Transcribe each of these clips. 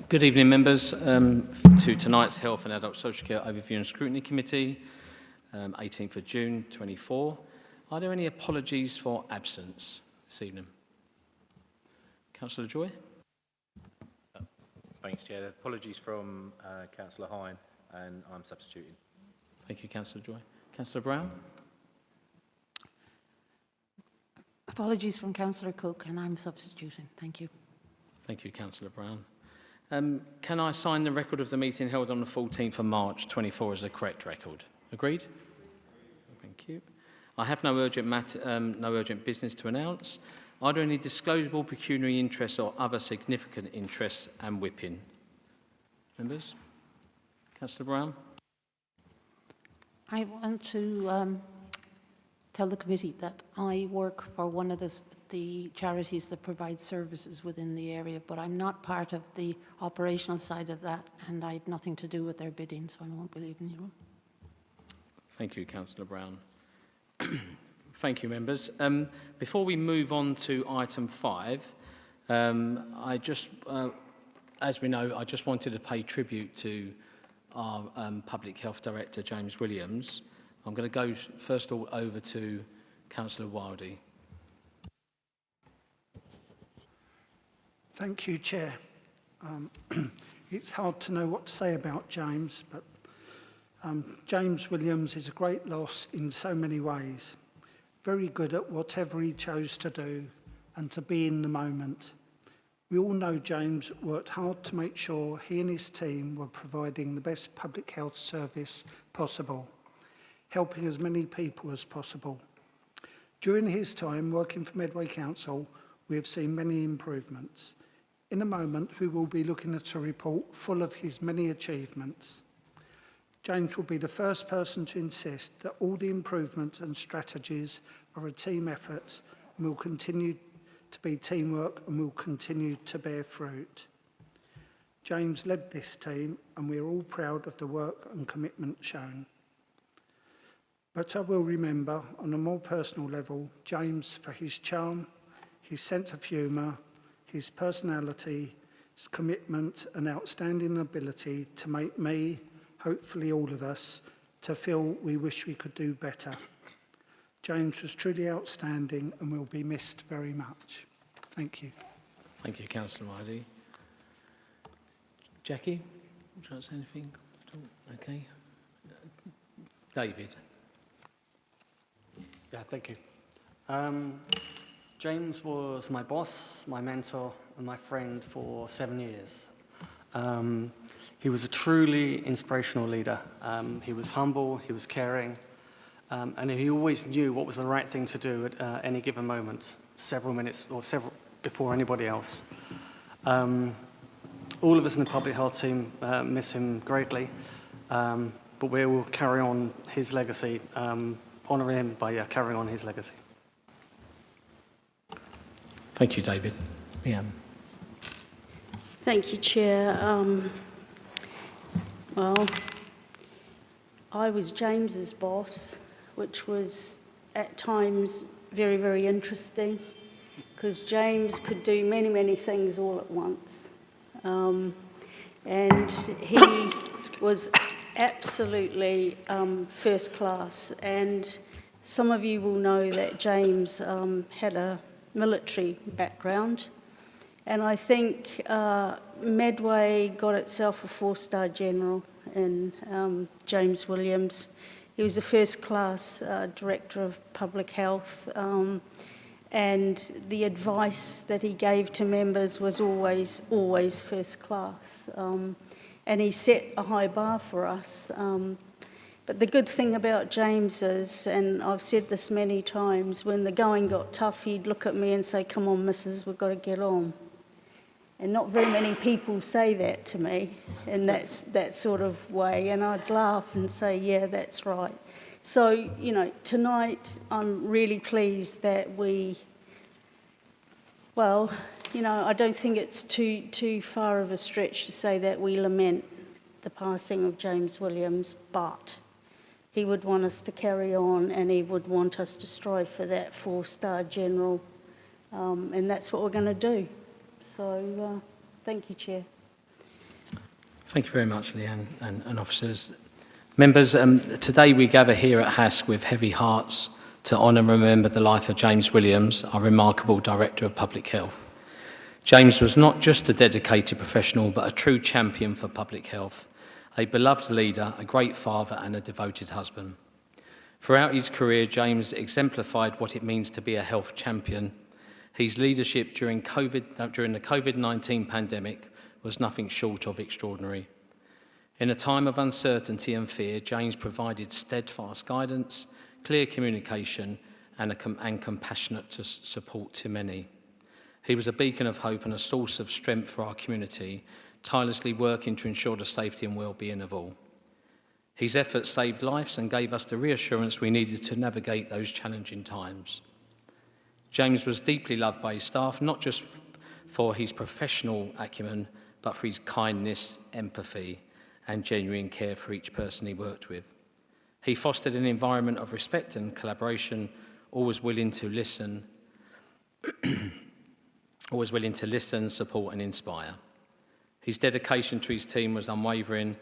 Good evening, members, to tonight's Health and Adult Social Care Overview and Scrutiny Committee, 18th of June 24. Are there any apologies for absence this evening? Councillor Joy? Thanks, Chair. Apologies from Councillor Hine, and I'm substituting. Thank you, Councillor Joy. Councillor Brown? Apologies from Councillor Cook, and I'm substituting. Thank you. Thank you, Councillor Brown. Can I sign the record of the meeting held on the 14th of March 24 as a correct record? Agreed? Thank you. I have no urgent business to announce. Are there any disclosable pecuniary interests or other significant interests and whipping? Members? Councillor Brown? I want to tell the committee that I work for one of the charities that provide services within the area, but I'm not part of the operational side of that, and I have nothing to do with their bidding, so I won't be leaving you. Thank you, Councillor Brown. Thank you, members. Before we move on to item 5, as we know, I just wanted to pay tribute to our Public Health Director, James Williams. I'm going to go first of all over to Councillor Wildey. Thank you, Chair. It's hard to know what to say about James, but James Williams is a great loss in so many ways. Very good at whatever he chose to do and to be in the moment. We all know James worked hard to make sure he and his team were providing the best public health service possible, helping as many people as possible. During his time working for Medway Council, we have seen many improvements. In a moment, we will be looking at a report full of his many achievements. James will be the first person to insist that all the improvements and strategies are a team effort and will continue to be teamwork and will continue to bear fruit. James led this team and we are all proud of the work and commitment shown. But I will remember, on a more personal level, James for his charm, his sense of humour, his personality, his commitment and outstanding ability to make me, hopefully all of us, to feel we wish we could do better. James was truly outstanding and will be missed very much. Thank you. Thank you, Councillor Riley. Jackie, would you like to say anything? Okay. David. Yeah, thank you. James was my boss, my mentor, and my friend for 7 years. He was a truly inspirational leader. He was humble, he was caring, and he always knew what was the right thing to do at any given moment, several minutes or several before anybody else. All of us in the public health team miss him greatly, but we will carry on his legacy, honour him by carrying on his legacy. Thank you, David. Leanne. Thank you, Chair. Well, I was James's boss, which was at times very, very interesting, because James could do many, many things all at once. And he was absolutely first class. And some of you will know that James had a military background. And I think Medway got itself a 4-star general in James Williams. He was a first-class director of public health, and the advice that he gave to members was always, always first class. And he set a high bar for us. But the good thing about James is, and I've said this many times, when the going got tough, he'd look at me and say, "Come on, missus, we've got to get on." And not very many people say that to me in that sort of way. And I'd laugh and say, yeah, that's right. So, you know, tonight I'm really pleased that we, well, you know, I don't think it's too far of a stretch to say that we lament the passing of James Williams, but he would want us to carry on and he would want us to strive for that 4-star general. And that's what we're going to do. So, thank you, Chair. Thank you very much, Leanne and officers. Members, today we gather here at HASC with heavy hearts to honour and remember the life of James Williams, our remarkable Director of Public Health. James was not just a dedicated professional, but a true champion for public health, a beloved leader, a great father and a devoted husband. Throughout his career, James exemplified what it means to be a health champion. His leadership during the COVID-19 pandemic was nothing short of extraordinary. In a time of uncertainty and fear, James provided steadfast guidance, clear communication, and compassionate support to many. He was a beacon of hope and a source of strength for our community, tirelessly working to ensure the safety and well-being of all. His efforts saved lives and gave us the reassurance we needed to navigate those challenging times. James was deeply loved by his staff, not just for his professional acumen, but for his kindness, empathy, and genuine care for each person he worked with. He fostered an environment of respect and collaboration, always willing to listen, support and inspire. His dedication to his team was unwavering,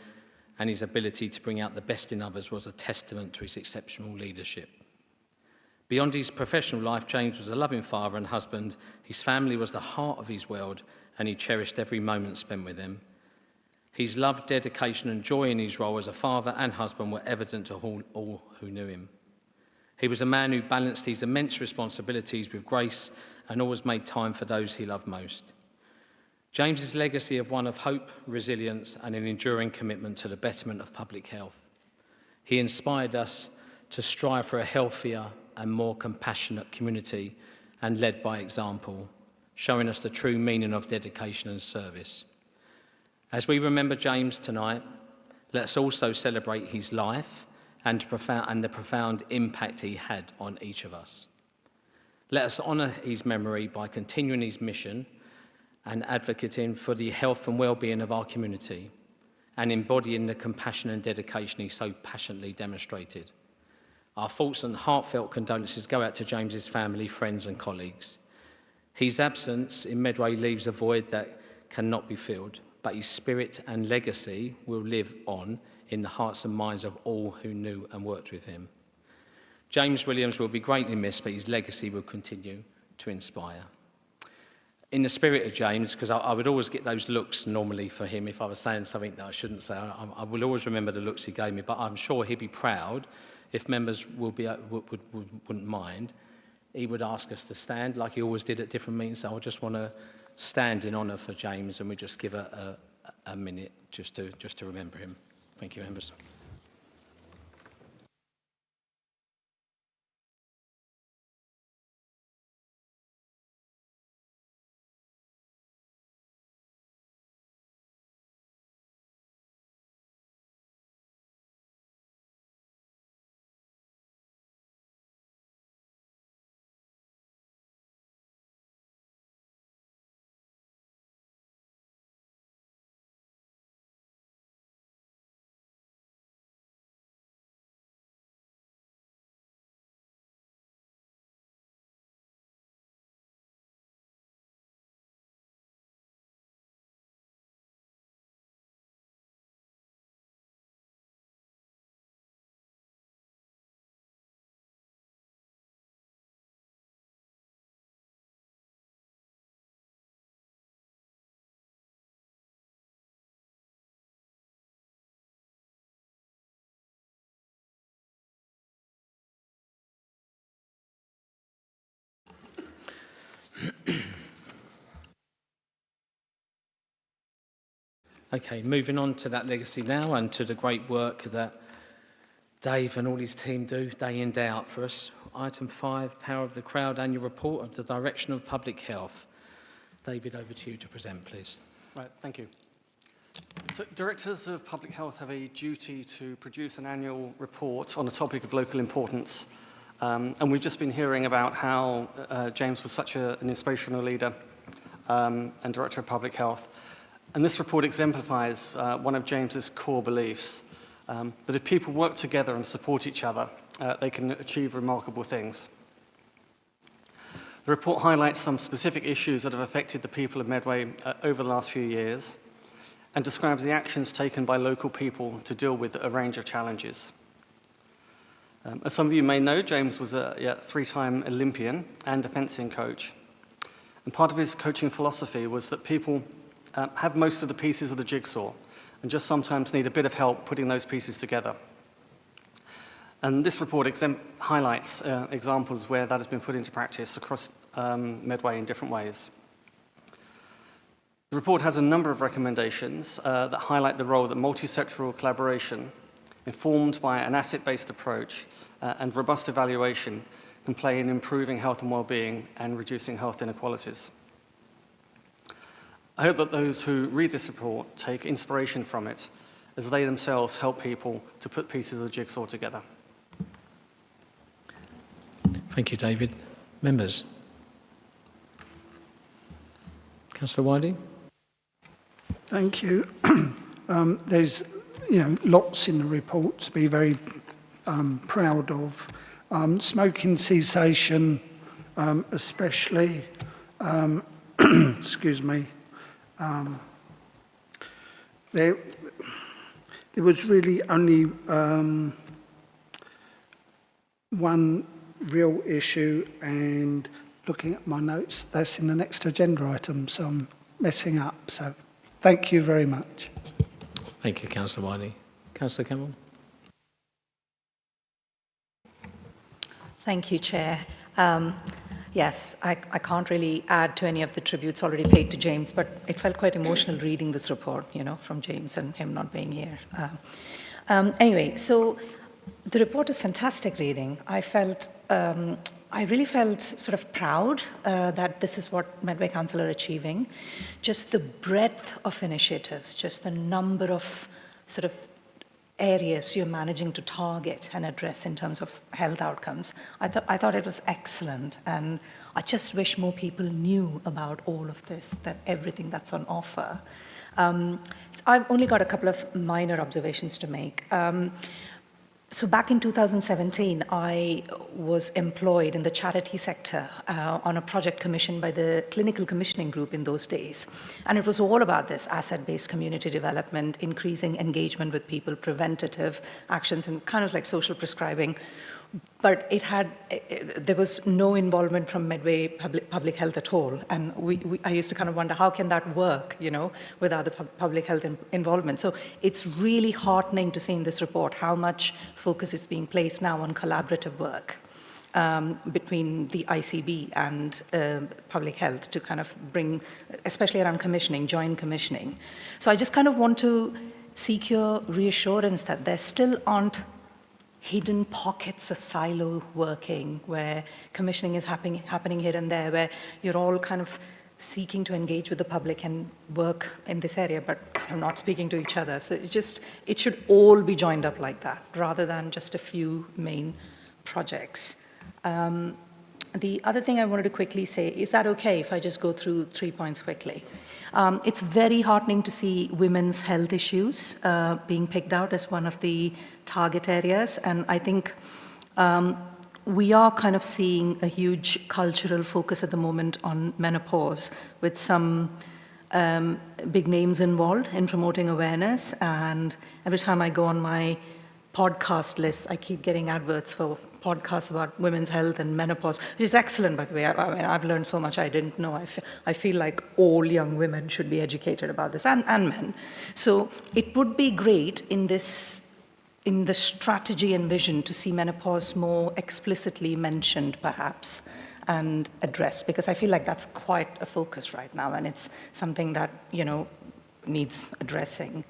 and his ability to bring out the best in others was a testament to his exceptional leadership. Beyond his professional life, James was a loving father and husband. His family was the heart of his world, and he cherished every moment spent with them. His love, dedication and joy in his role as a father and husband were evident to all who knew him. He was a man who balanced his immense responsibilities with grace and always made time for those he loved most. James's legacy of one of hope, resilience and an enduring commitment to the betterment of public health. He inspired us to strive for a healthier and more compassionate community and led by example, showing us the true meaning of dedication and service. As we remember James tonight, let's also celebrate his life and the profound impact he had on each of us. Let us honour his memory by continuing his mission and advocating for the health and well-being of our community and embodying the compassion and dedication he so passionately demonstrated. Our thoughts and heartfelt condolences go out to James's family, friends and colleagues. His absence in Medway leaves a void that cannot be filled, but his spirit and legacy will live on in the hearts and minds of all who knew and worked with him. James Williams will be greatly missed, but his legacy will continue to inspire. In the spirit of James, because I would always get those looks normally for him if I was saying something that I shouldn't say, I will always remember the looks he gave me, but I'm sure he'd be proud if members wouldn't mind. He would ask us to stand like he always did at different meetings, so I just want to stand in honour for James, and we just give a minute just to remember him. Thank you, members. Okay, moving on to that legacy now and to the great work that Dave and all his team do day in, day out for us. Item 5, Power of the Crowd Annual Report of the Direction of Public Health. David, over to you to present, please. Right, thank you. So, Directors of Public Health have a duty to produce an annual report on a topic of local importance. And we've just been hearing about how James was such an inspirational leader and Director of Public Health. And this report exemplifies one of James's core beliefs, that if people work together and support each other, they can achieve remarkable things. The report highlights some specific issues that have affected the people of Medway over the last few years and describes the actions taken by local people to deal with a range of challenges. As some of you may know, James was a 3-time Olympian and a fencing coach. And part of his coaching philosophy was that people have most of the pieces of the jigsaw and just sometimes need a bit of help putting those pieces together. And this report highlights examples where that has been put into practice across Medway in different ways. The report has a number of recommendations that highlight the role that multi-sectoral collaboration, informed by an asset-based approach and robust evaluation, can play in improving health and well-being and reducing health inequalities. I hope that those who read this report take inspiration from it as they themselves help people to put pieces of the jigsaw together. Thank you, David. Members? Councillor Whiting? Thank you. There's lots in the report to be very proud of. Smoking cessation, especially, excuse me, there was really only one real issue, and looking at my notes, that's in the next agenda item, so I'm messing up. So thank you very much. Thank you, Councillor Whiting. Councillor Campbell? Thank you, Chair. Yes, I can't really add to any of the tributes already paid to James, but it felt quite emotional reading this report, from James and him not being here. Anyway, so the report is fantastic reading. I really felt sort of proud that this is what Medway Council are achieving. Just the breadth of initiatives, just the number of sort of areas you're managing to target and address in terms of health outcomes. I thought it was excellent, and I just wish more people knew about all of this, that everything that's on offer. So I've only got a couple of minor observations to make. So back in 2017, I was employed in the charity sector on a project commissioned by the Clinical Commissioning Group in those days. And it was all about this asset-based community development, increasing engagement with people, preventative actions, and kind of like social prescribing. But there was no involvement from Medway public health at all. And I used to kind of wonder, how can that work, without the public health involvement? So it's really heartening to see in this report how much focus is being placed now on collaborative work between the ICB and public health to kind of bring, especially around commissioning, joint commissioning. So I just kind of want to seek your reassurance that there still aren't hidden pockets of silo working where commissioning is happening here and there, where you're all kind of seeking to engage with the public and work in this area, but not speaking to each other. So it should all be joined up like that, rather than just a few main projects. The other thing I wanted to quickly say, is that okay if I just go through 3 points quickly? It's very heartening to see women's health issues being picked out as one of the target areas. And I think we are kind of seeing a huge cultural focus at the moment on menopause, with some big names involved in promoting awareness. And every time I go on my podcast list, I keep getting adverts for podcasts about women's health and menopause, which is excellent, by the way. I mean, I've learned so much I didn't know. I feel like all young women should be educated about this, and men. So it would be great in the strategy and vision to see menopause more explicitly mentioned, perhaps, and addressed, because I feel like that's quite a focus right now, and it's something that, needs addressing.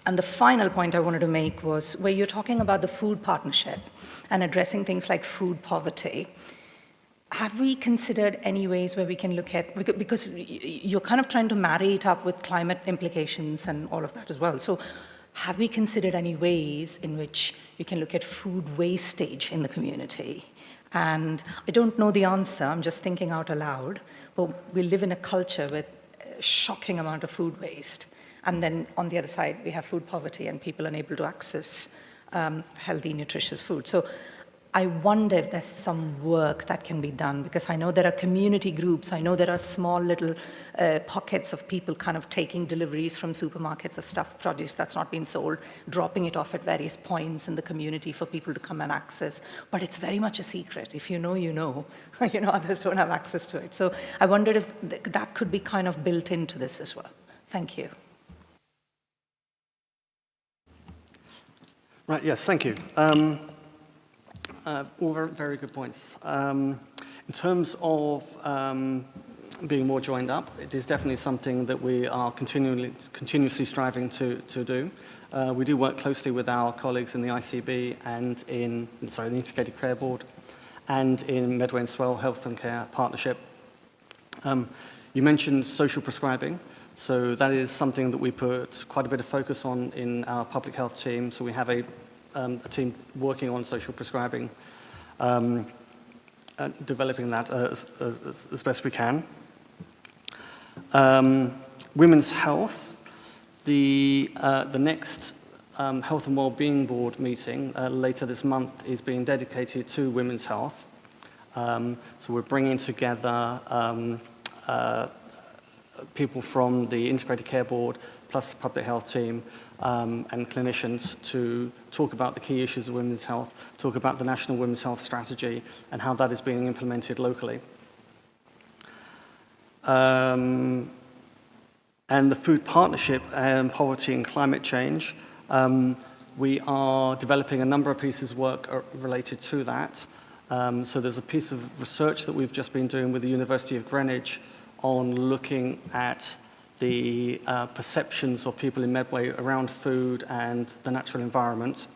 And the final point I wanted to make was where you're talking about the food partnership and addressing things like food poverty. Have we considered any ways where we can look at, because you're kind of trying to marry it up with climate implications and all of that as well. So have we considered any ways in which you can look at food wastage in the community? And I don't know the answer, I'm just thinking out aloud, but we live in a culture with a shocking amount of food waste. And then on the other side, we have food poverty and people unable to access healthy, nutritious food. So I wonder if there's some work that can be done, because I know there are community groups, I know there are small little pockets of people kind of taking deliveries from supermarkets of stuff, produce that's not been sold, dropping it off at various points in the community for people to come and access. But it's very much a secret. If you know, you know. Others don't have access to it. So I wondered if that could be kind of built into this as well. Thank you. Right, yes, thank you. All very, very good points. In terms of being more joined up, it is definitely something that we are continuously striving to do. We do work closely with our colleagues in the ICB and the Integrated Care Board, and in Medway and Swell Health and Care Partnership. You mentioned social prescribing. So that is something that we put quite a bit of focus on in our public health team. So we have a team working on social prescribing, developing that as best we can. Women's health, the next Health and Wellbeing Board meeting later this month is being dedicated to women's health. So we're bringing together people from the Integrated Care Board, plus the public health team, and clinicians to talk about the key issues of women's health, talk about the National Women's Health Strategy and how that is being implemented locally. And the food partnership and poverty and climate change, we are developing a number of pieces of work related to that. So there's a piece of research that we've just been doing with the University of Greenwich on looking at the perceptions of people in Medway around food and the natural environment,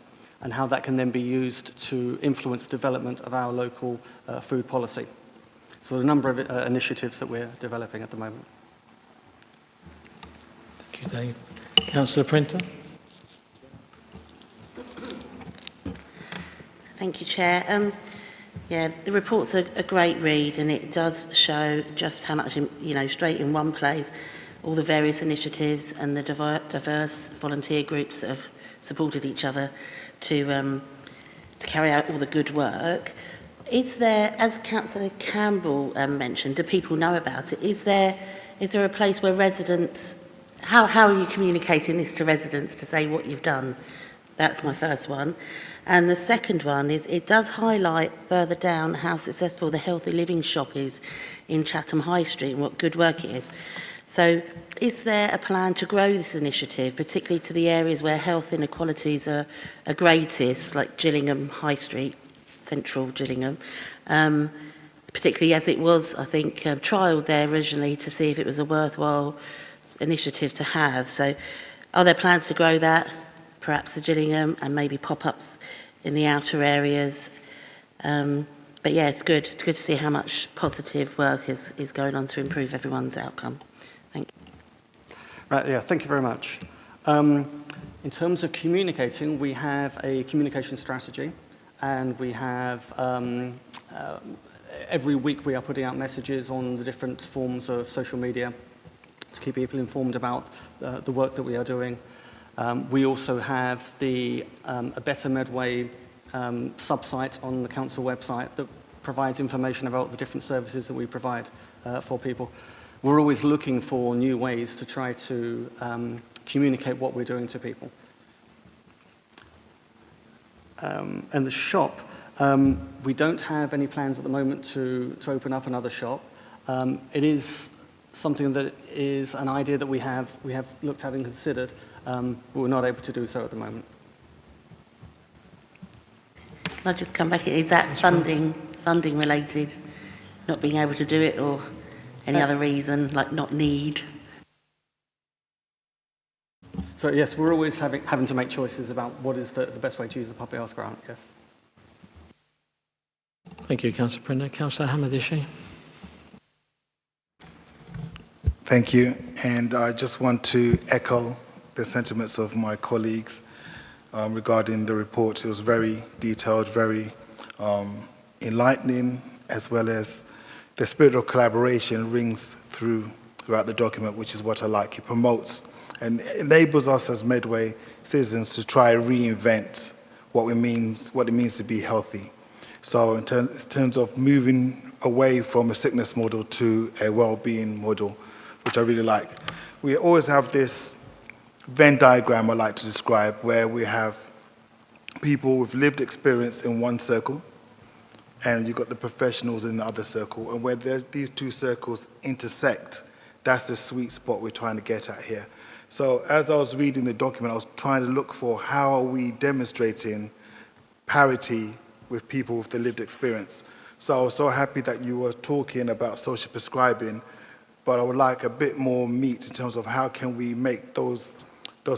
and how that can then be used to influence the development of our local food policy. So a number of initiatives that we're developing at the moment. Thank you, Dave. Councillor Printer. Thank you, Chair. Yeah, the report's a great read, and it does show just how much, straight in one place, all the various initiatives and the diverse volunteer groups that have supported each other to carry out all the good work. Is there, as Councillor Campbell mentioned, do people know about it? Is there a place where residents, how are you communicating this to residents to say what you've done? That's my first one. And the second one is, it does highlight further down how successful the Healthy Living shop is in Chatham High Street and what good work it is. So is there a plan to grow this initiative, particularly to the areas where health inequalities are greatest, like Gillingham High Street, central Gillingham, particularly as it was, I think, trialled there originally to see if it was a worthwhile initiative to have. So are there plans to grow that, perhaps to Gillingham, and maybe pop-ups in the outer areas? But yeah, it's good to see how much positive work is going on to improve everyone's outcome. Thank you. Right, yeah, thank you very much. In terms of communicating, we have a communication strategy, and we have, every week we are putting out messages on the different forms of social media to keep people informed about the work that we are doing. We also have a Better Medway sub-site on the council website that provides information about the different services that we provide for people. We're always looking for new ways to try to communicate what we're doing to people. And the shop, we don't have any plans at the moment to open up another shop. It is something that is an idea that we have looked at and considered, but we're not able to do so at the moment. Can I just come back? Is that funding related, not being able to do it, or any other reason, like not need? So yes, we're always having to make choices about what is the best way to use the public health grant, yes. Thank you, Councillor Prinder. Councillor Hamadishi. Thank you, and I just want to echo the sentiments of my colleagues regarding the report. It was very detailed, very enlightening, as well as the spirit of collaboration rings throughout the document, which is what I like. It promotes and enables us as Medway citizens to try and reinvent what it means to be healthy. So in terms of moving away from a sickness model to a well-being model, which I really like. We always have this Venn diagram I like to describe, where we have people with lived experience in one circle, and you've got the professionals in the other circle, and where these two circles intersect, that's the sweet spot we're trying to get at here. So as I was reading the document, I was trying to look for how are we demonstrating parity with people with the lived experience. So I was so happy that you were talking about social prescribing, but I would like a bit more meat in terms of how can we make those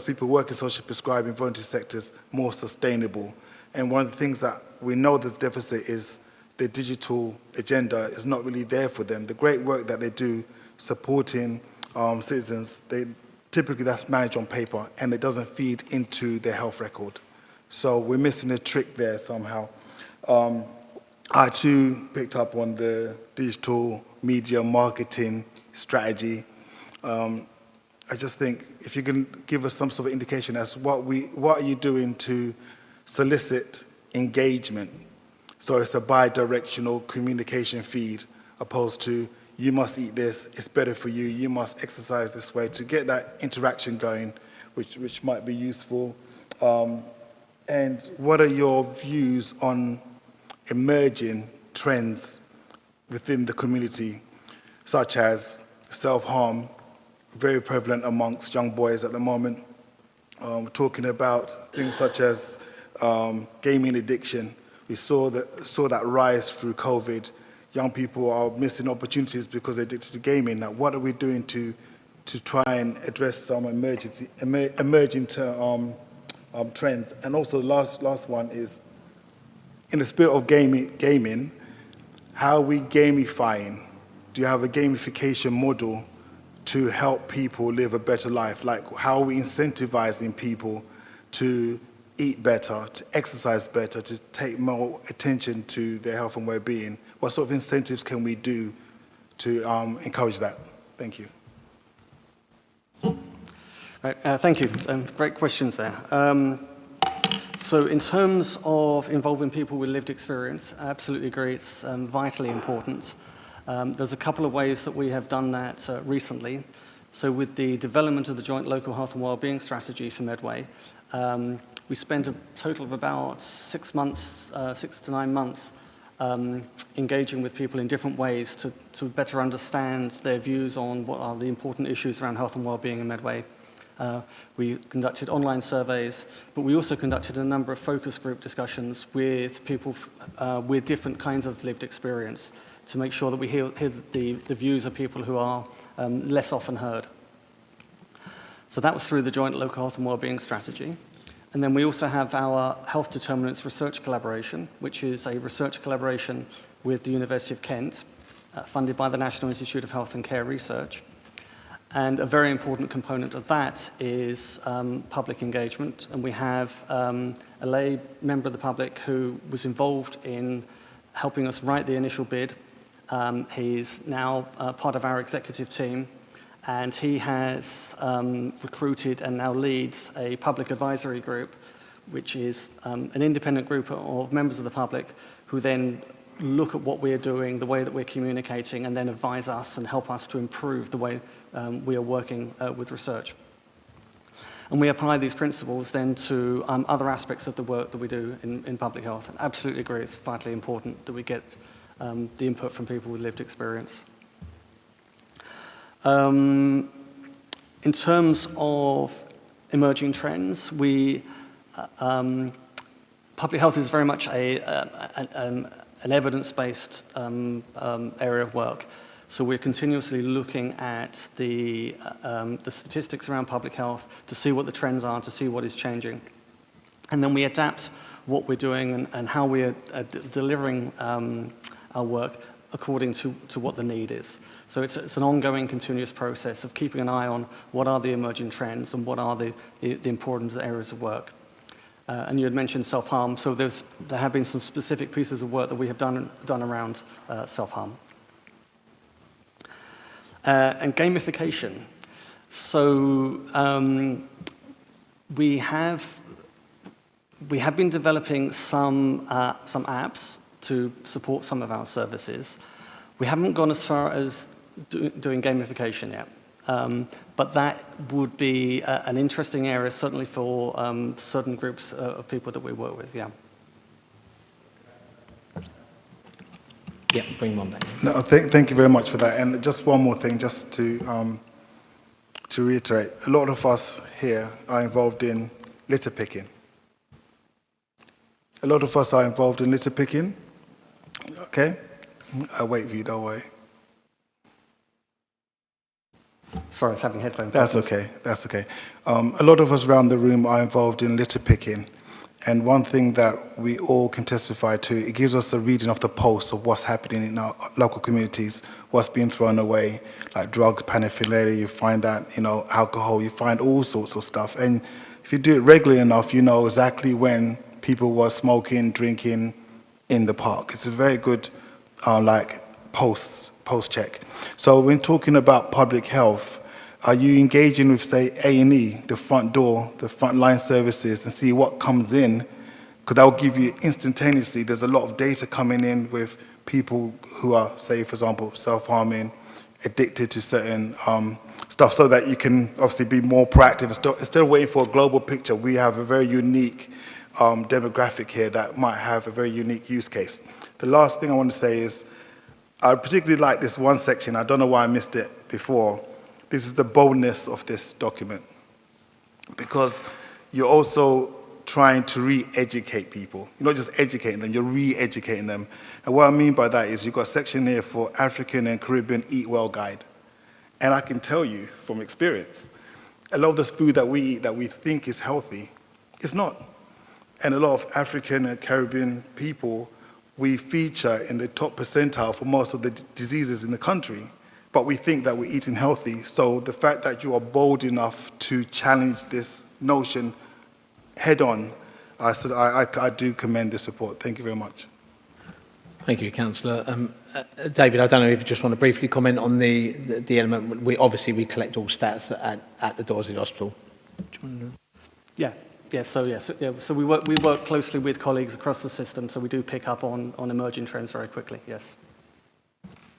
people working social prescribing voluntary sectors more sustainable. And one of the things that we know this deficit is the digital agenda is not really there for them. The great work that they do supporting citizens, typically that's managed on paper and it doesn't feed into their health record. So we're missing a trick there somehow. I too picked up on the digital media marketing strategy. I just think if you can give us some sort of indication as what are you doing to solicit engagement? So it's a bi-directional communication feed opposed to you must eat this, it's better for you, you must exercise this way, to get that interaction going, which might be useful. And what are your views on emerging trends within the community, such as self-harm, very prevalent amongst young boys at the moment. We're talking about things such as gaming addiction. We saw that rise through COVID. Young people are missing opportunities because they're addicted to gaming. Now, what are we doing to try and address some emerging trends? And also, the last one is, in the spirit of gaming, how are we gamifying? Do you have a gamification model to help people live a better life? Like, how are we incentivizing people to eat better, to exercise better, to take more attention to their health and well-being? What sort of incentives can we do to encourage that? Thank you. Right, thank you. Great questions there. So in terms of involving people with lived experience, I absolutely agree it's vitally important. There's a couple of ways that we have done that recently. So with the development of the joint local health and wellbeing strategy for Medway, we spent a total of about 6 to 9 months, engaging with people in different ways to better understand their views on what are the important issues around health and wellbeing in Medway. We conducted online surveys, but we also conducted a number of focus group discussions with people with different kinds of lived experience to make sure that we hear the views of people who are less often heard. So that was through the joint local health and wellbeing strategy. And then we also have our health determinants research collaboration, which is a research collaboration with the University of Kent, funded by the National Institute of Health and Care Research. And a very important component of that is public engagement. And we have a lay member of the public who was involved in helping us write the initial bid. He's now part of our executive team, and he has recruited and now leads a public advisory group, which is an independent group of members of the public who then look at what we're doing, the way that we're communicating, and then advise us and help us to improve the way we are working with research. And we apply these principles then to other aspects of the work that we do in public health. And absolutely agree, it's vitally important that we get the input from people with lived experience. In terms of emerging trends, public health is very much an evidence-based area of work. So we're continuously looking at the statistics around public health to see what the trends are, to see what is changing. And then we adapt what we're doing and how we are delivering our work according to what the need is. So it's an ongoing, continuous process of keeping an eye on what are the emerging trends and what are the important areas of work. And you had mentioned self-harm, so there have been some specific pieces of work that we have done around self-harm. And gamification. So we have been developing some apps to support some of our services. We haven't gone as far as doing gamification yet. But that would be an interesting area, certainly for certain groups of people that we work with, yeah. Yeah, bring one back. No, thank you very much for that. And just one more thing, just to reiterate. A lot of us here are involved in litter picking. A lot of us are involved in litter picking. Okay? I'll wait for you, don't worry. Sorry, I was having headphone That's problems. okay, that's okay. A lot of us around the room are involved in litter picking. And one thing that we all can testify to, it gives us a reading of the pulse of what's happening in our local communities, what's being thrown away, like drugs, paraphernalia, you find that, alcohol, you find all sorts of stuff. And if you do it regularly enough, you know exactly when people were smoking, drinking in the park. It's a very good, post check. So when talking about public health, are you engaging with, say, A&E, the front door, the frontline services, and see what comes in? Because that will give you instantaneously, there's a lot of data coming in with people who are, say, for example, self-harming, addicted to certain stuff, so that you can obviously be more proactive. Instead of waiting for a global picture, we have a very unique demographic here that might have a very unique use case. The last thing I want to say is, I particularly like this one section. I don't know why I missed it before. This is the boldness of this document, because you're also trying to re-educate people. You're not just educating them, you're re-educating them. And what I mean by that is you've got a section here for African and Caribbean Eat Well Guide. And I can tell you from experience, a lot of this food that we eat that we think is healthy, it's not. And a lot of African and Caribbean people, we feature in the top percentile for most of the diseases in the country, but we think that we're eating healthy. So the fact that you are bold enough to challenge this notion head on, I do commend the support. Thank you very much. Thank you, Councillor. David, I don't know if you just want to briefly comment on the element. We collect all stats at the Dorset Hospital. Do you want to... So we work closely with colleagues across the system, so we do pick up on emerging trends very quickly, yes.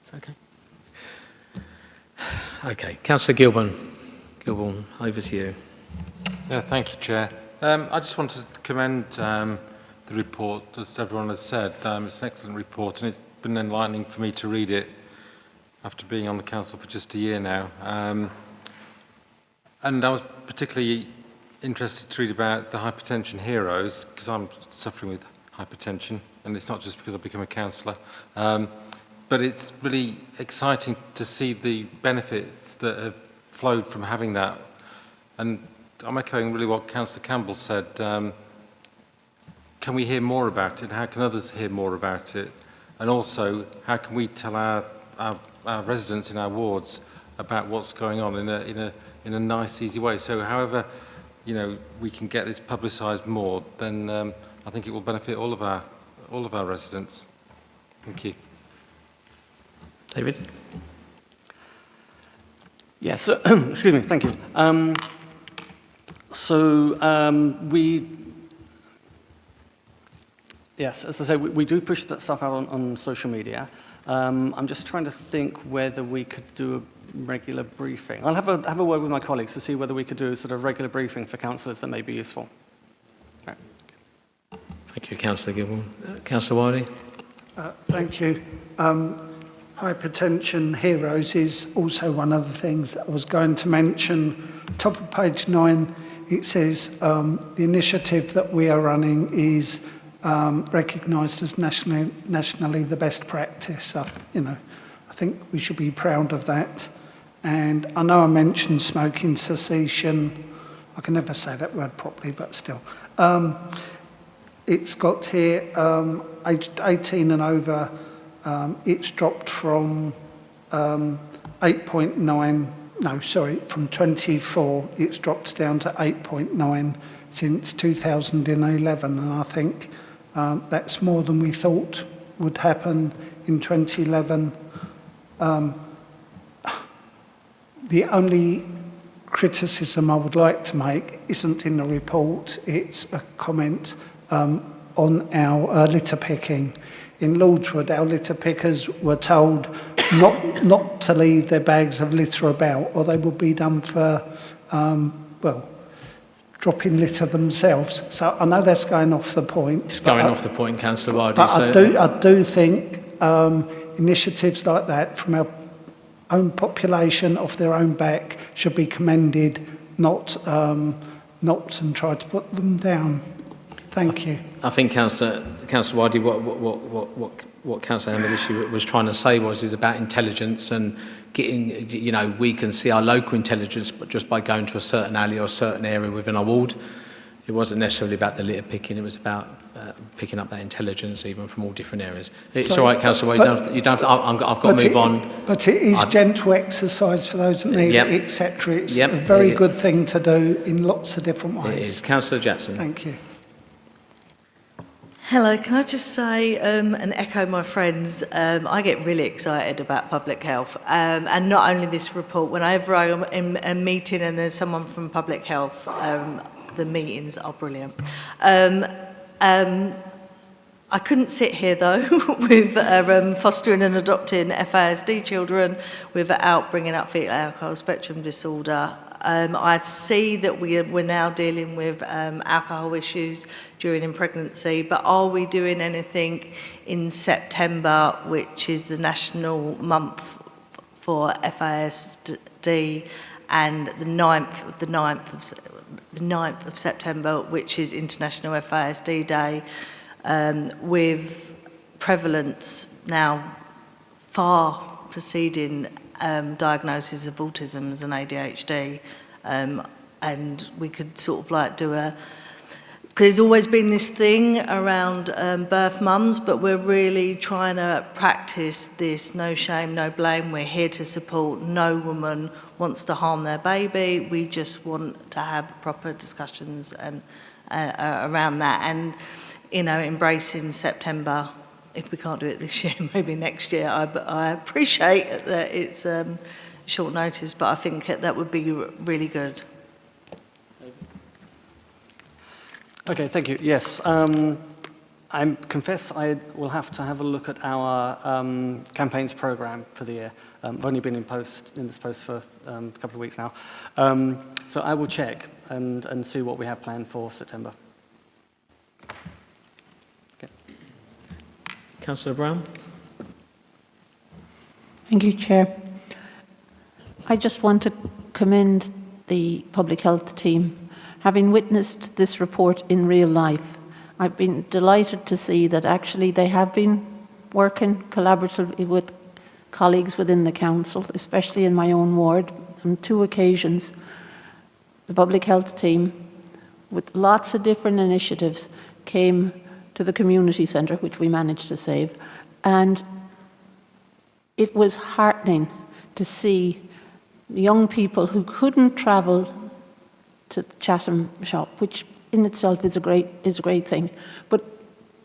It's okay. Okay, Councillor Gilborn, over to you. Yeah, thank you, Chair. I just wanted to commend the report, as everyone has said. It's an excellent report, and it's been enlightening for me to read it after being on the council for just a year now. And I was particularly interested to read about the hypertension heroes, because I'm suffering with hypertension, and it's not just because I've become a councillor. But it's really exciting to see the benefits that have flowed from having that. And I'm echoing really what Councillor Campbell said. Can we hear more about it? How can others hear more about it? And also, how can we tell our residents in our wards about what's going on in a nice, easy way? So however, we can get this publicised more, then I think it will benefit all of our residents. Thank you. David? Yes, excuse me, thank you. Yes, as I say, we do push that stuff out on social media. I'm just trying to think whether we could do a regular briefing. I'll have a word with my colleagues to see whether we could do a sort of regular briefing for councillors that may be useful. Okay. Thank you, Councillor Gilborn. Councillor Wiley? Thank you. Hypertension Heroes is also one of the things that I was going to mention. Top of page 9, it says the initiative that we are running is recognised as nationally the best practice. I think we should be proud of that. And I know I mentioned smoking cessation. I can never say that word properly, but still. It's got here, aged 18 and over, it's dropped from 8.9, from 24, it's dropped down to 8.9 since 2011. And I think that's more than we thought would happen in 2011. The only criticism I would like to make isn't in the report, it's a comment on our litter picking. In Lordswood, our litter pickers were told not to leave their bags of litter about, or they would be done for, dropping litter themselves. So I know that's going off the point. It's going off the point, Councillor Wiley. But I do think initiatives like that from our own population, off their own back, should be commended, not and try to put them down. Thank you. I think Councillor Wiley, what Councillor Hamid was trying to say is about intelligence and getting, we can see our local intelligence but just by going to a certain alley or a certain area within our ward. It wasn't necessarily about the litter picking, it was about picking up that intelligence even from all different areas. It's all right, Councillor Wiley, you don't have to, I've got to move on. But it is gentle exercise for those that need it, etc. It's a very good thing to do in lots of different ways. It is. Councillor Jackson. Thank you. Hello, can I just say and echo my friends, I get really excited about public health and not only this report, whenever I'm in a meeting and there's someone from public health, the meetings are brilliant. I couldn't sit here though with fostering and adopting FASD children without bringing up fetal alcohol spectrum disorder. I see that we're now dealing with alcohol issues during pregnancy, but are we doing anything in September, which is the national month for FASD, and the 9th of September, which is International FASD Day, with prevalence now far preceding diagnosis of autism and ADHD, and we could sort of like do a, because there's always been this thing around birth mums, but we're really trying to practice this no shame, no blame. We're here to support. No woman wants to harm their baby. We just want to have proper discussions and around that, and embracing September if we can't do it this year, maybe next year. I appreciate that it's short notice, but I think that would be really good. Okay, thank you. Yes, I confess I will have to have a look at our campaigns program for the year. I've only been in this post for a couple of weeks now. So I will check and see what we have planned for September. Okay. Councillor Brown. Thank you, Chair. I just want to commend the public health team. Having witnessed this report in real life, I've been delighted to see that actually they have been working collaboratively with colleagues within the council, especially in my own ward. On 2 occasions, the public health team, with lots of different initiatives, came to the community centre, which we managed to save. And it was heartening to see the young people who couldn't travel to the Chatham shop, which in itself is a great thing. But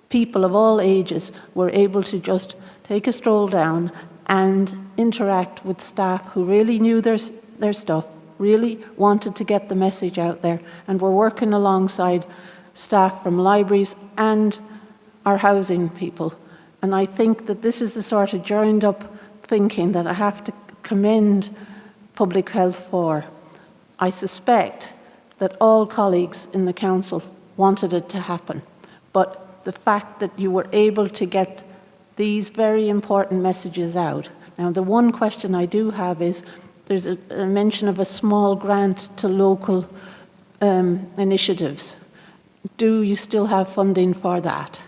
people of all ages were able to just take a stroll down and interact with staff who really knew their stuff, really wanted to get the message out there, and were working alongside staff from libraries and our housing people. And I think that this is the sort of joined up thinking that I have to commend public health for. I suspect that all colleagues in the council wanted it to happen, but the fact that you were able to get these very important messages out. Now, the one question I do have is, there's a mention of a small grant to local initiatives. Do you still have funding for that?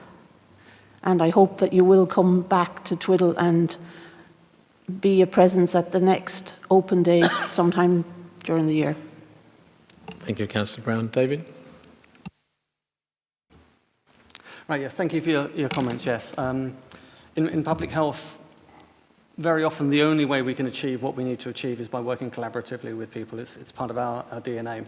And I hope that you will come back to Twiddle and be a presence at the next open day sometime during the year. Thank you, Councillor Brown. David? Right, yeah, thank you for your comments, yes. In public health, very often the only way we can achieve what we need to achieve is by working collaboratively with people. It's part of our DNA.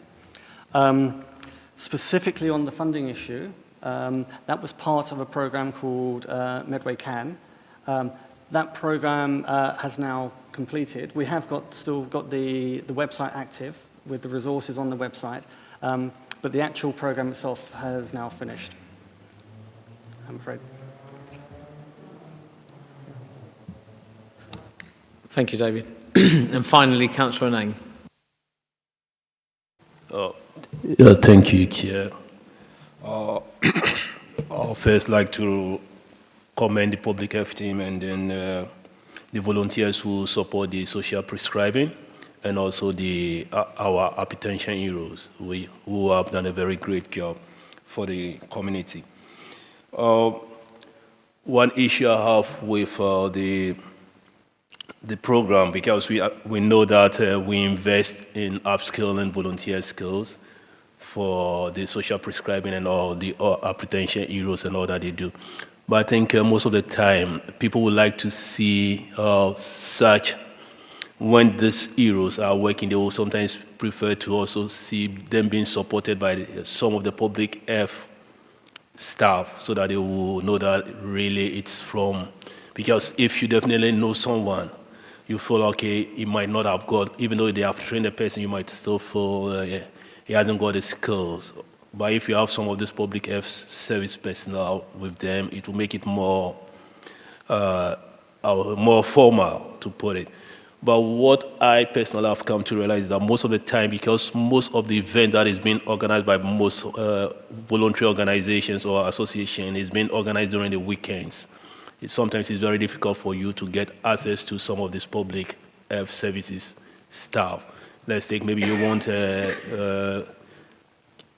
Specifically on the funding issue, that was part of a program called Medway Can. That program has now completed. We have still got the website active with the resources on the website, but the actual program itself has now finished, I'm afraid. Thank you, David. And finally, Councillor Nang. Thank you, Chair. I'll first like to commend the public health team and then the volunteers who support the social prescribing, and also our hypertension heroes who have done a very great job for the community. One issue I have with the program, because we know that we invest in upskilling volunteer skills for the social prescribing and all the hypertension heroes and all that they do. But I think most of the time, people would like to see such, when these heroes are working, they will sometimes prefer to also see them being supported by some of the public health staff, so that they will know that really it's from, because if you definitely know someone, you feel, okay, he might not have got, even though they have trained a person, you might still feel he hasn't got the skills. But if you have some of this public health service personnel with them, it will make it more formal, to put it. But what I personally have come to realize is that most of the time, because most of the event that is being organized by most voluntary organizations or associations is being organized during the weekends, sometimes it's very difficult for you to get access to some of this public health services staff. Let's take, maybe you want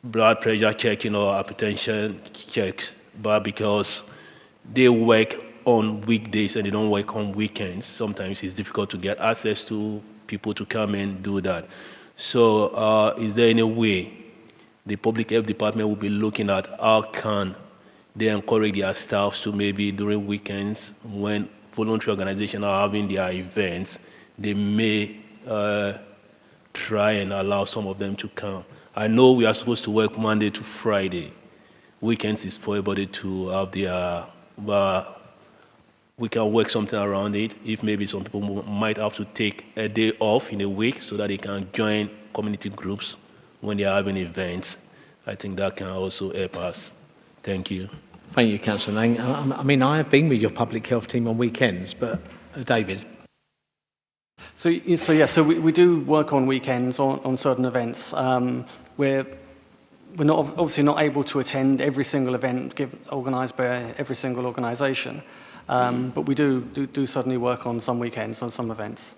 blood pressure checking or hypertension checks, but because they work on weekdays and they don't work on weekends, sometimes it's difficult to get access to people to come and do that. So is there any way the public health department will be looking at how can they encourage their staff to, maybe during weekends when voluntary organizations are having their events, they may try and allow some of them to come. I know we are supposed to work Monday to Friday. Weekends is for everybody to have their we can work something around it. If maybe some people might have to take a day off in a week so that they can join community groups when they are having events, I think that can also help us. Thank you. Thank you, Councillor Lang. I mean, I have been with your public health team on weekends, but David. So we do work on weekends on certain events. We're obviously not able to attend every single event organised by every single organisation, but we do certainly work on some weekends on some events.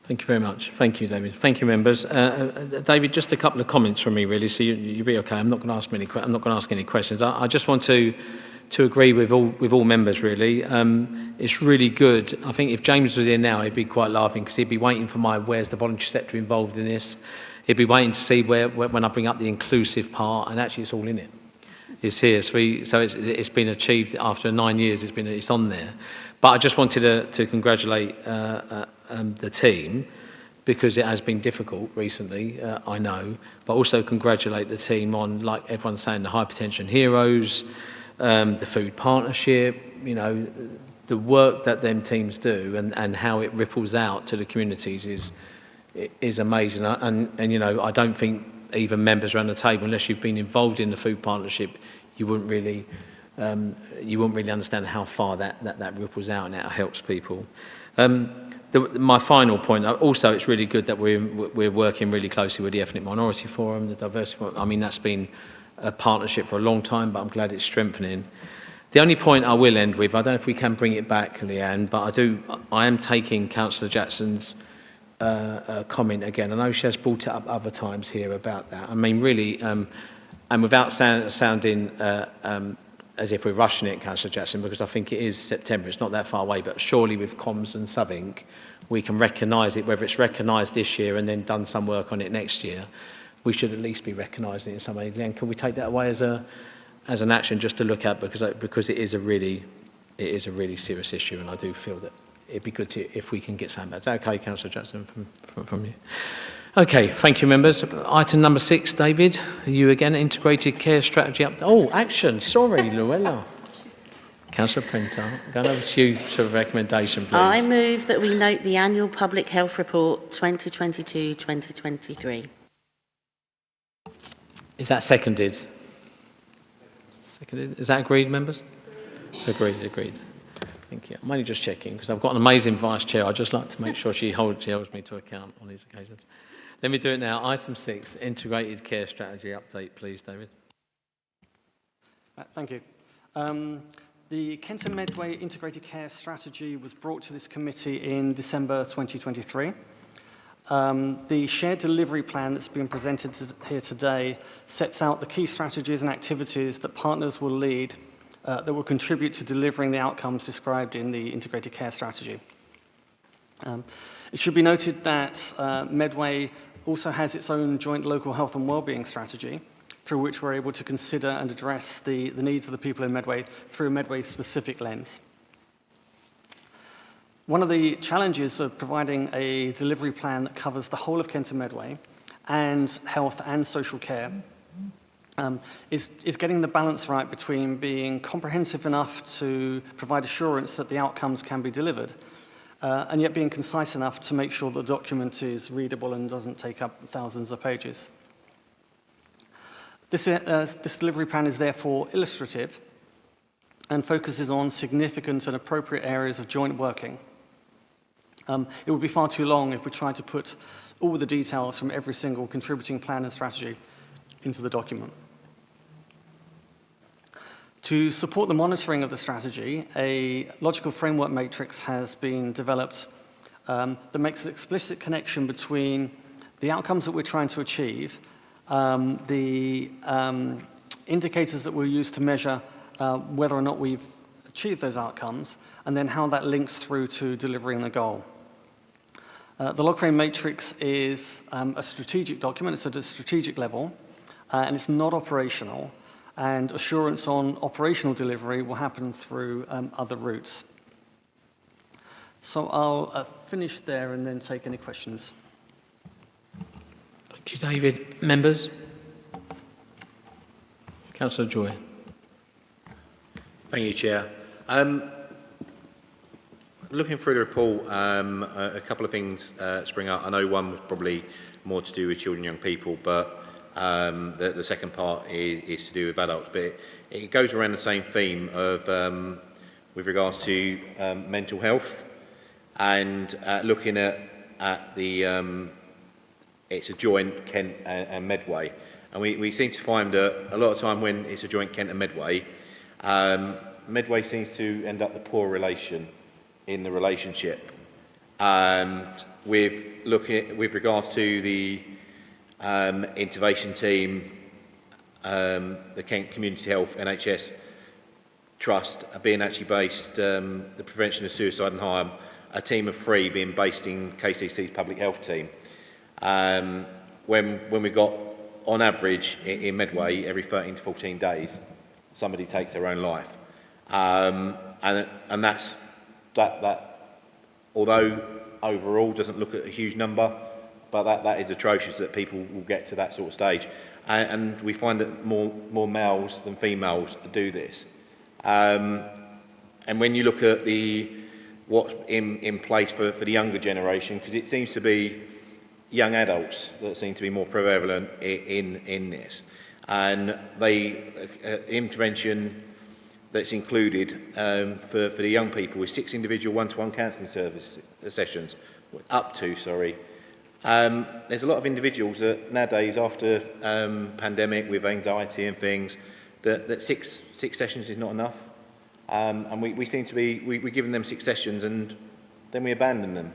Thank you very much. Thank you, David. Thank you, members. David, just a couple of comments from me, really. So you'll be okay. I'm not going to ask any questions. I just want to agree with all members, really. It's really good. I think if James was here now, he'd be quite laughing because he'd be waiting for where's the voluntary sector involved in this. He'd be waiting to see when I bring up the inclusive part, and actually it's all in it. It's here. So it's been achieved after 9 years. It's on there. But I just wanted to congratulate the team, because it has been difficult recently, I know, but also congratulate the team on, like everyone's saying, the hypertension heroes, the food partnership, you know, the work that them teams do and how it ripples out to the communities is amazing. And you know, I don't think even members around the table, unless you've been involved in the food partnership, you wouldn't really understand how far that ripples out and how it helps people. My final point, also it's really good that we're working really closely with the Ethnic Minority Forum, the Diversity Forum. I mean, that's been a partnership for a long time, but I'm glad it's strengthening. The only point I will end with, I don't know if we can bring it back, Leanne, but I am taking Councillor Jackson's comment again. I know she has brought it up other times here about that. I mean, really, and without sounding as if we're rushing it, Councillor Jackson, because I think it is September, it's not that far away, but surely with comms and subbing, we can recognise it, whether it's recognised this year and then done some work on it next year, we should at least be recognising it in some way. Leanne, can we take that away as an action just to look at, because it is a really serious issue, and I do feel that it'd be good if we can get something back. Is that okay, Councillor Jackson, from you? Okay, thank you, members. Item number 6, David, you again, integrated care strategy update. Oh, action, sorry, Luella. Councillor Printer, going over to you to a recommendation, please. I move that we note the annual Public Health Report 2022-2023. Is that seconded? Seconded. Is that agreed, members? Agreed. Thank you. I'm only just checking because I've got an amazing vice chair. I'd just like to make sure she holds me to account on these occasions. Let me do it now. Item 6, integrated care strategy update, please, David. Thank you. The Kent and Medway integrated care strategy was brought to this committee in December 2023. The shared delivery plan that's been presented here today sets out the key strategies and activities that partners will lead that will contribute to delivering the outcomes described in the integrated care strategy. It should be noted that Medway also has its own joint local health and wellbeing strategy, through which we're able to consider and address the needs of the people in Medway through a Medway-specific lens. One of the challenges of providing a delivery plan that covers the whole of Kent and Medway and health and social care is getting the balance right between being comprehensive enough to provide assurance that the outcomes can be delivered, and yet being concise enough to make sure the document is readable and doesn't take up thousands of pages. This delivery plan is therefore illustrative and focuses on significant and appropriate areas of joint working. It would be far too long if we tried to put all the details from every single contributing plan and strategy into the document. To support the monitoring of the strategy, a logical framework matrix has been developed that makes an explicit connection between the outcomes that we're trying to achieve, the indicators that we'll use to measure whether or not we've achieved those outcomes, and then how that links through to delivering the goal. The log frame matrix is a strategic document. It's at a strategic level, and it's not operational, and assurance on operational delivery will happen through other routes. So I'll finish there and then take any questions. Thank you, David. Members? Councillor Joy. Thank you, Chair. Looking through the report, a couple of things spring up. I know one was probably more to do with children and young people, but the second part is to do with adults. But it goes around the same theme of with regards to mental health and looking at the it's a joint Kent and Medway, and we seem to find that a lot of time when it's a joint Kent and Medway, Medway seems to end up the poor relation in the relationship. With regards to the intervention team, the Kent Community Health NHS Trust being actually based, the prevention of suicide and harm, a team of 3 being based in KCC's public health team. When we got, on average, in Medway, every 13 to 14 days, somebody takes their own life. And that's, that, although overall doesn't look at a huge number, but that is atrocious that people will get to that sort of stage. And we find that more males than females do this. And when you look at what's in place for the younger generation, because it seems to be young adults that seem to be more prevalent in this. And intervention that's included for the young people with 6 individual one-to-one counselling sessions, there's a lot of individuals that nowadays, after pandemic with anxiety and things, that six sessions is not enough. And we seem to be, we're giving them 6 sessions and then we abandon them.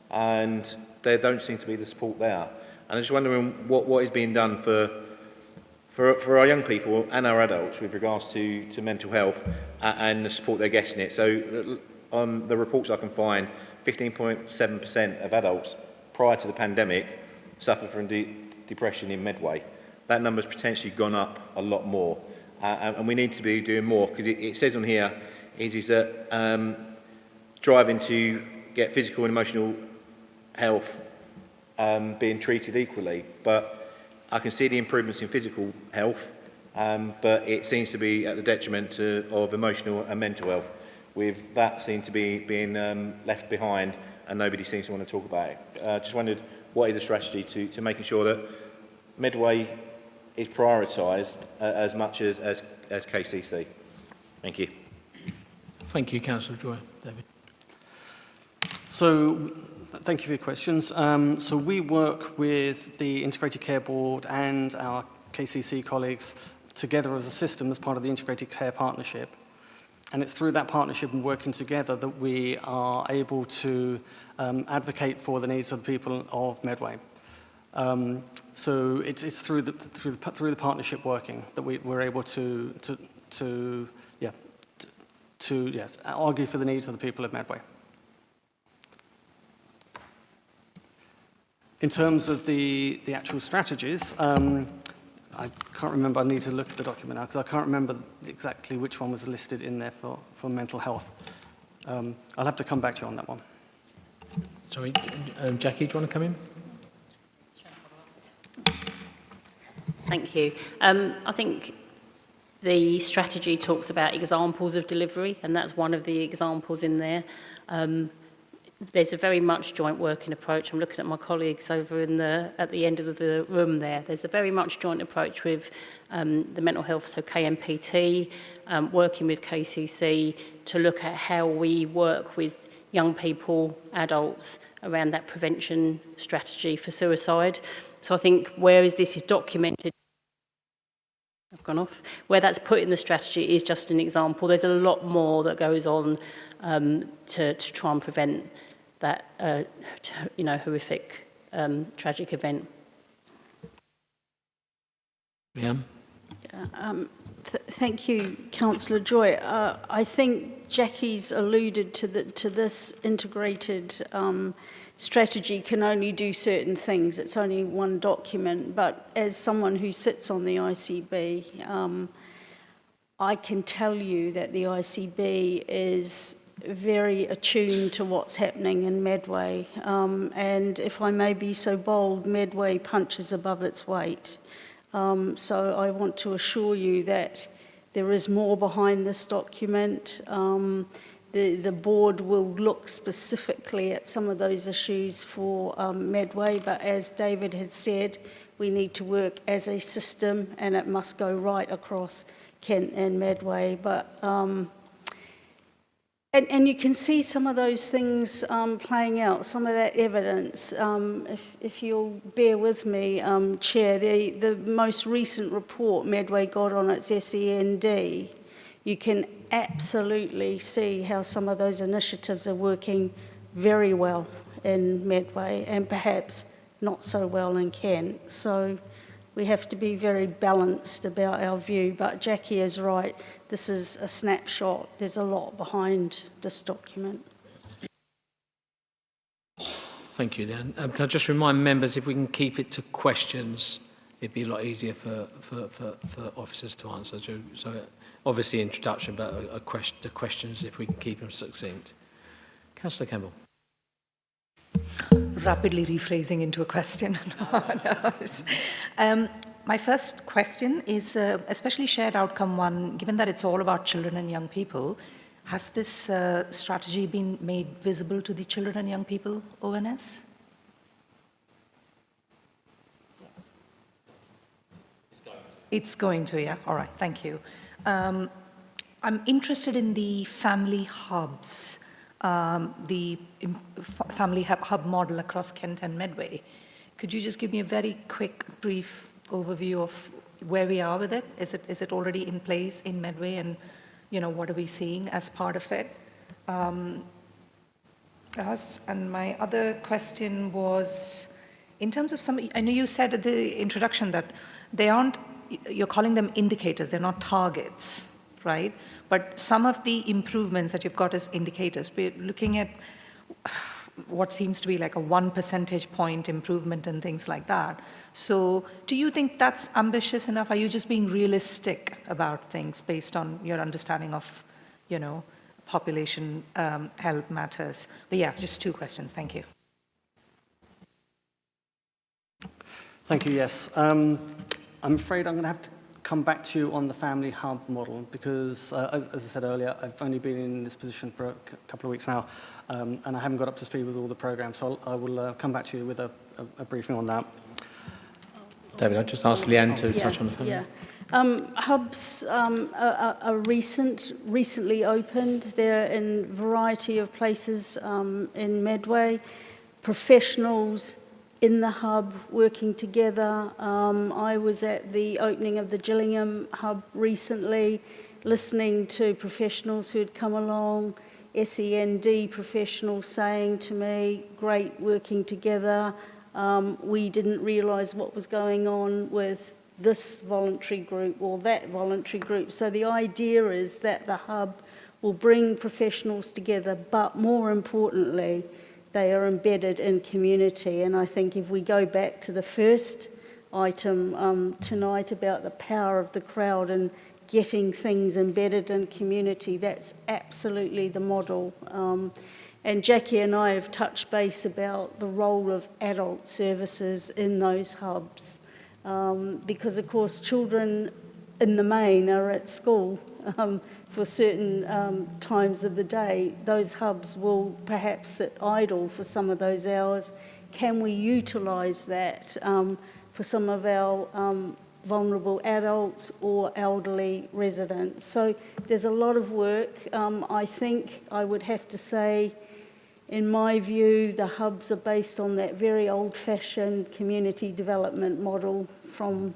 And there don't seem to be the support there. And I'm just wondering what is being done for our young people and our adults with regards to mental health and the support they're getting it. So on the reports I can find, 15.7% of adults prior to the pandemic suffered from depression in Medway. That number's potentially gone up a lot more. And we need to be doing more, because it says on here is that driving to get physical and emotional health being treated equally. But I can see the improvements in physical health, but it seems to be at the detriment of emotional and mental health, with that seem to be being left behind and nobody seems to want to talk about it. Just wondered, what is the strategy to making sure that Medway is prioritised as much as KCC? Thank you. Thank you, Councillor Joy. David. So, thank you for your questions. So we work with the Integrated Care Board and our KCC colleagues together as a system as part of the Integrated Care Partnership. And it's through that partnership and working together that we are able to advocate for the needs of the people of Medway. So it's through the partnership working that we're able to argue for the needs of the people of Medway. In terms of the actual strategies, I can't remember. I need to look at the document now because I can't remember exactly which one was listed in there for mental health. I'll have to come back to you on that one. Sorry, Jackie, do you want to come in? Thank you. I think the strategy talks about examples of delivery, and that's one of the examples in there. There's a very much joint working approach. I'm looking at my colleagues over at the end of the room there. There's a very much joint approach with the mental health, so KMPT, working with KCC to look at how we work with young people, adults, around that prevention strategy for suicide. So I think whereas this is documented, I've gone off, where that's put in the strategy is just an example. There's a lot more that goes on to try and prevent that horrific, tragic event. Yeah. Thank you, Councillor Joy. I think Jackie's alluded to this integrated strategy can only do certain things. It's only one document, but as someone who sits on the ICB, I can tell you that the ICB is very attuned to what's happening in Medway. And if I may be so bold, Medway punches above its weight. So I want to assure you that There is more behind this document. The board will look specifically at some of those issues for Medway, but as David had said, we need to work as a system and it must go right across Kent and Medway. But and you can see some of those things playing out, some of that evidence. If you'll bear with me, Chair, the most recent report Medway got on its SEND, you can absolutely see how some of those initiatives are working very well in Medway and perhaps not so well in Kent. So we have to be very balanced about our view. But Jackie is right. This is a snapshot. There's a lot behind this document. Thank you, Dan. Can I just remind members, if we can keep it to questions, it'd be a lot easier for officers to answer. So obviously introduction, but the questions, if we can keep them succinct. Councillor Campbell. Rapidly rephrasing into a question. My first question is, especially shared outcome one, given that it's all about children and young people, has this strategy been made visible to the children and young people, ONS? It's going to, yeah. All right, thank you. I'm interested in the family hubs, the family hub model across Kent and Medway. Could you just give me a very quick, brief overview of where we are with it? Is it already in place in Medway, and what are we seeing as part of it? And my other question was, in terms of I know you said at the introduction that they aren't, you're calling them indicators, they're not targets, right? But some of the improvements that you've got as indicators, we're looking at what seems to be like a 1 percentage point improvement and things like that. So do you think that's ambitious enough? Are you just being realistic about things based on your understanding of, population health matters? But yeah, just 2 questions. Thank you. Thank you, yes. I'm afraid I'm going to have to come back to you on the family hub model because, as I said earlier, I've only been in this position for a couple of weeks now, and I haven't got up to speed with all the programs, so I will come back to you with a briefing on that. David, I'd just ask Leanne to touch on the family. Yeah. Hubs are recently opened. They're in a variety of places in Medway. Professionals in the hub working together. I was at the opening of the Gillingham hub recently, listening to professionals who had come along, SEND professionals saying to me, great working together. We didn't realise what was going on with this voluntary group or that voluntary group. So the idea is that the hub will bring professionals together, but more importantly, they are embedded in community. And I think if we go back to the first item tonight about the power of the crowd and getting things embedded in community, that's absolutely the model. And Jackie and I have touched base about the role of adult services in those hubs. Because, of course, children in the main are at school for certain times of the day. Those hubs will perhaps sit idle for some of those hours. Can we utilise that for some of our vulnerable adults or elderly residents? So there's a lot of work. I think I would have to say, in my view, the hubs are based on that very old-fashioned community development model from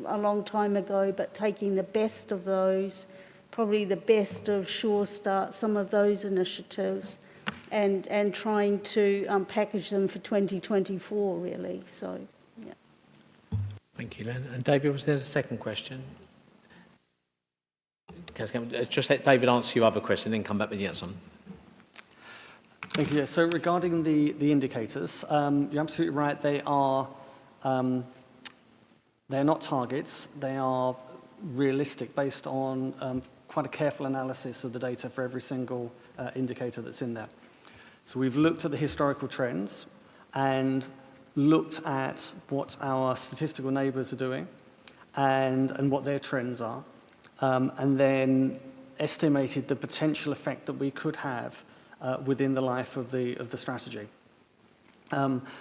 a long time ago, but taking the best of those, probably the best of Sure Start, some of those initiatives, and trying to package them for 2024, really. So, yeah. Thank you, Len. And David, was there a second question? Just let David answer your other question, then come back with the answer. Thank you. So regarding the indicators, you're absolutely right. They are not targets. They are realistic based on quite a careful analysis of the data for every single indicator that's in there. So we've looked at the historical trends and looked at what our statistical neighbours are doing and what their trends are. and then estimated the potential effect that we could have within the life of the strategy.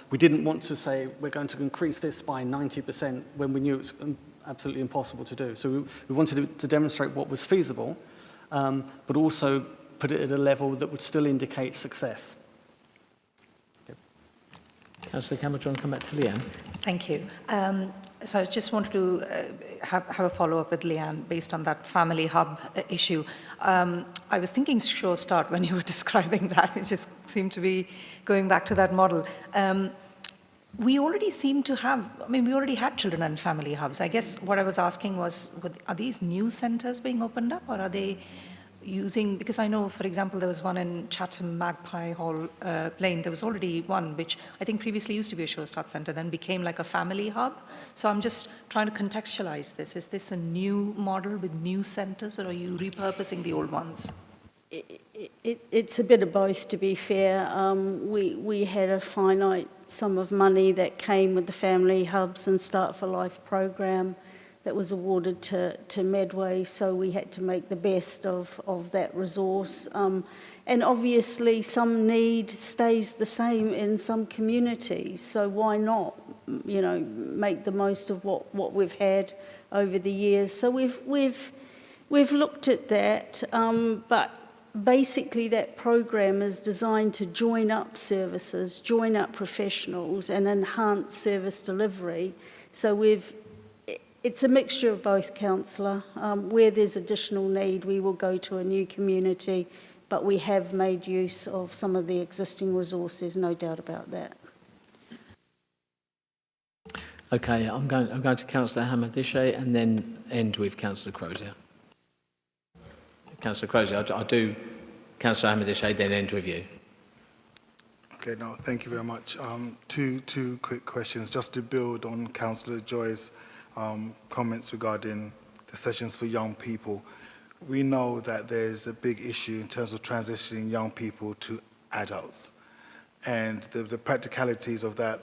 We didn't want to say we're going to increase this by 90% when we knew it was absolutely impossible to do. So we wanted to demonstrate what was feasible, but also put it at a level that would still indicate success. Councillor Cameron, do you want to come back to Leanne? Thank you. So I just wanted to have a follow-up with Leanne based on that family hub issue. I was thinking sure start when you were describing that. It just seemed to be going back to that model. We already seem to have, we already had children and family hubs. I guess what I was asking was, are these new centres being opened up, or are they using, because I know, for example, there was one in Chatham, Magpie Hall Lane. There was already one, which I think previously used to be a Show Start Centre, then became like a family hub. So I'm just trying to contextualize this. Is this a new model with new centres, or are you repurposing the old ones? It's a bit of both, to be fair. We had a finite sum of money that came with the family hubs and Start for Life program that was awarded to Medway, so we had to make the best of that resource. And obviously some need stays the same in some communities, so why not, make the most of what we've had over the years. So we've looked at that, but basically that program is designed to join up services, join up professionals and enhance service delivery. So it's a mixture of both, Councillor. Where there's additional need, we will go to a new community, but we have made use of some of the existing resources, no doubt about that. Okay, I'm going to Councillor Hamadishe and then end with Councillor Crozier. Councillor Crozier, I'll do Councillor Hamadishe, then end with you. Okay, no, thank you very much. Two quick questions, just to build on Councillor Joy's comments regarding the sessions for young people. We know that there's a big issue in terms of transitioning young people to adults. And the practicalities of that,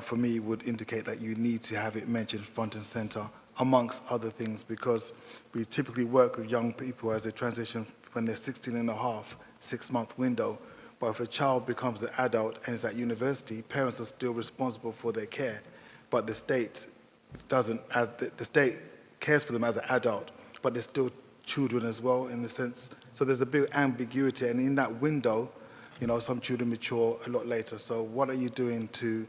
for me, would indicate that you need to have it mentioned front and centre, amongst other things, because we typically work with young people as they transition when they're 16 and a half, 6-month window. But if a child becomes an adult and is at university, parents are still responsible for their care, but the state doesn't, the state cares for them as an adult, but they're still children as well, in the sense. So there's a big ambiguity, and in that window, some children mature a lot later. So what are you doing to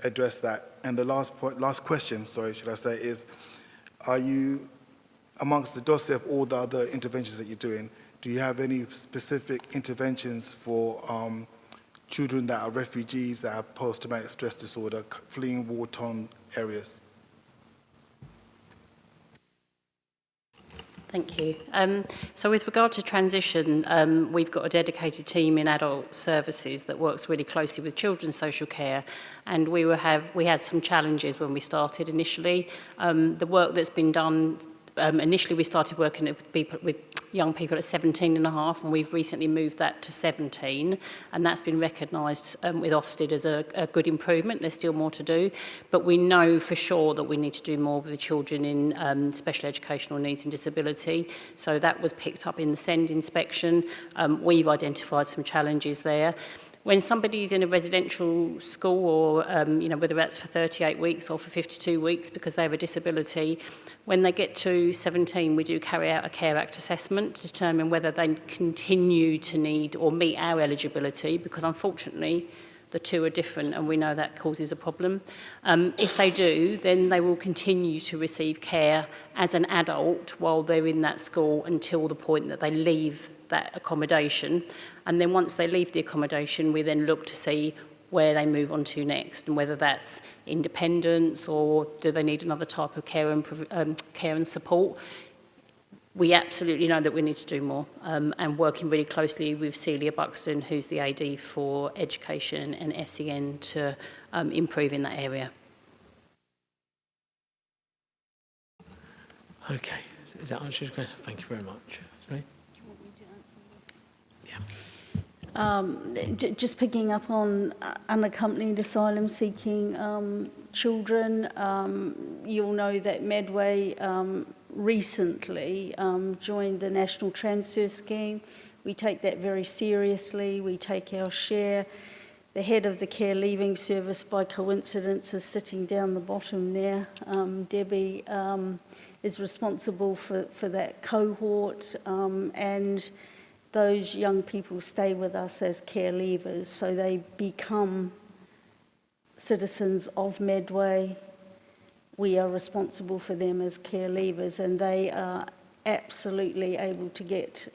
address that? And the last question, should I say, is, are you, amongst the dossier of all the other interventions that you're doing, do you have any specific interventions for children that are refugees, that have post-traumatic stress disorder, fleeing war-torn areas? Thank you. So with regard to transition, we've got a dedicated team in adult services that works really closely with children's social care, and we had some challenges when we started initially. The work that's been done, initially we started working with young people at 17 and a half, and we've recently moved that to 17, and that's been recognised with Ofsted as a good improvement. There's still more to do, but we know for sure that we need to do more with the children in special educational needs and disability. So that was picked up in the SEND inspection. We've identified some challenges there. When somebody's in a residential school, or whether that's for 38 weeks or for 52 weeks because they have a disability, when they get to 17, we do carry out a Care Act assessment to determine whether they continue to need or meet our eligibility, because unfortunately the two are different and we know that causes a problem. If they do, then they will continue to receive care as an adult while they're in that school until the point that they leave that accommodation. And then once they leave the accommodation, we then look to see where they move on to next, and whether that's independence or do they need another type of care and support. We absolutely know that we need to do more, and working really closely with Celia Buxton, who's the AD for Education and SEN, to improve in that area. Okay, is that answers your question? Thank you very much. Sorry? Just picking up on unaccompanied asylum-seeking children, you'll know that Medway recently joined the National Transfer Scheme. We take that very seriously. We take our share. The head of the Care Leaving Service, by coincidence, is sitting down the bottom there. Debbie is responsible for that cohort, and those young people stay with us as care leavers, so they become citizens of Medway. We are responsible for them as care leavers, and they are absolutely able to get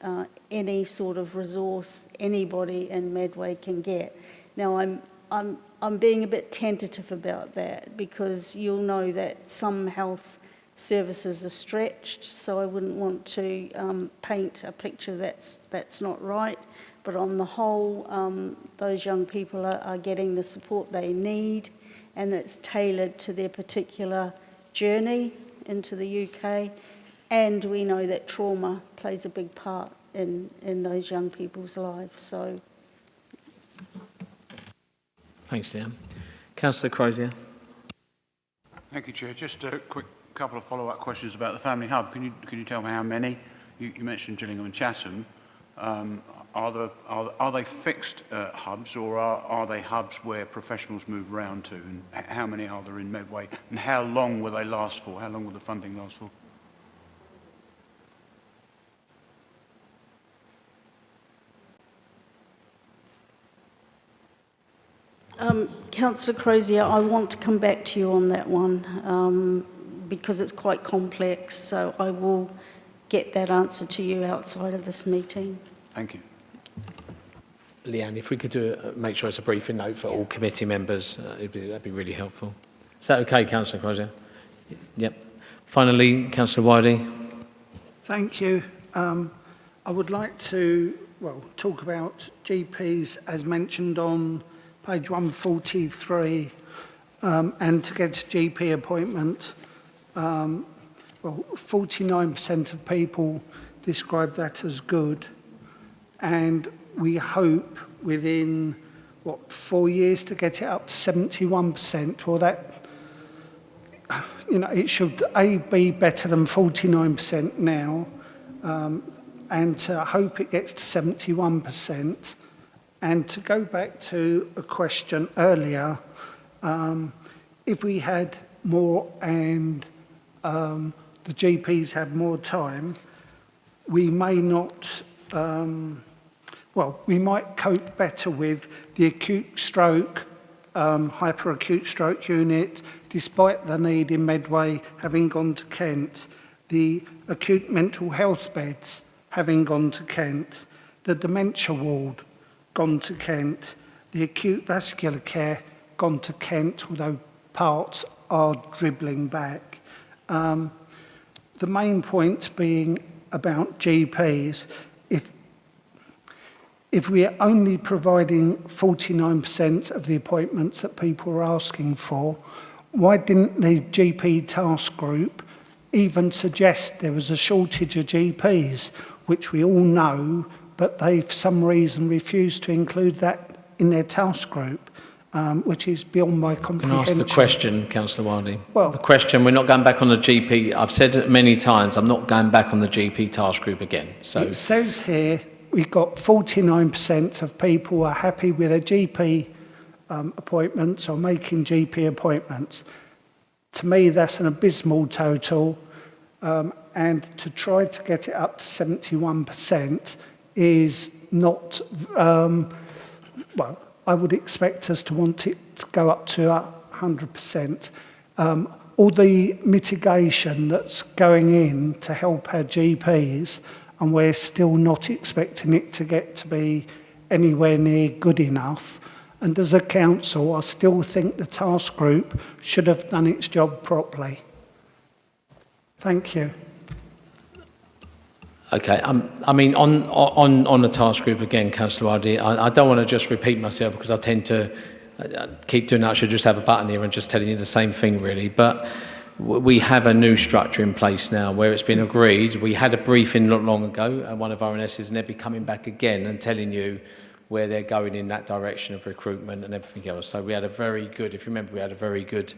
any sort of resource anybody in Medway can get. Now, I'm being a bit tentative about that, because you'll know that some health services are stretched, so I wouldn't want to paint a picture that's not right. But on the whole, those young people are getting the support they need, and it's tailored to their particular journey into the UK. And we know that trauma plays a big part in those young people's lives. So, Thanks, Dan. Councillor Crozier. Thank you, Chair. Just a quick couple of follow-up questions about the Family Hub. Can you tell me how many? You mentioned Gillingham and Chatham. Are they fixed hubs, or are they hubs where professionals move around to? And how many are there in Medway? And how long will they last for? How long will the funding last for? Councillor Crozier, I want to come back to you on that one because it's quite complex, so I will get that answer to you outside of this meeting. Thank you. Leanne, if we could make sure it's a briefing note for all committee members, that'd be really helpful. Is that okay, Councillor Crozier? Yep. Finally, Councillor Whitey. Thank you. I would like to, talk about GPs as mentioned on page 143, and to get a GP appointment. 49% of people describe that as good, and we hope within, 4 years to get it up to 71%. Well, that, it should be better than 49% now, and to hope it gets to 71%. And to go back to a question earlier, if we had more and the GPs had more time, we may not, we might cope better with the acute stroke, hyperacute stroke unit, despite the need in Medway having gone to Kent, the acute mental health beds having gone to Kent, the dementia ward gone to Kent, the acute vascular care gone to Kent, although parts are dribbling back. The main point being about GPs, if we are only providing 49% of the appointments that people are asking for, why didn't the GP task group even suggest there was a shortage of GPs, which we all know, but they, for some reason, refused to include that in their task group, which is beyond my comprehension. Can I ask the question, Councillor Wildy? Well, the question, we're not going back on the GP. I've said it many times, I'm not going back on the GP task group again. So it says here we've got 49% of people are happy with their GP appointments or making GP appointments. To me, that's an abysmal total, and to try to get it up to 71% is not, I would expect us to want it to go up to 100%. All the mitigation that's going in to help our GPs, and we're still not expecting it to get to be anywhere near good enough. And as a council, I still think the task group should have done its job properly. Thank you. Okay, I mean, on the task group again, Councillor Wildy, I don't want to just repeat myself because I tend to keep doing that. I should just have a button here and just telling you the same thing, really. But we have a new structure in place now where it's been agreed. We had a briefing not long ago, and one of our RNSs, and they'll be coming back again and telling you where they're going in that direction of recruitment and everything else. So we had a very good, if you remember, we had a very good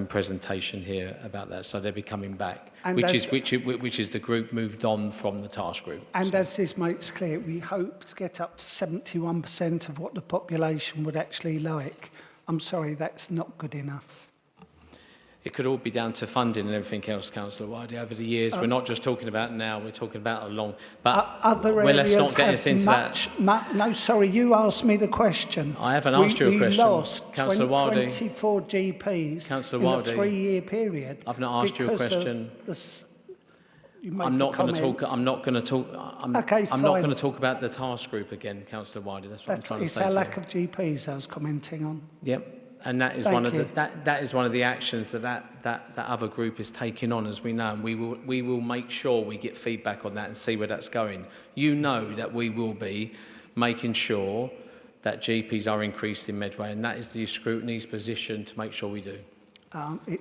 presentation here about that. So they'll be coming back, And which as- is the group moved on from the task group. And So- as this makes clear, we hope to get up to 71% of what the population would actually like. I'm sorry, that's not good enough. It could all be down to funding and everything else, Councillor Whitey, over the years. We're not just talking about now, we're talking about a long... But Other well, let's areas not get us into that. No, sorry, you asked me the question. I haven't asked you a question. We lost Councillor Wildy. 24 GPs Councillor in Wildy. a 3-year period. I've not asked you a question. I'm not going to talk. I'm not going to talk. I'm not going to talk about the task group again, Councillor Wildy. That's what I'm trying to say. It's our to lack you. of GPs I was commenting on. Yep. And that is Thank one of you. that is one of the actions that other group is taking on, as we know. And we will make sure we get feedback on that and see where that's going. You know that we will be making sure that GPs are increased in Medway, and that is the Scrutiny's position to make sure we do. It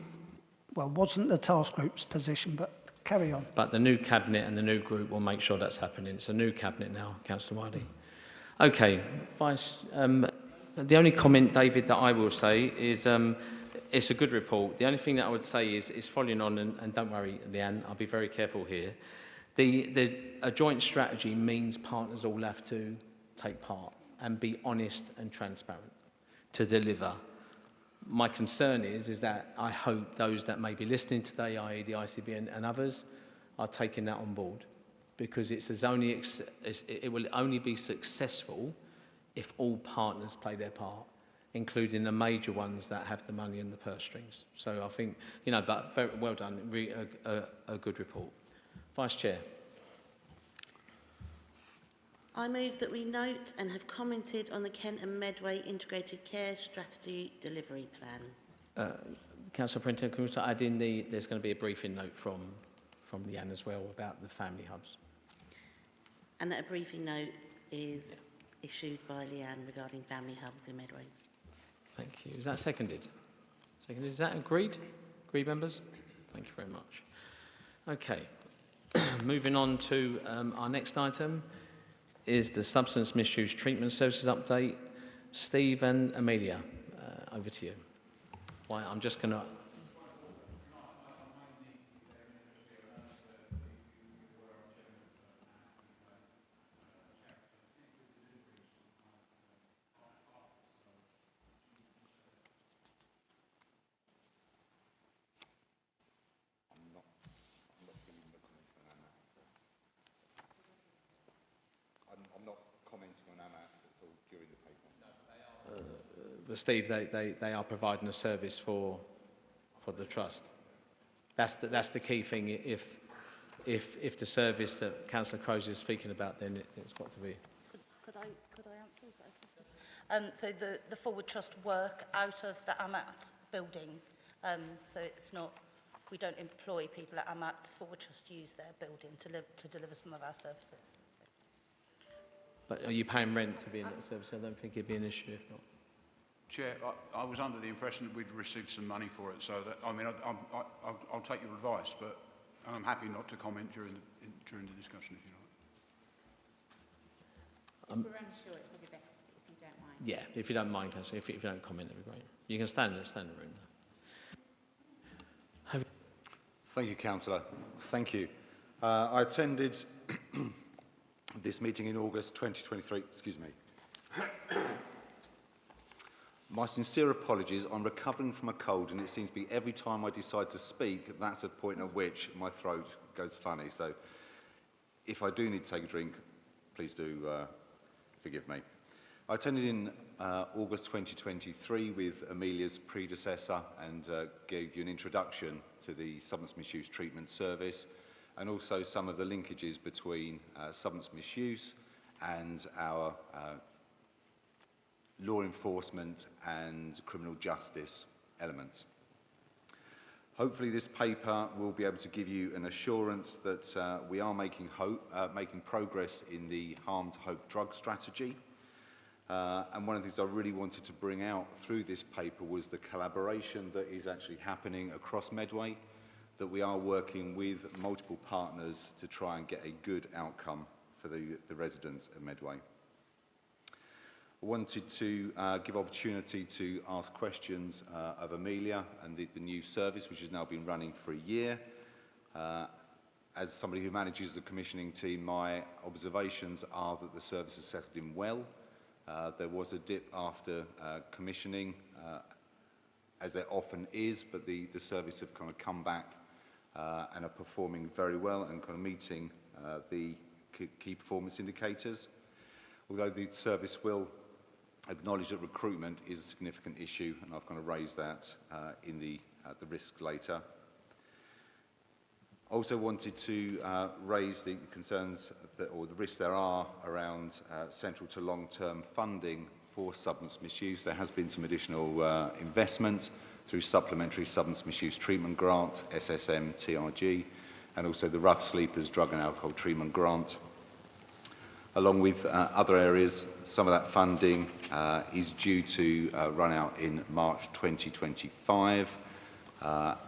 wasn't the task group's position, but carry on. But the new cabinet and the new group will make sure that's happening. It's a new cabinet now, Councillor Wildy. Okay, Vice. The only comment, David, that I will say is it's a good report. The only thing that I would say is following on, and don't worry, Leanne, I'll be very careful here. A joint strategy means partners all have to take part and be honest and transparent to deliver. My concern is that I hope those that may be listening today, i.e. the ICB and others, are taking that on board, because it will only be successful if all partners play their part, including the major ones that have the money and the purse strings. So I think, but very well done, really a good report. Vice Chair. I move that we note and have commented on the Kent and Medway Integrated Care Strategy Delivery Plan. Councillor Printer, can we also add in there's going to be a briefing note from Leanne as well about the family hubs. And that a briefing note is issued by Leanne regarding family hubs in Medway. Thank you. Is that seconded? Seconded. Is that agreed? Agreed, members? Thank you very much. Okay. Moving on to our next item is the Substance Misuse Treatment Services update. Steve and Amelia, over to you. I'm just going to... Steve, they are providing a service for the trust. That's the key thing. If the service that Councillor Crozier is speaking about, then it's got to be. Could I answer? So the Forward Trust work out of the AMAT building. So it's not, we don't employ people at AMAT. Forward Trust use their building to deliver some of our services. But are you paying rent to be in that service? I don't think it'd be an issue if not. Chair, I was under the impression that we'd received some money for it, so that, I mean, I'll take your advice, but I'm happy not to comment during the discussion, if you like. If we're unsure, it's probably best if you don't mind. Yeah, if you don't mind, Councillor, if you don't comment, that'd be great. You can stand in the room. Thank you, Councillor. Thank you. I attended this meeting in August 2023. Excuse me. My sincere apologies. I'm recovering from a cold, and it seems to be every time I decide to speak, that's a point at which my throat goes funny. So if I do need to take a drink, please do forgive me. I attended in August 2023 with Amelia's predecessor and gave you an introduction to the Substance Misuse Treatment Service and also some of the linkages between substance misuse and our law enforcement and criminal justice elements. Hopefully this paper will be able to give you an assurance that we are making progress in the harm to hope drug strategy. And one of the things I really wanted to bring out through this paper was the collaboration that is actually happening across Medway, that we are working with multiple partners to try and get a good outcome for the residents of Medway. I wanted to give opportunity to ask questions of Amelia and the new service, which has now been running for a year. As somebody who manages the commissioning team, my observations are that the service has settled in well. There was a dip after commissioning, as there often is, but the service have kind of come back and are performing very well and kind of meeting the key performance indicators. Although the service will acknowledge that recruitment is a significant issue, and I've kind of raised that in the risk later. Also wanted to raise the concerns or the risks there are around central to long-term funding for substance misuse. There has been some additional investment through Supplementary Substance Misuse Treatment Grant, SSM TRG, and also the Rough Sleepers Drug and Alcohol Treatment Grant. Along with other areas, some of that funding is due to run out in March 2025,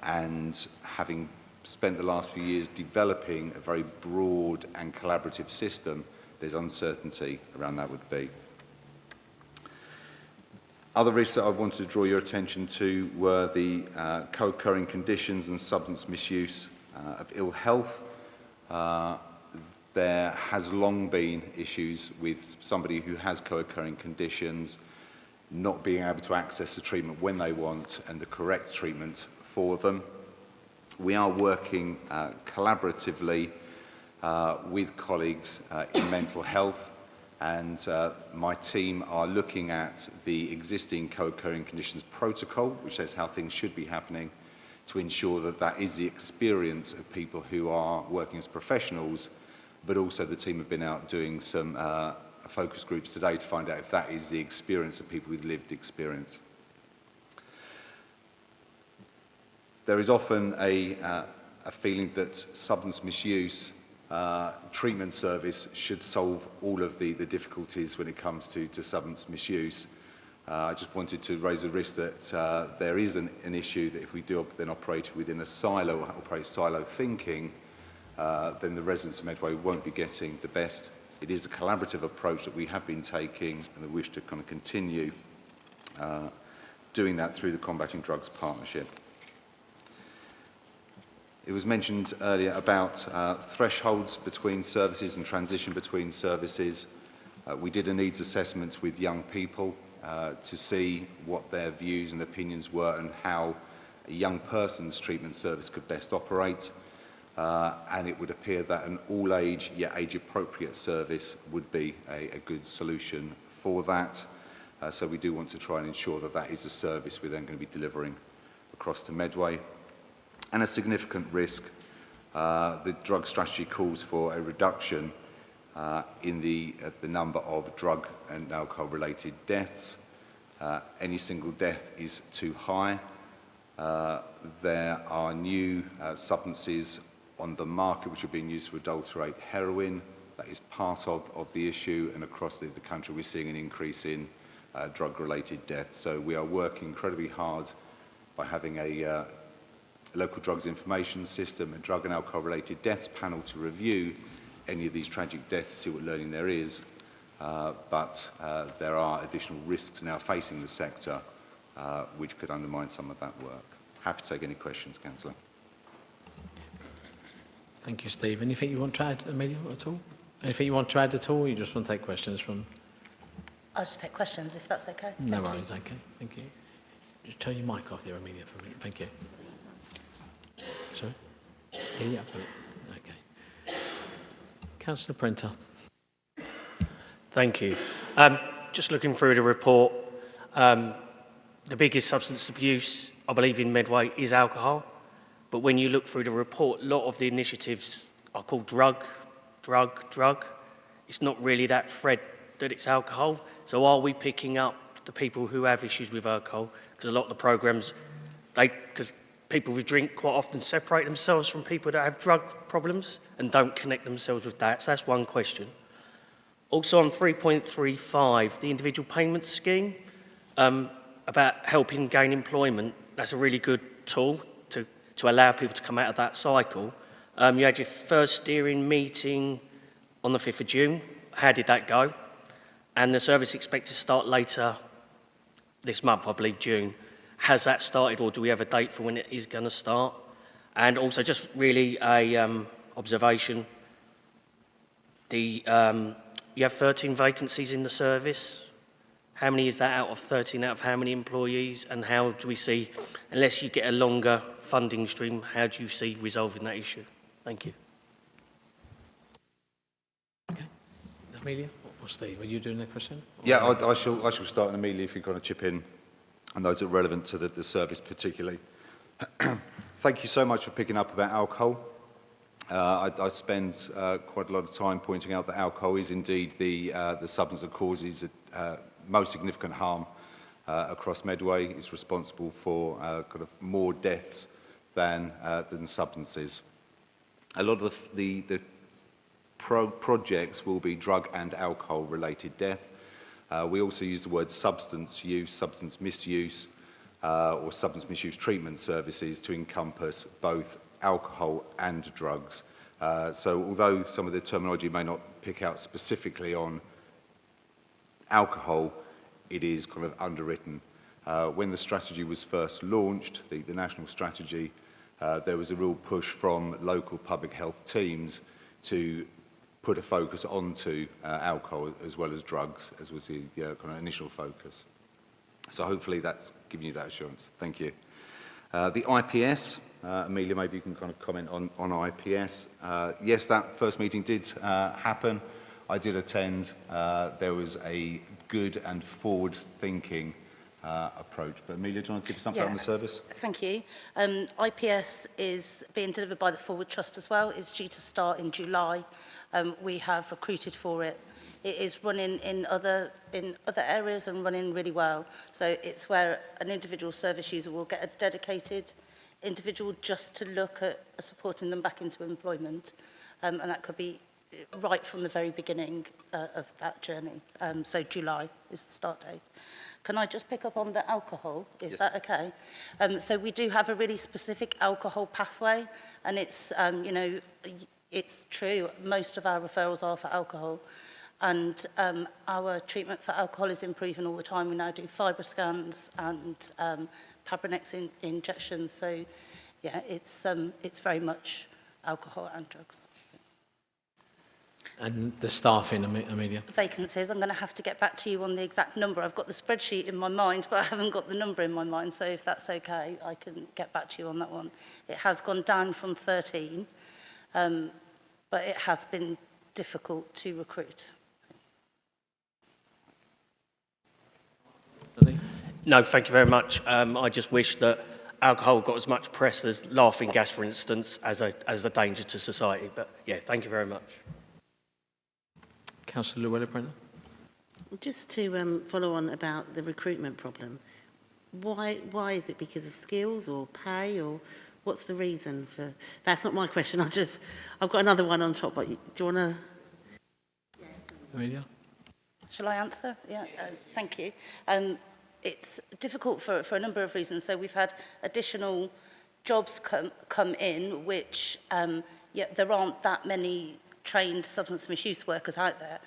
and having spent the last few years developing a very broad and collaborative system, there's uncertainty around that would be. Other risks that I wanted to draw your attention to were the co-occurring conditions and substance misuse of ill health. There has long been issues with somebody who has co-occurring conditions not being able to access the treatment when they want and the correct treatment for them. We are working collaboratively with colleagues in mental health, and my team are looking at the existing co-occurring conditions protocol, which says how things should be happening, to ensure that that is the experience of people who are working as professionals, but also the team have been out doing some focus groups today to find out if that is the experience of people with lived experience. There is often a feeling that substance misuse treatment service should solve all of the difficulties when it comes to substance misuse. I just wanted to raise the risk that there is an issue that if we do then operate within a silo, or operate silo thinking, then the residents of Medway won't be getting the best. It is a collaborative approach that we have been taking, and we wish to kind of continue doing that through the Combating Drugs Partnership. It was mentioned earlier about thresholds between services and transition between services. We did a needs assessment with young people to see what their views and opinions were and how a young person's treatment service could best operate. And it would appear that an all-age, yet age-appropriate service would be a good solution for that. So we do want to try and ensure that that is a service we're then going to be delivering across to Medway. And a significant risk, the drug strategy calls for a reduction in the number of drug and alcohol-related deaths. Any single death is too high. There are new substances on the market which are being used to adulterate heroin. That is part of the issue, and across the country we're seeing an increase in drug-related deaths. So we are working incredibly hard by having a local drugs information system, a drug and alcohol-related deaths panel to review any of these tragic deaths, see what learning there is. But there are additional risks now facing the sector which could undermine some of that work. Happy to take any questions, Councillor. Thank you, Steve. Anything you want to add, Amelia, at all? Anything you want to add at all, or you just want to take questions from... I'll just take questions if that's okay. No worries, okay. Thank you. Just turn your mic off there, Amelia, for a minute. Thank you. Sorry? Yeah, okay. Councillor Prenter. Thank you. Just looking through the report, the biggest substance abuse, I believe, in Medway is alcohol. But when you look through the report, a lot of the initiatives are called drug. It's not really that thread that it's alcohol. So are we picking up the people who have issues with alcohol? Because a lot of the programmes, because people who drink quite often separate themselves from people that have drug problems and don't connect themselves with that. So that's one question. Also on 3.35, the individual payment scheme, about helping gain employment, that's a really good tool to allow people to come out of that cycle. You had your first steering meeting on the 5th of June. How did that go? and the service expected to start later this month, I believe June. Has that started, or do we have a date for when it is going to start? And also, just really a observation. You have 13 vacancies in the service. How many is that out of 13, out of how many employees? And how do we see, unless you get a longer funding stream, how do you see resolving that issue? Thank you. Amelia or Steve, were you doing the question? Yeah, I shall start, and Amelia, if you're going to chip in, and those that are relevant to the service particularly. Thank you so much for picking up about alcohol. I spend quite a lot of time pointing out that alcohol is indeed the substance that causes most significant harm across Medway. It's responsible for kind of more deaths than substances. A lot of the projects will be drug and alcohol related death. We also use the word substance use, substance misuse, or substance misuse treatment services to encompass both alcohol and drugs. So although some of the terminology may not pick out specifically on alcohol, it is kind of underwritten. When the strategy was first launched, the national strategy, there was a real push from local public health teams to put a focus onto alcohol as well as drugs, as was the kind of initial focus. So hopefully that's giving you that assurance. Thank you. The IPS, Amelia, maybe you can kind of comment on IPS. Yes, that first meeting did happen. I did attend. There was a good and forward-thinking approach. But Amelia, do you want to give us something on the service? Thank you. IPS is being delivered by the Forward Trust as well. It's due to start in July. We have recruited for it. It is running in other areas and running really well. So it's where an individual service user will get a dedicated individual just to look at supporting them back into employment. And that could be right from the very beginning of that journey. So July is the start date. Can I just pick up on the alcohol? Is that okay? So we do have a really specific alcohol pathway, and it's, you know, it's true, most of our referrals are for alcohol, and our treatment for alcohol is improving all the time. We now do fibre scans and Pabrinex injections, so yeah, it's very much alcohol and drugs. And the staffing, Amelia? Vacancies, I'm going to have to get back to you on the exact number. I've got the spreadsheet in my mind, but I haven't got the number in my mind, so if that's okay, I can get back to you on that one. It has gone down from 13, but it has been difficult to recruit. No, thank you very much. I just wish that alcohol got as much press as laughing gas, for instance, as a danger to society. But yeah, thank you very much. Councillor Llewellyn-Brennan. Just to follow on about the recruitment problem, why is it because of skills or pay, or what's the reason for? That's not my question. I've got another one on top. But do you want to? Amelia. Shall I answer? Yeah. Thank you. It's difficult for a number of reasons. So we've had additional jobs come in, which there aren't that many trained substance misuse workers out there.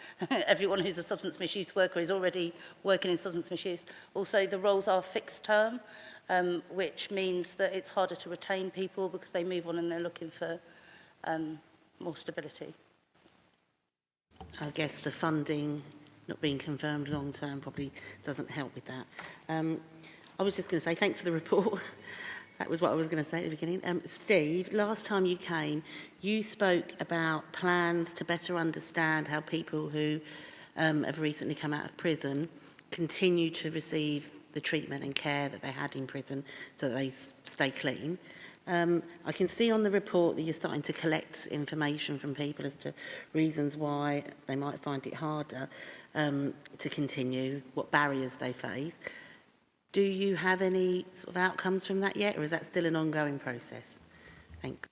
Everyone who's a substance misuse worker is already working in substance misuse. Also, the roles are fixed term, which means that it's harder to retain people because they move on and they're looking for more stability. I guess the funding not being confirmed long term probably doesn't help with that. I was just going to say thanks for the report. That was what I was going to say at the beginning. Steve, last time you came, you spoke about plans to better understand how people who have recently come out of prison continue to receive the treatment and care that they had in prison so that they stay clean. I can see on the report that you're starting to collect information from people as to reasons why they might find it harder to continue, what barriers they face. Do you have any sort of outcomes from that yet, or is that still an ongoing process? Thanks.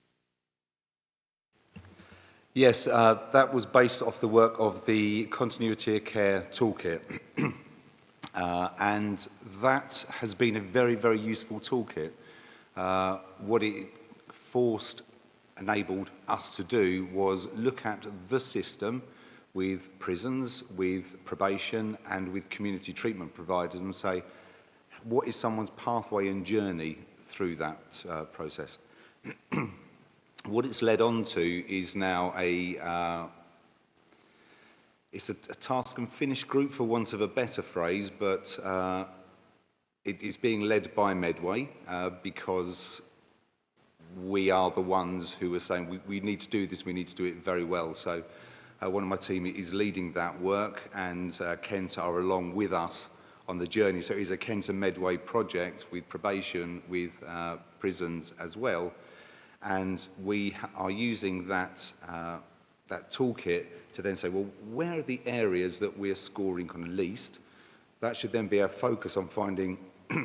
Yes, that was based off the work of the Continuity of Care Toolkit. And that has been a very, very useful toolkit. What it enabled us to do was look at the system, with prisons, with probation, and with community treatment providers and say, what is someone's pathway and journey through that process? What it's led on to is now it's a task and finish group, for want of a better phrase, but it is being led by Medway because we are the ones who are saying we need to do this, we need to do it very well. So one of my team is leading that work, and Kent are along with us on the journey. So it is a Kent and Medway project with probation, with prisons as well. And we are using that toolkit to then say, well, where are the areas that we're scoring kind of least? That should then be our focus on finding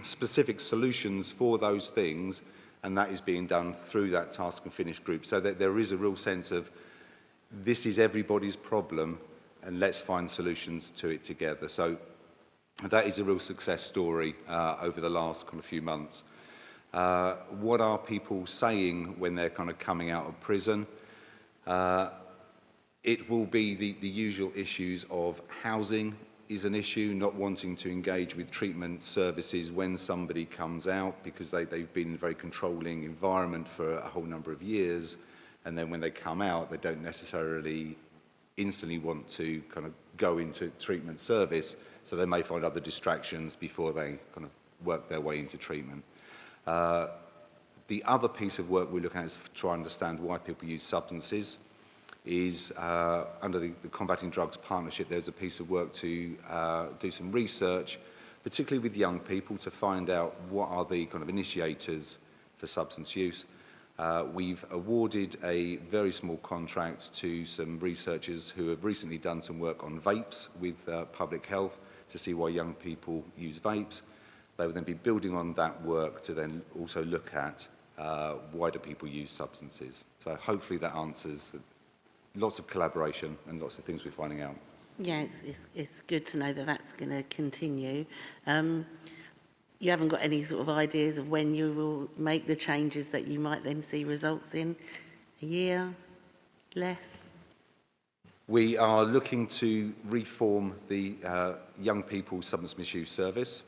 specific solutions for those things, and that is being done through that task and finish group, so that there is a real sense of this is everybody's problem, and let's find solutions to it together. So that is a real success story over the last kind of few months. What are people saying when they're kind of coming out of prison? It will be the usual issues of housing is an issue, not wanting to engage with treatment services when somebody comes out because they've been in a very controlling environment for a whole number of years, and then when they come out, they don't necessarily instantly want to kind of go into treatment service, so they may find other distractions before they kind of work their way into treatment. The other piece of work we're looking at is to try and understand why people use substances. Is under the Combating Drugs Partnership, there's a piece of work to do some research, particularly with young people, to find out what are the kind of initiators for substance use. We've awarded a very small contract to some researchers who have recently done some work on vapes with public health to see why young people use vapes. They will then be building on that work to then also look at why do people use substances. So hopefully that answers lots of collaboration and lots of things we're finding out. Yeah, it's good to know that that's going to continue. You haven't got any sort of ideas of when you will make the changes that you might then see results in? A year? Less? We are looking to reform the young people's substance misuse service.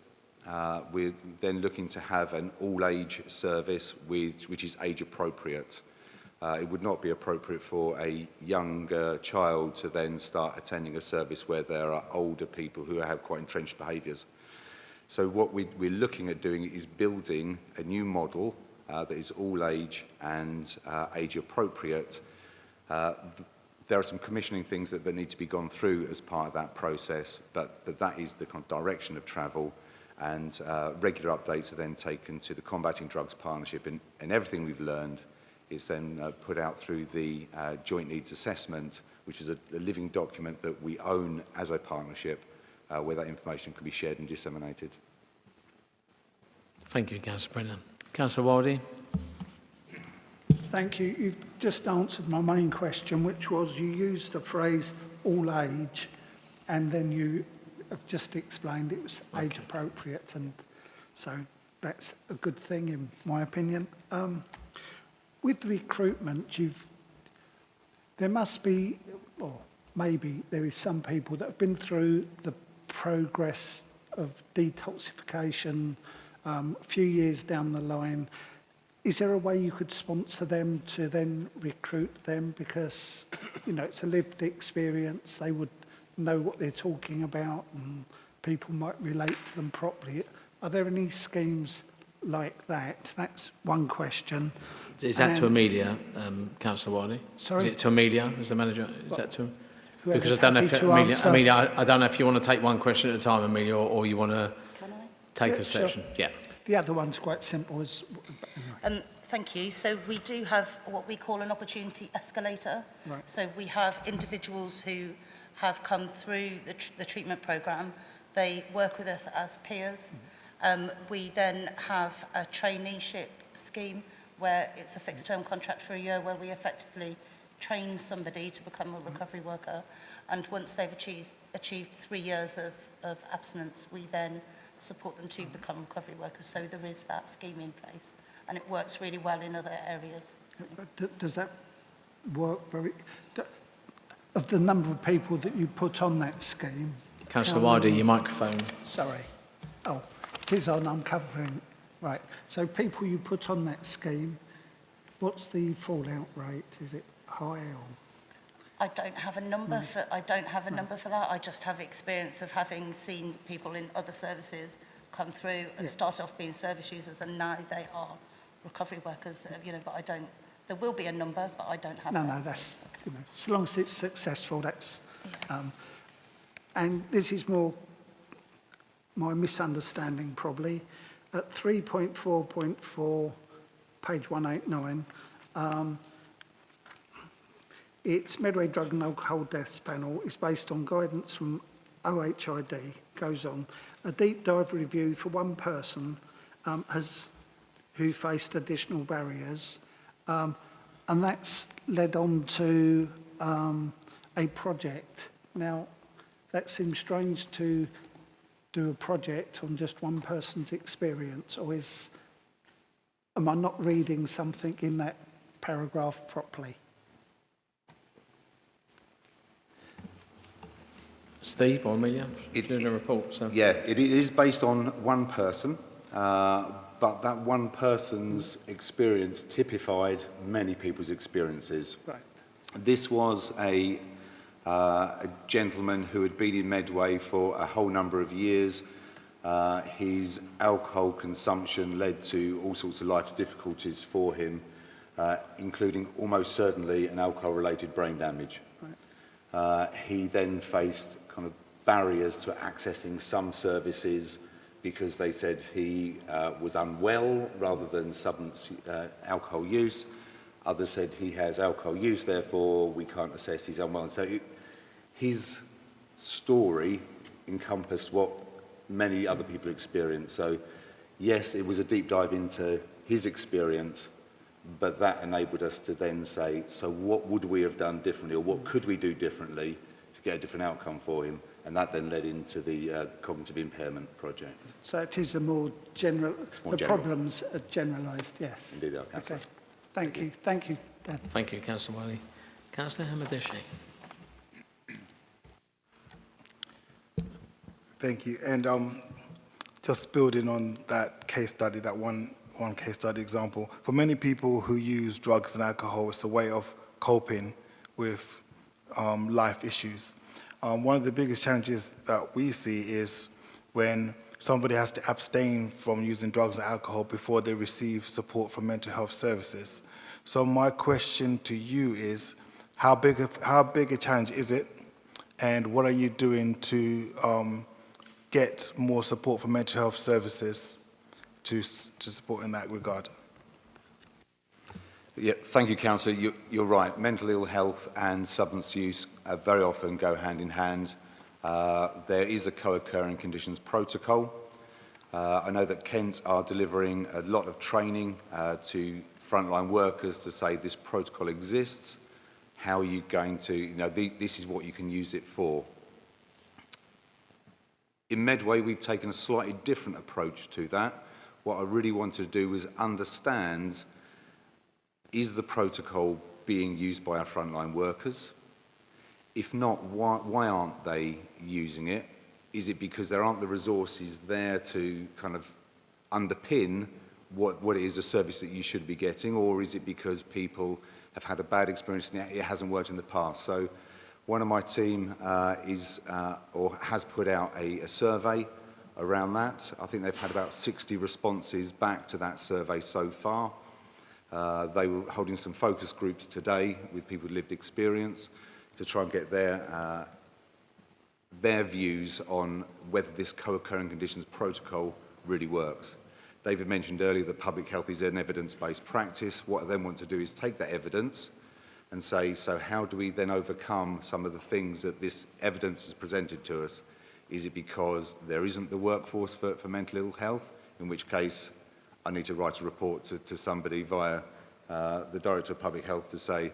We're then looking to have an all-age service which is age appropriate. It would not be appropriate for a younger child to then start attending a service where there are older people who have quite entrenched behaviours. So what we're looking at doing is building a new model that is all age and age appropriate. There are some commissioning things that need to be gone through as part of that process, but that is the kind of direction of travel, and regular updates are then taken to the Combating Drugs Partnership, and everything we've learned is then put out through the Joint Needs Assessment, which is a living document that we own as a partnership, where that information can be shared and disseminated. Thank you, Councillor Brennan. Councillor Wildey. Thank you. You've just answered my main question, which was you used the phrase all age, and then you have just explained it was age appropriate, and so that's a good thing in my opinion. With recruitment, there must be, or maybe there is some people that have been through the progress of detoxification a few years down the line. Is there a way you could sponsor them to then recruit them? Because, you know, it's a lived experience. They would know what they're talking about and people might relate to them properly. Are there any schemes like that? That's one question. Is that to Amelia, Councillor Wildey? Sorry? Is it to Amelia as the manager? Is that to him? Whoever's Because I don't know if happy to Amelia, I don't know if you want to take one question at a time, Amelia, or you want to take a sure. section. Yeah. The other one's quite simple. Thank you. So we do have what we call an opportunity escalator. Right. So we have individuals who have come through the treatment programme. They work with us as peers. We then have a traineeship scheme where it's a fixed term contract for a year where we effectively train somebody to become a recovery worker. And once they've achieved 3 years of abstinence, we then support them to become recovery workers. So there is that scheme in place, and it works really well in other areas. Does that work very... of the number of people that you put on that scheme. Councillor Wilder, your microphone. Sorry. Oh, it is on, I'm covering. Right. So people you put on that scheme, what's the fallout rate? Is it high or? I don't have a number for that. I just have experience of having seen people in other services come through and start off being service users, and now they are recovery workers. But I don't. There will be a number, but I don't have. No, that's so long as it's successful. That's. And this is more my misunderstanding probably. At 3.4.4, page 189. Its Medway Drug and Alcohol Deaths Panel is based on guidance from OHID, goes on. A deep dive review for one person who faced additional barriers, and that's led on to a project. Now, that seems strange to do a project on just one person's experience, or am I not reading something in that paragraph properly? Steve or Amelia, doing a report. So. Yeah, it is based on one person, but that one person's experience typified many people's experiences. Right. This was a gentleman who had been in Medway for a whole number of years. His alcohol consumption led to all sorts of life's difficulties for him, including almost certainly an alcohol-related brain damage. Right. He then faced kind of barriers to accessing some services because they said he was unwell rather than alcohol use. Others said he has alcohol use, therefore we can't assess he's unwell. And so his story encompassed what many other people experienced. So yes, it was a deep dive into his experience, but that enabled us to then say, so what would we have done differently, or what could we do differently to get a different outcome for him? And that then led into the cognitive impairment project. So it is a more general, general. Problems are generalised, yes. Indeed, they are, Councillor. Okay, thank you. Thank you, Dan. Thank you, Councillor Wiley. Councillor Hamadishi. Thank you. And just building on that case study, that one case study example, for many people who use drugs and alcohol, it's a way of coping with life issues. One of the biggest challenges that we see is when somebody has to abstain from using drugs and alcohol before they receive support from mental health services. So my question to you is, how big a challenge is it, and what are you doing to get more support from mental health services to support in that regard? Yeah, thank you, Councillor. You're right. Mental ill health and substance use very often go hand in hand. There is a co-occurring conditions protocol. I know that Kent are delivering a lot of training to frontline workers to say this protocol exists. How are you going to, this is what you can use it for. In Medway, we've taken a slightly different approach to that. What I really wanted to do was understand, is the protocol being used by our frontline workers? If not, why aren't they using it? Is it because there aren't the resources there to kind of underpin what it is a service that you should be getting, or is it because people have had a bad experience and it hasn't worked in the past? So one of my team has put out a survey around that. I think they've had about 60 responses back to that survey so far. They were holding some focus groups today with people with lived experience to try and get their views on whether this co-occurring conditions protocol really works. David mentioned earlier that public health is an evidence-based practice. What I then want to do is take that evidence and say, so how do we then overcome some of the things that this evidence has presented to us? Is it because there isn't the workforce for mental ill health, in which case I need to write a report to somebody via the Director of Public Health to say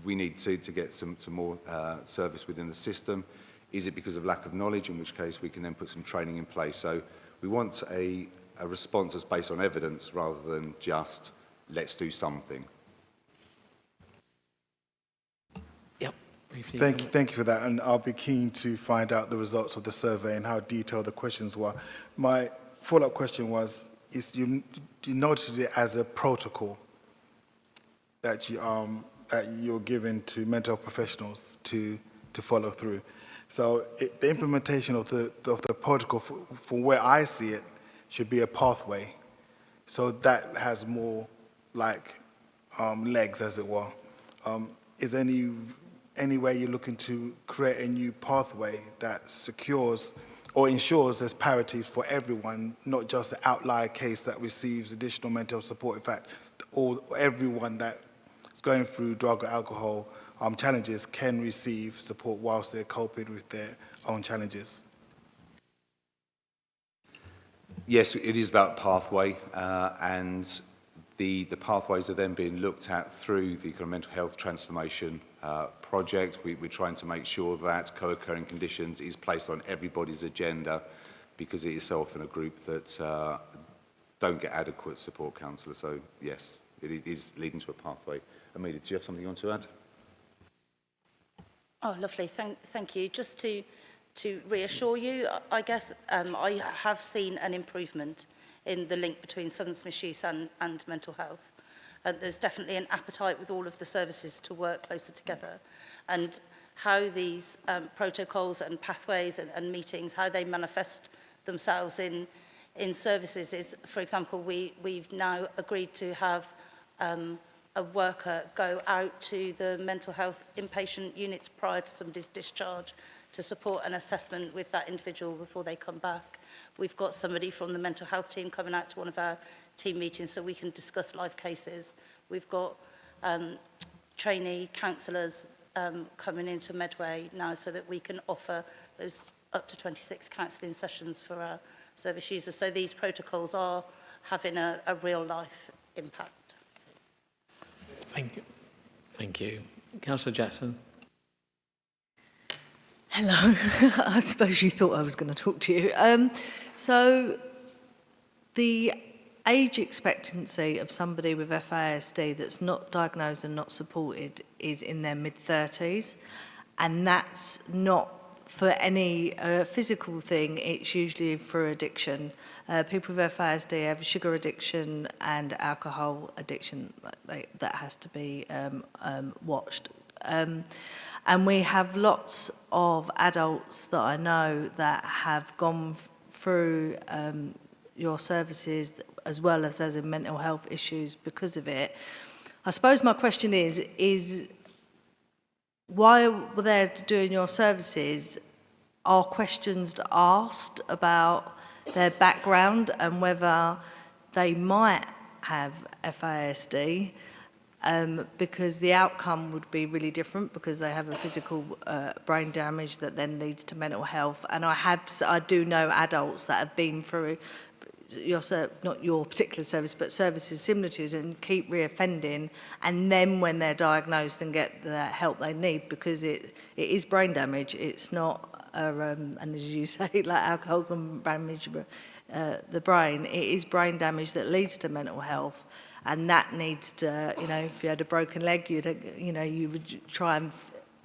we need to get some more service within the system? Is it because of lack of knowledge, in which case we can then put some training in place? So we want a response that's based on evidence rather than just let's do something. Yep, briefly? Thank you for that, and I'll be keen to find out the results of the survey and how detailed the questions were. My follow-up question was, you noted it as a protocol that you're given to mental health professionals to follow through. So the implementation of the protocol, from where I see it, should be a pathway. So that has more like legs, as it were. Is any way you're looking to create a new pathway that secures or ensures there's parity for everyone, not just the outlier case that receives additional mental health support? In fact, everyone that is going through drug or alcohol challenges can receive support whilst they're coping with their own challenges. Yes, it is about pathway, and the pathways are then being looked at through the kind of mental health transformation project. We're trying to make sure that co-occurring conditions is placed on everybody's agenda, because it is so often a group that don't get adequate support counsellors. So yes, it is leading to a pathway. Amelia, do you have something you want to add? Oh, lovely. Thank you. Just to reassure you, I guess I have seen an improvement in the link between substance misuse and mental health. There's definitely an appetite with all of the services to work closer together. And how these protocols and pathways and meetings, how they manifest themselves in services is, for example, we've now agreed to have a worker go out to the mental health inpatient units prior to somebody's discharge to support an assessment with that individual before they come back. We've got somebody from the mental health team coming out to one of our team meetings so we can discuss live cases. We've got trainee counsellors coming into Medway now so that we can offer those up to 26 counselling sessions for our service users. So these protocols are having a real life impact. Thank you. Thank you. Councillor Jackson. Hello. I suppose you thought I was going to talk to you. So the age expectancy of somebody with FASD that's not diagnosed and not supported is in their mid-30s, and that's not for any physical thing, it's usually for addiction. People with FASD have sugar addiction and alcohol addiction that has to be watched. And we have lots of adults that I know that have gone through your services as well as there's mental health issues because of it. I suppose my question is while they're doing your services, are questions asked about their background and whether they might have FASD? Because the outcome would be really different because they have a physical brain damage that then leads to mental health. And I do know adults that have been through not your particular service, but services similar to yours and keep reoffending, and then when they're diagnosed and get the help they need, because it is brain damage. It's not, and as you say, like alcohol can damage the brain. It is brain damage that leads to mental health. And that needs to, if you had a broken leg, you would try and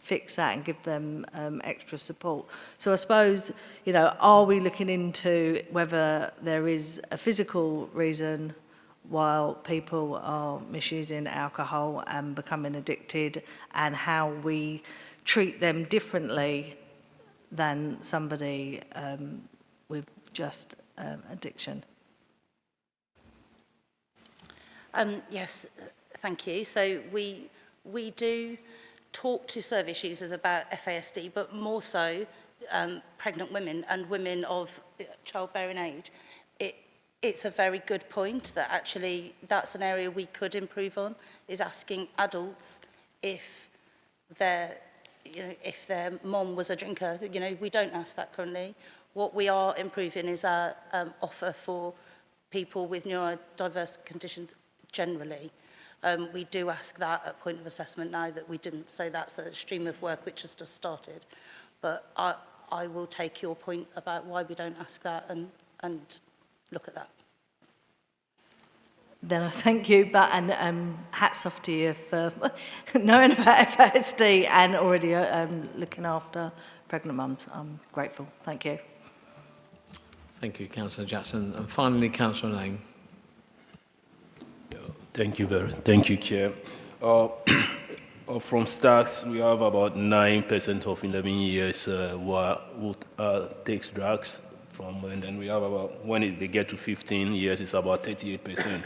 fix that and give them extra support. So I suppose, are we looking into whether there is a physical reason while people are misusing alcohol and becoming addicted, and how we treat them differently than somebody with just addiction? Yes, thank you. So we do talk to service users about FASD, but more so pregnant women and women of childbearing age. It's a very good point that actually that's an area we could improve on, is asking adults if their mom was a drinker. We don't ask that currently. What we are improving is our offer for people with neurodiverse conditions generally. We do ask that at point of assessment now that we didn't, so that's a stream of work which has just started. But I will take your point about why we don't ask that and look at that. then I thank you. But and hats off to you for knowing about FASD and already looking after pregnant mums. I'm grateful. Thank you. Thank you, Councillor Jackson. And finally, Councillor Lane. Thank you, Chair. From stocks, we have about 9% of 11 years who takes drugs from, and then we have about, when they get to 15 years, it's about 38%.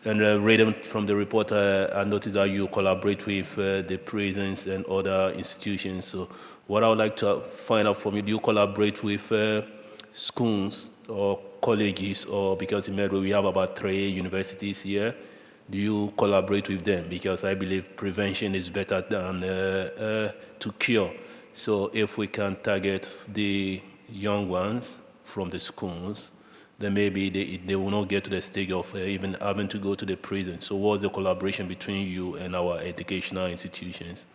And reading from the report, I noticed that you collaborate with the prisons and other institutions. So what I would like to find out from you, do you collaborate with schools or colleges, or because in Medway we have about 3 universities here? Do you collaborate with them? Because I believe prevention is better than to cure. So if we can target the young ones from the schools, then maybe they will not get to the stage of even having to go to the prison. So what's the collaboration between you and our educational institutions?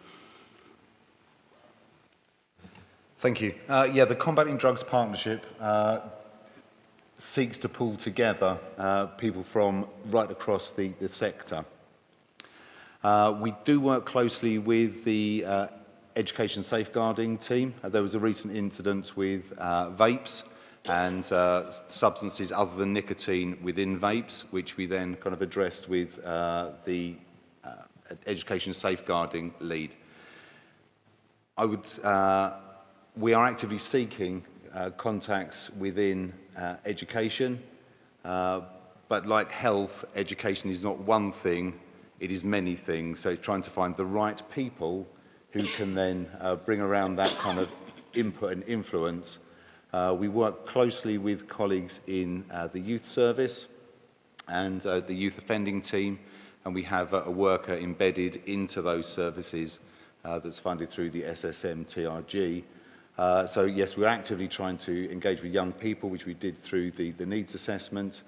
Thank you. Yeah, the Combating Drugs Partnership seeks to pull together people from right across the sector. We do work closely with the education safeguarding team. There was a recent incident with vapes and substances other than nicotine within vapes, which we then kind of addressed with the education safeguarding lead. We are actively seeking contacts within education, but like health, education is not one thing, it is many things. So it's trying to find the right people who can then bring around that kind of input and influence. We work closely with colleagues in the youth service and the youth offending team, and we have a worker embedded into those services that's funded through the SSM TRG. So yes, we're actively trying to engage with young people, which we did through the needs assessment,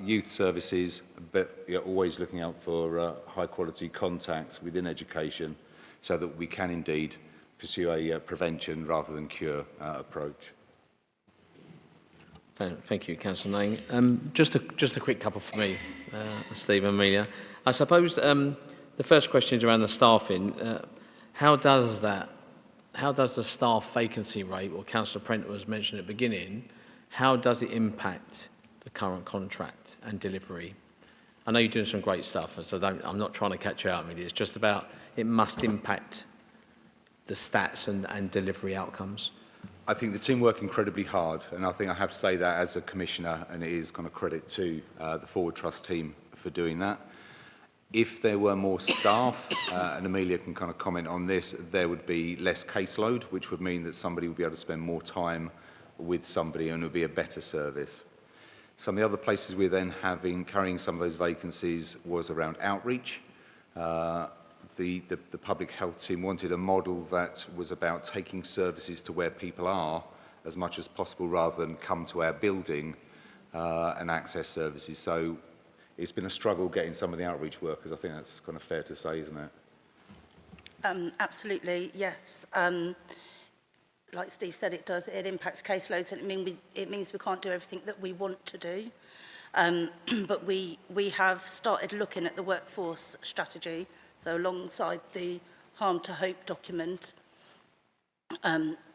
youth services, but always looking out for high quality contacts within education so that we can indeed pursue a prevention rather than cure approach. Thank you, Councillor Lane. Just a quick couple for me, Steve and Amelia. I suppose the first question is around the staffing. How does the staff vacancy rate, or Councillor Prent was mentioned at the beginning, how does it impact the current contract and delivery? I know you're doing some great stuff, so I'm not trying to catch you out, Amelia. It's just about it must impact the stats and delivery outcomes. I think the team work incredibly hard, and I think I have to say that as a commissioner, and it is kind of credit to the Forward Trust team for doing that. If there were more staff, and Amelia can kind of comment on this, there would be less caseload, which would mean that somebody would be able to spend more time with somebody and it would be a better service. Some of the other places we're then carrying some of those vacancies was around outreach. The public health team wanted a model that was about taking services to where people are as much as possible rather than come to our building and access services. So it's been a struggle getting some of the outreach workers. I think that's kind of fair to say, isn't it? Absolutely, yes. Like Steve said, it impacts caseloads, and it means we can't do everything that we want to do. But we have started looking at the workforce strategy. So alongside the Harm to Hope document,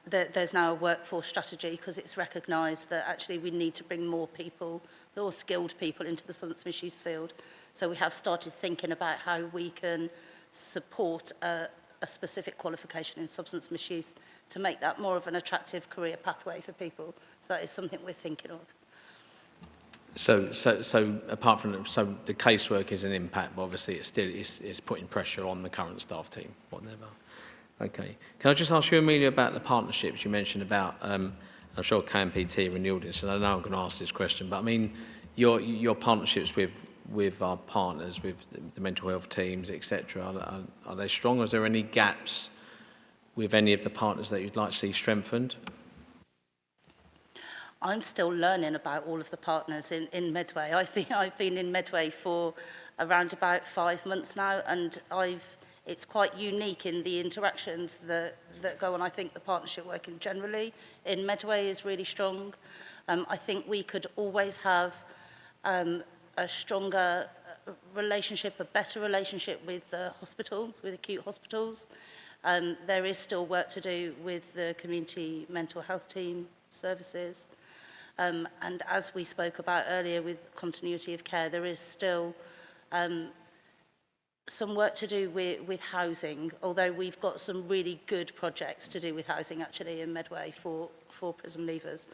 there's now a workforce strategy because it's recognised that actually we need to bring more people, more skilled people into the substance misuse field. So we have started thinking about how we can support a specific qualification in substance misuse to make that more of an attractive career pathway for people. So that is something we're thinking of. So apart from the casework is an impact, but obviously it's putting pressure on the current staff team, whatever. Okay. Can I just ask you, Amelia, about the partnerships you mentioned about? I'm sure KMPT renewed this, and I know I'm going to ask this question, but I mean your partnerships with our partners, with the mental health teams, etc. Are they strong? Is there any gaps with any of the partners that you'd like to see strengthened? I'm still learning about all of the partners in Medway. I've been in Medway for around about 5 months now, and it's quite unique in the interactions that go on. I think the partnership working generally in Medway is really strong. I think we could always have a stronger relationship, a better relationship with hospitals, with acute hospitals. There is still work to do with the community mental health team services. And as we spoke about earlier with continuity of care, there is still some work to do with housing, although we've got some really good projects to do with housing actually in Medway for prison leavers.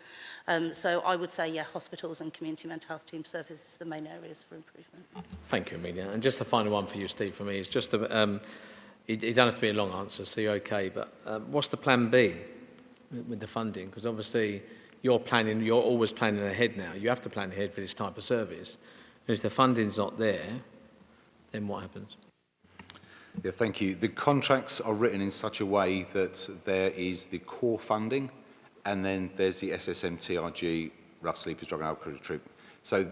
So I would say, yeah, hospitals and community mental health team services are the main areas for improvement. Thank you, Amelia. And just the final one for you, Steve, for me, is just, it doesn't have to be a long answer, so you're okay, but what's the plan B with the funding? Because obviously you're always planning ahead now. You have to plan ahead for this type of service. And if the funding's not there, then what happens? Yeah, thank you. The contracts are written in such a way that there is the core funding and then there's the SSMTRG, rough sleepers, drug and alcohol treatment. So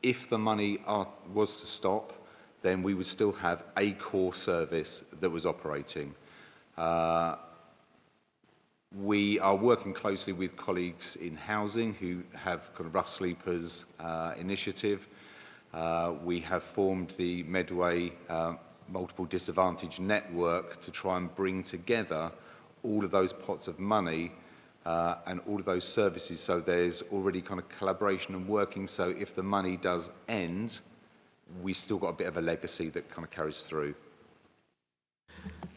if the money was to stop, then we would still have a core service that was operating. We are working closely with colleagues in housing who have kind of rough sleepers initiative. We have formed the Medway Multiple Disadvantage Network to try and bring together all of those pots of money and all of those services, so there's already kind of collaboration and working, so if the money does end, we still got a bit of a legacy that kind of carries through.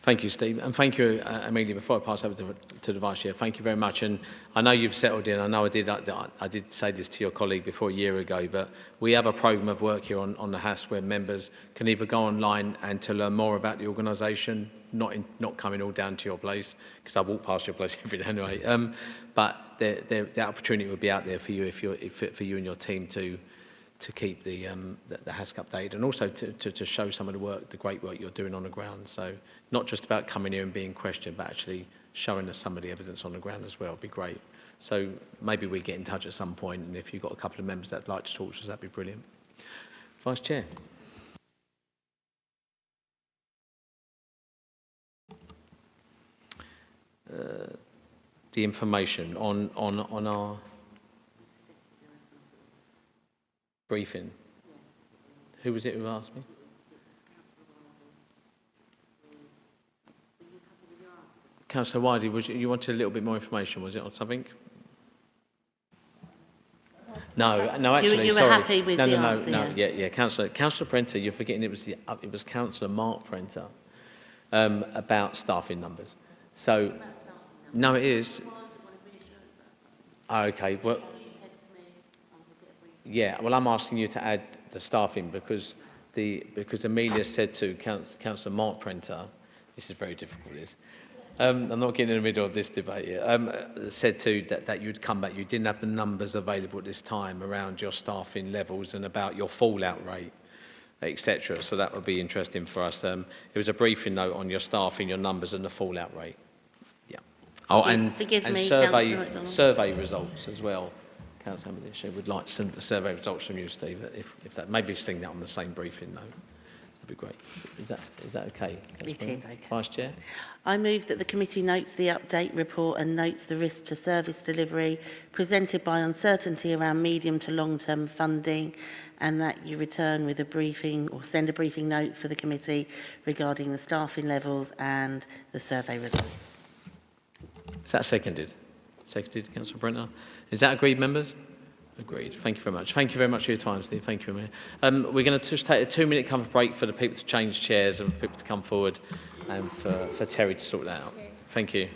Thank you, Steve, and thank you, Amelia. Before I pass over to the Vice Chair, thank you very much. And I know you've settled in. I know I did say this to your colleague before a year ago, but we have a programme of work here on the HAS where members can either go online and to learn more about the organisation, not coming all down to your place, because I walk past your place every day anyway. But the opportunity would be out there for you for you and your team to keep the HASC updated, and also to show some of the great work you're doing on the ground. So not just about coming here and being questioned, but actually showing us some of the evidence on the ground as well would be great. So maybe we get in touch at some point, and if you've got a couple of members that'd like to talk to us, that'd be brilliant. Vice Chair. The information on our briefing. Who was it who asked me? Councillor Whitey, you wanted a little bit more information, was it, on something? No, actually, you were sorry. happy with the answer, yeah. Councillor Prenter, you're forgetting it was Councillor Mark Prenter about staffing numbers. So, no, it is. Okay, well, yeah, well, I'm asking you to add the staffing because Amelia said to Councillor Mark Prenter, this is very difficult, this. I'm not getting in the middle of this debate here. Said to that you'd come back, you didn't have the numbers available at this time around your staffing levels and about your fallout rate, etc. So that would be interesting for us. It was a briefing note on your staffing, your numbers and the fallout rate. Yeah. Oh, and survey results as well. Councillor Hamilton would like to send the survey results from you, Steve, if that, maybe sing that on the same briefing note. That'd be great. Is that okay? It is okay. Vice Chair? I move that the committee notes the update report and notes the risk to service delivery presented by uncertainty around medium to long-term funding, and that you return with a briefing or send a briefing note for the committee regarding the staffing levels and the survey results. Is that seconded? Seconded, Councillor Brentner. Is that agreed, members? Agreed. Thank you very much. Thank you very much for your time, Steve. Thank you, Mayor. We're going to just take a 2-minute comfort break for the people to change chairs and for people to come forward and for Terry to sort that out. Thank you.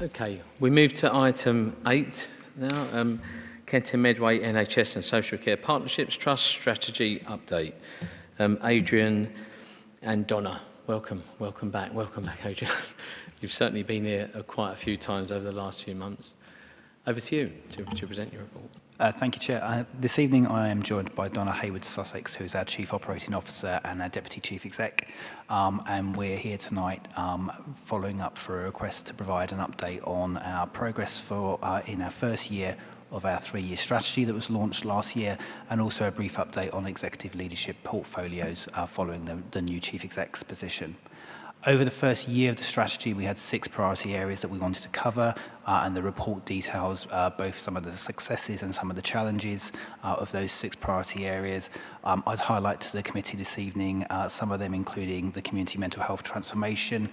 Okay, we move to item 8 now. Kent and Medway NHS and Social Care Partnerships Trust Strategy Update. Adrian and Donna, welcome back, Adrian. You've certainly been here quite a few times over the last few months. Over to you to present your report. Thank you, Chair. This evening I am joined by Donna Hayward-Sussex, who is our Chief Operating Officer and our Deputy Chief Exec. And we're here tonight following up for a request to provide an update on our progress in our first year of our 3-year strategy that was launched last year, and also a brief update on executive leadership portfolios following the new Chief Exec's position. Over the first year of the strategy, we had 6 priority areas that we wanted to cover, and the report details both some of the successes and some of the challenges of those 6 priority areas. I'd highlight to the committee this evening some of them, including the community mental health transformation.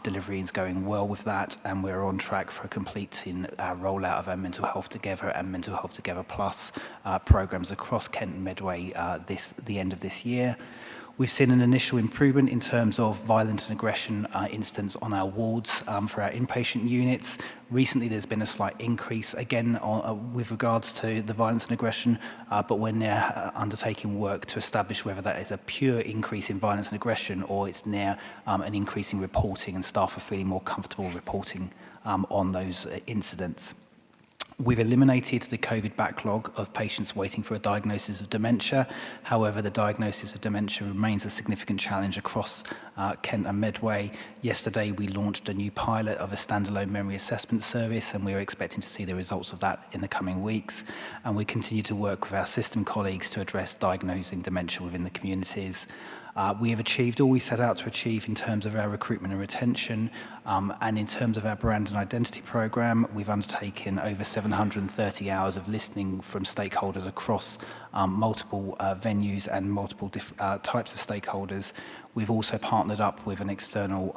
Delivery is going well with that, and we're on track for completing our rollout of our Mental Health Together and Mental Health Together Plus programmes across Kent and Medway the end of this year. We've seen an initial improvement in terms of violence and aggression incidents on our wards for our inpatient units. Recently, there's been a slight increase again with regards to the violence and aggression, but we're now undertaking work to establish whether that is a pure increase in violence and aggression or it's now an increase in reporting, and staff are feeling more comfortable reporting on those incidents. We've eliminated the COVID backlog of patients waiting for a diagnosis of dementia. However, the diagnosis of dementia remains a significant challenge across Kent and Medway. Yesterday, we launched a new pilot of a standalone memory assessment service, and we're expecting to see the results of that in the coming weeks. And we continue to work with our system colleagues to address diagnosing dementia within the communities. We have achieved all we set out to achieve in terms of our recruitment and retention, and in terms of our brand and identity programme, we've undertaken over 730 hours of listening from stakeholders across multiple venues and multiple types of stakeholders. We've also partnered up with an external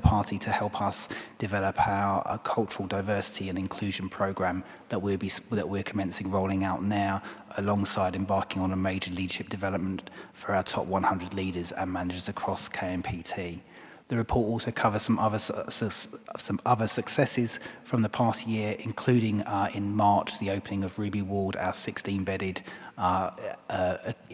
party to help us develop our cultural diversity and inclusion programme that we're commencing rolling out now, alongside embarking on a major leadership development for our top 100 leaders and managers across KMPT. The report also covers some other successes from the past year, including in March the opening of Ruby Ward, our 16-bedded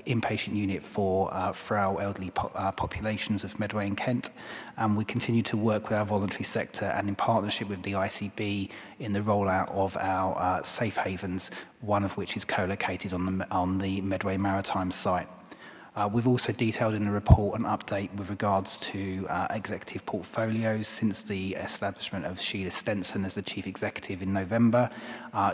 inpatient unit for frail elderly populations of Medway and Kent. And we continue to work with our voluntary sector and in partnership with the ICB in the rollout of our safe havens, one of which is co-located on the Medway Maritime site. We've also detailed in the report an update with regards to executive portfolios since the establishment of Sheila Stenson as the Chief Executive in November.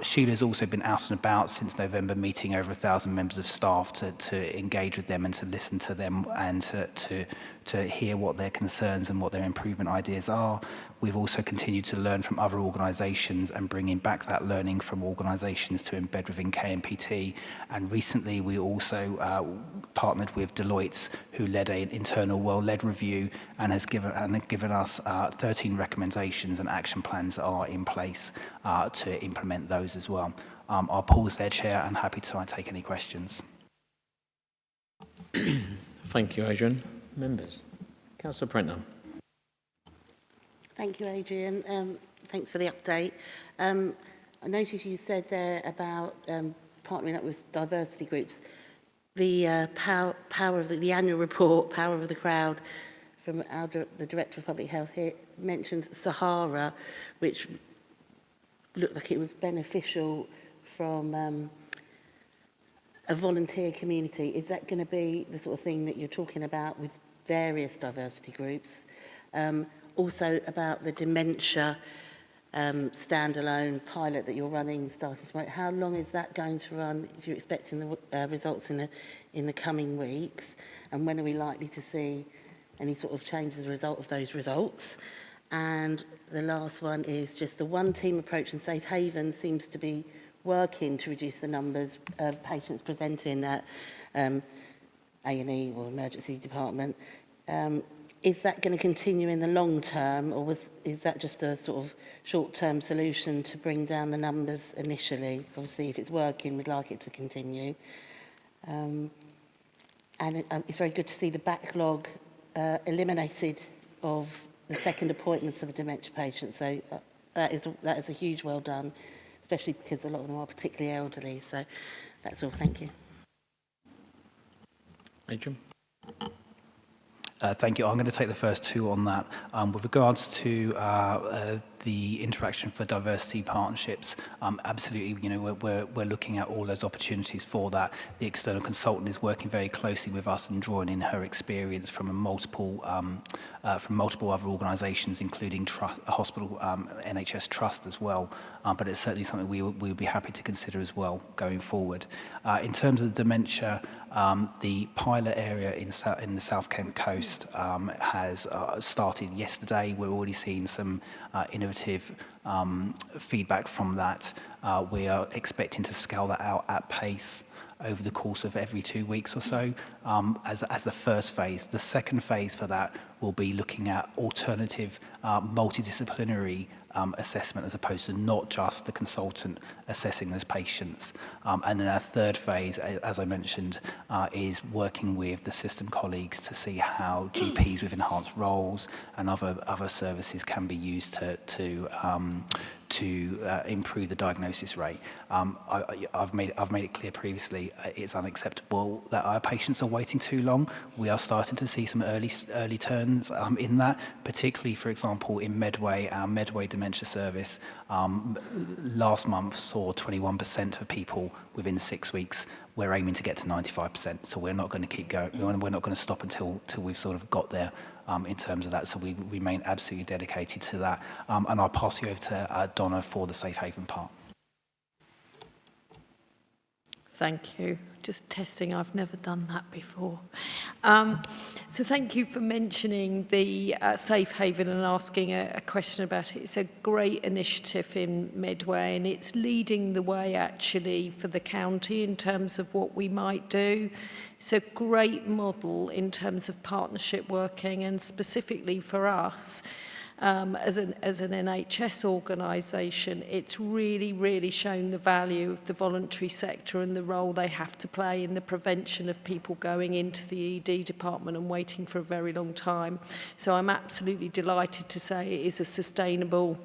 Sheila's also been out and about since November, meeting over 1,000 members of staff to engage with them and to listen to them and to hear what their concerns and what their improvement ideas are. We've also continued to learn from other organisations and bringing back that learning from organisations to embed within KMPT. And recently we also partnered with Deloitte, who led an internal well-led review and has given us 13 recommendations, and action plans are in place to implement those as well. I'll pause there, Chair, and happy to take any questions. Thank you, Adrian. Members. Councillor Prenter. Thank you, Adrian. Thanks for the update. I noticed you said there about partnering up with diversity groups. The power of the annual report, Power of the Crowd, from the Director of Public Health here, mentions Sahara, which looked like it was beneficial from a volunteer community. Is that going to be the sort of thing that you're talking about with various diversity groups? Also about the dementia standalone pilot that you're running, starting tomorrow. How long is that going to run, if you're expecting the results in the coming weeks? And when are we likely to see any sort of change as a result of those results? And the last one is just the one-team approach in Safe Haven seems to be working to reduce the numbers of patients presenting at A&E or emergency department. Is that going to continue in the long term, or is that just a sort of short-term solution to bring down the numbers initially? Because obviously, if it's working, we'd like it to continue. And it's very good to see the backlog eliminated of the second appointments of a dementia patient. So that is a huge well done, especially because a lot of them are particularly elderly. So that's all. Thank you. Adrian? Thank you. I'm going to take the first two on that. With regards to the Interaction for Diversity partnerships, absolutely, you know, we're looking at all those opportunities for that. The external consultant is working very closely with us and drawing in her experience from multiple other organisations, including hospital, NHS Trust as well. But it's certainly something we would be happy to consider as well going forward. In terms of dementia, the pilot area in the South Kent coast has started yesterday. We're already seeing some innovative feedback from that. We are expecting to scale that out at pace over the course of every 2 weeks or so as the first phase. The second phase for that will be looking at alternative multidisciplinary assessment as opposed to not just the consultant assessing those patients. And then our third phase, as I mentioned, is working with the system colleagues to see how GPs with enhanced roles and other services can be used to improve the diagnosis rate. I've made it clear previously, it's unacceptable that our patients are waiting too long. We are starting to see some early turns in that, particularly, for example, in Medway, our Medway dementia service last month saw 21% of people within 6 weeks. We're aiming to get to 95%, so we're not going to keep going. We're not going to stop until we've sort of got there. In terms of that, so we remain absolutely dedicated to that. And I'll pass you over to Donna for the safe haven part. Thank you. Just testing, I've never done that before. So thank you for mentioning the safe haven and asking a question about it. It's a great initiative in Medway, and it's leading the way actually for the county in terms of what we might do. It's a great model in terms of partnership working, and specifically for us as an NHS organisation, it's really shown the value of the voluntary sector and the role they have to play in the prevention of people going into the ED department and waiting for a very long time. So I'm absolutely delighted to say it is a sustainable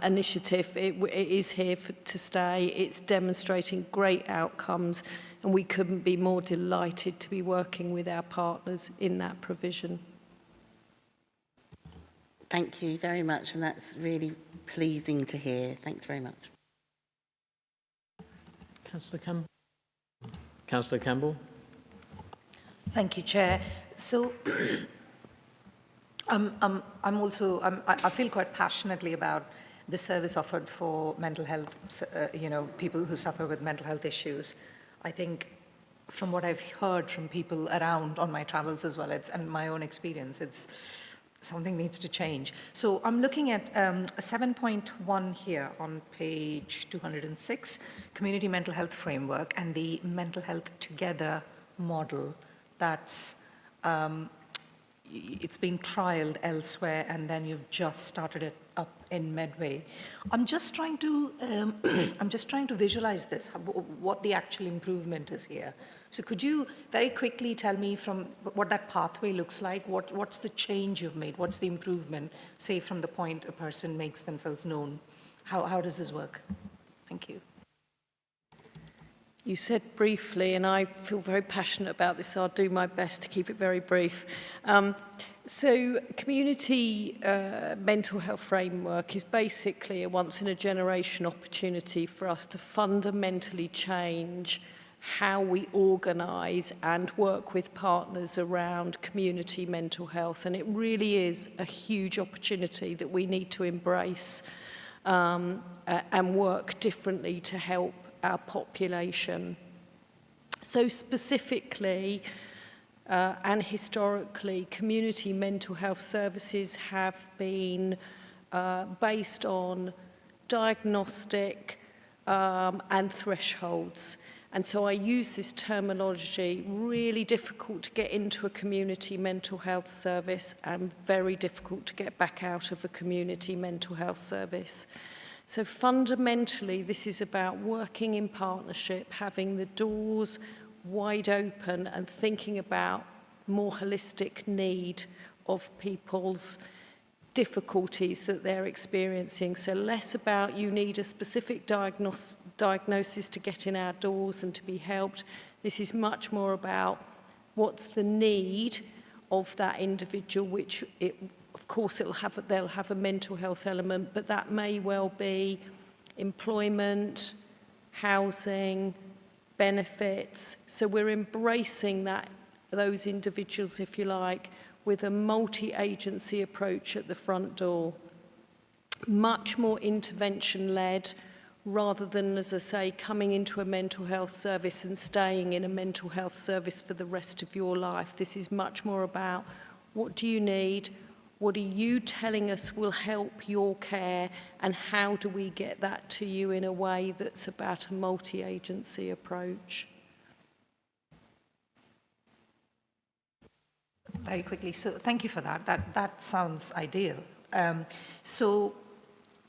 initiative. It is here to stay. It's demonstrating great outcomes, and we couldn't be more delighted to be working with our partners in that provision. Thank you very much, and that's really pleasing to hear. Thanks very much. Councillor Campbell. Thank you, Chair. So I feel quite passionately about the service offered for mental health, people who suffer with mental health issues. I think from what I've heard from people around on my travels as well, and my own experience, it's something needs to change. So I'm looking at a 7.1 here on page 206, Community Mental Health Framework, and the Mental Health Together model that's it's been trialed elsewhere, and then you've just started it up in Medway. I'm just trying to visualize this, what the actual improvement is here. So could you very quickly tell me from what that pathway looks like? What's the change you've made? What's the improvement, say, from the point a person makes themselves known? How does this work? Thank you. You said briefly, and I feel very passionate about this, so I'll do my best to keep it very brief. So community mental health framework is basically a once-in-a-generation opportunity for us to fundamentally change how we organise and work with partners around community mental health. And it really is a huge opportunity that we need to embrace and work differently to help our population. So specifically and historically, community mental health services have been based on diagnostic and thresholds. And so I use this terminology, really difficult to get into a community mental health service and very difficult to get back out of a community mental health service. So fundamentally, this is about working in partnership, having the doors wide open and thinking about more holistic need of people's difficulties that they're experiencing. So less about you need a specific diagnosis to get in our doors and to be helped. This is much more about what's the need of that individual, which of course they'll have a mental health element, but that may well be employment, housing, benefits. So we're embracing those individuals, if you like, with a multi-agency approach at the front door. Much more intervention-led, rather than, as I say, coming into a mental health service and staying in a mental health service for the rest of your life. This is much more about what do you need, what are you telling us will help your care, and how do we get that to you in a way that's about a multi-agency approach. Very quickly, so thank you for that. That sounds ideal. So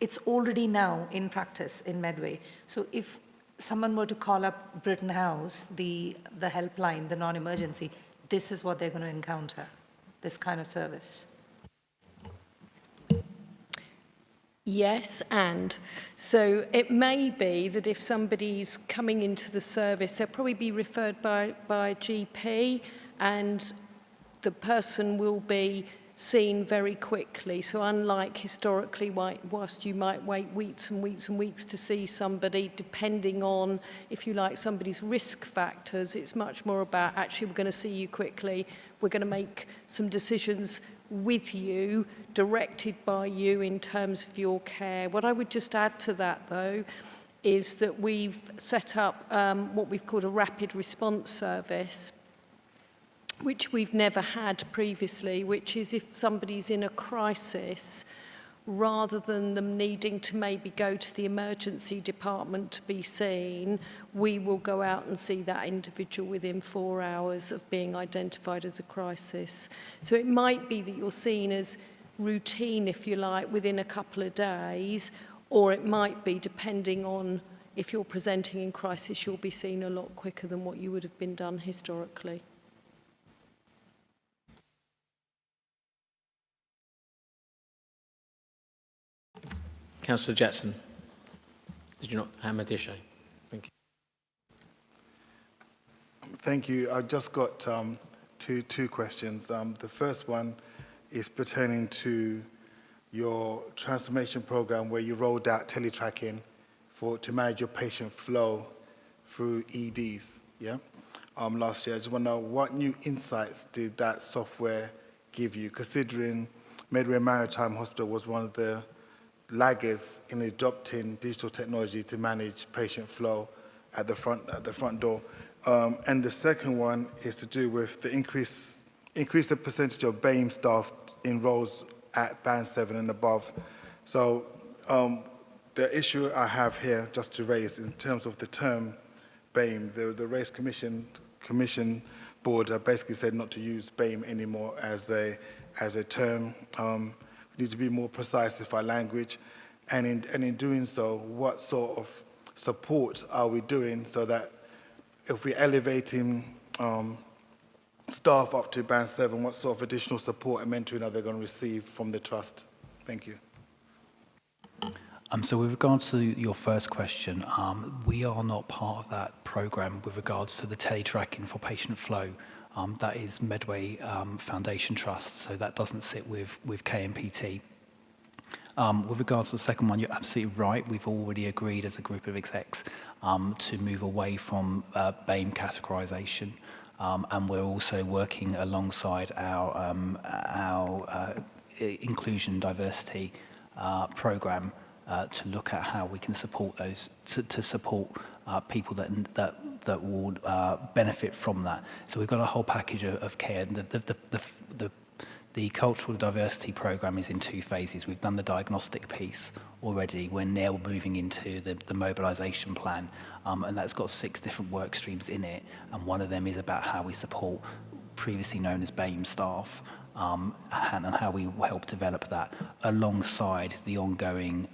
it's already now in practice in Medway. So if someone were to call up Britain House, the helpline, the non-emergency, this is what they're going to encounter, this kind of service. Yes, and so it may be that if somebody's coming into the service, they'll probably be referred by a GP, and the person will be seen very quickly. So unlike historically, whilst you might wait weeks and weeks and weeks to see somebody, depending on, if you like, somebody's risk factors, it's much more about, actually, we're going to see you quickly, we're going to make some decisions with you, directed by you in terms of your care. What I would just add to that, though, is that we've set up what we've called a rapid response service, which we've never had previously, which is if somebody's in a crisis, rather than them needing to maybe go to the emergency department to be seen, we will go out and see that individual within 4 hours of being identified as a crisis. So it might be that you're seen as routine, if you like, within a couple of days, or it might be, depending on if you're presenting in crisis, you'll be seen a lot quicker than what you would have been done historically. Councillor Jackson, did you not have Madisha? Thank you. Thank you. I've just got two questions. The first one is pertaining to your transformation program where you rolled out teletracking to manage your patient flow through EDs, yeah? Last year. I just want to know what new insights did that software give you, considering Medway Maritime Hospital was one of the laggers in adopting digital technology to manage patient flow at the front door. And the second one is to do with the increase the percentage of BAME staff in roles at band 7 and above. So the issue I have here, just to raise, in terms of the term BAME, the Race Commission Board have basically said not to use BAME anymore as a term. We need to be more precise with our language, and in doing so, what sort of support are we doing so that if we're elevating staff up to band 7, what sort of additional support and mentoring are they going to receive from the trust? Thank you. So with regard to your first question, we are not part of that programme with regards to the teletracking for patient flow. That is Medway Foundation Trust, so that doesn't sit with KMPT. With regards to the second one, you're absolutely right. We've already agreed as a group of execs to move away from BAME categorisation, and we're also working alongside our inclusion and diversity programme to look at how we can support those, to support people that will benefit from that. So we've got a whole package of care. The cultural diversity programme is in 2 phases. We've done the diagnostic piece already. We're now moving into the mobilisation plan, and that's got 6 different work streams in it. And one of them is about how we support previously known as BAME staff, and how we help develop that alongside the ongoing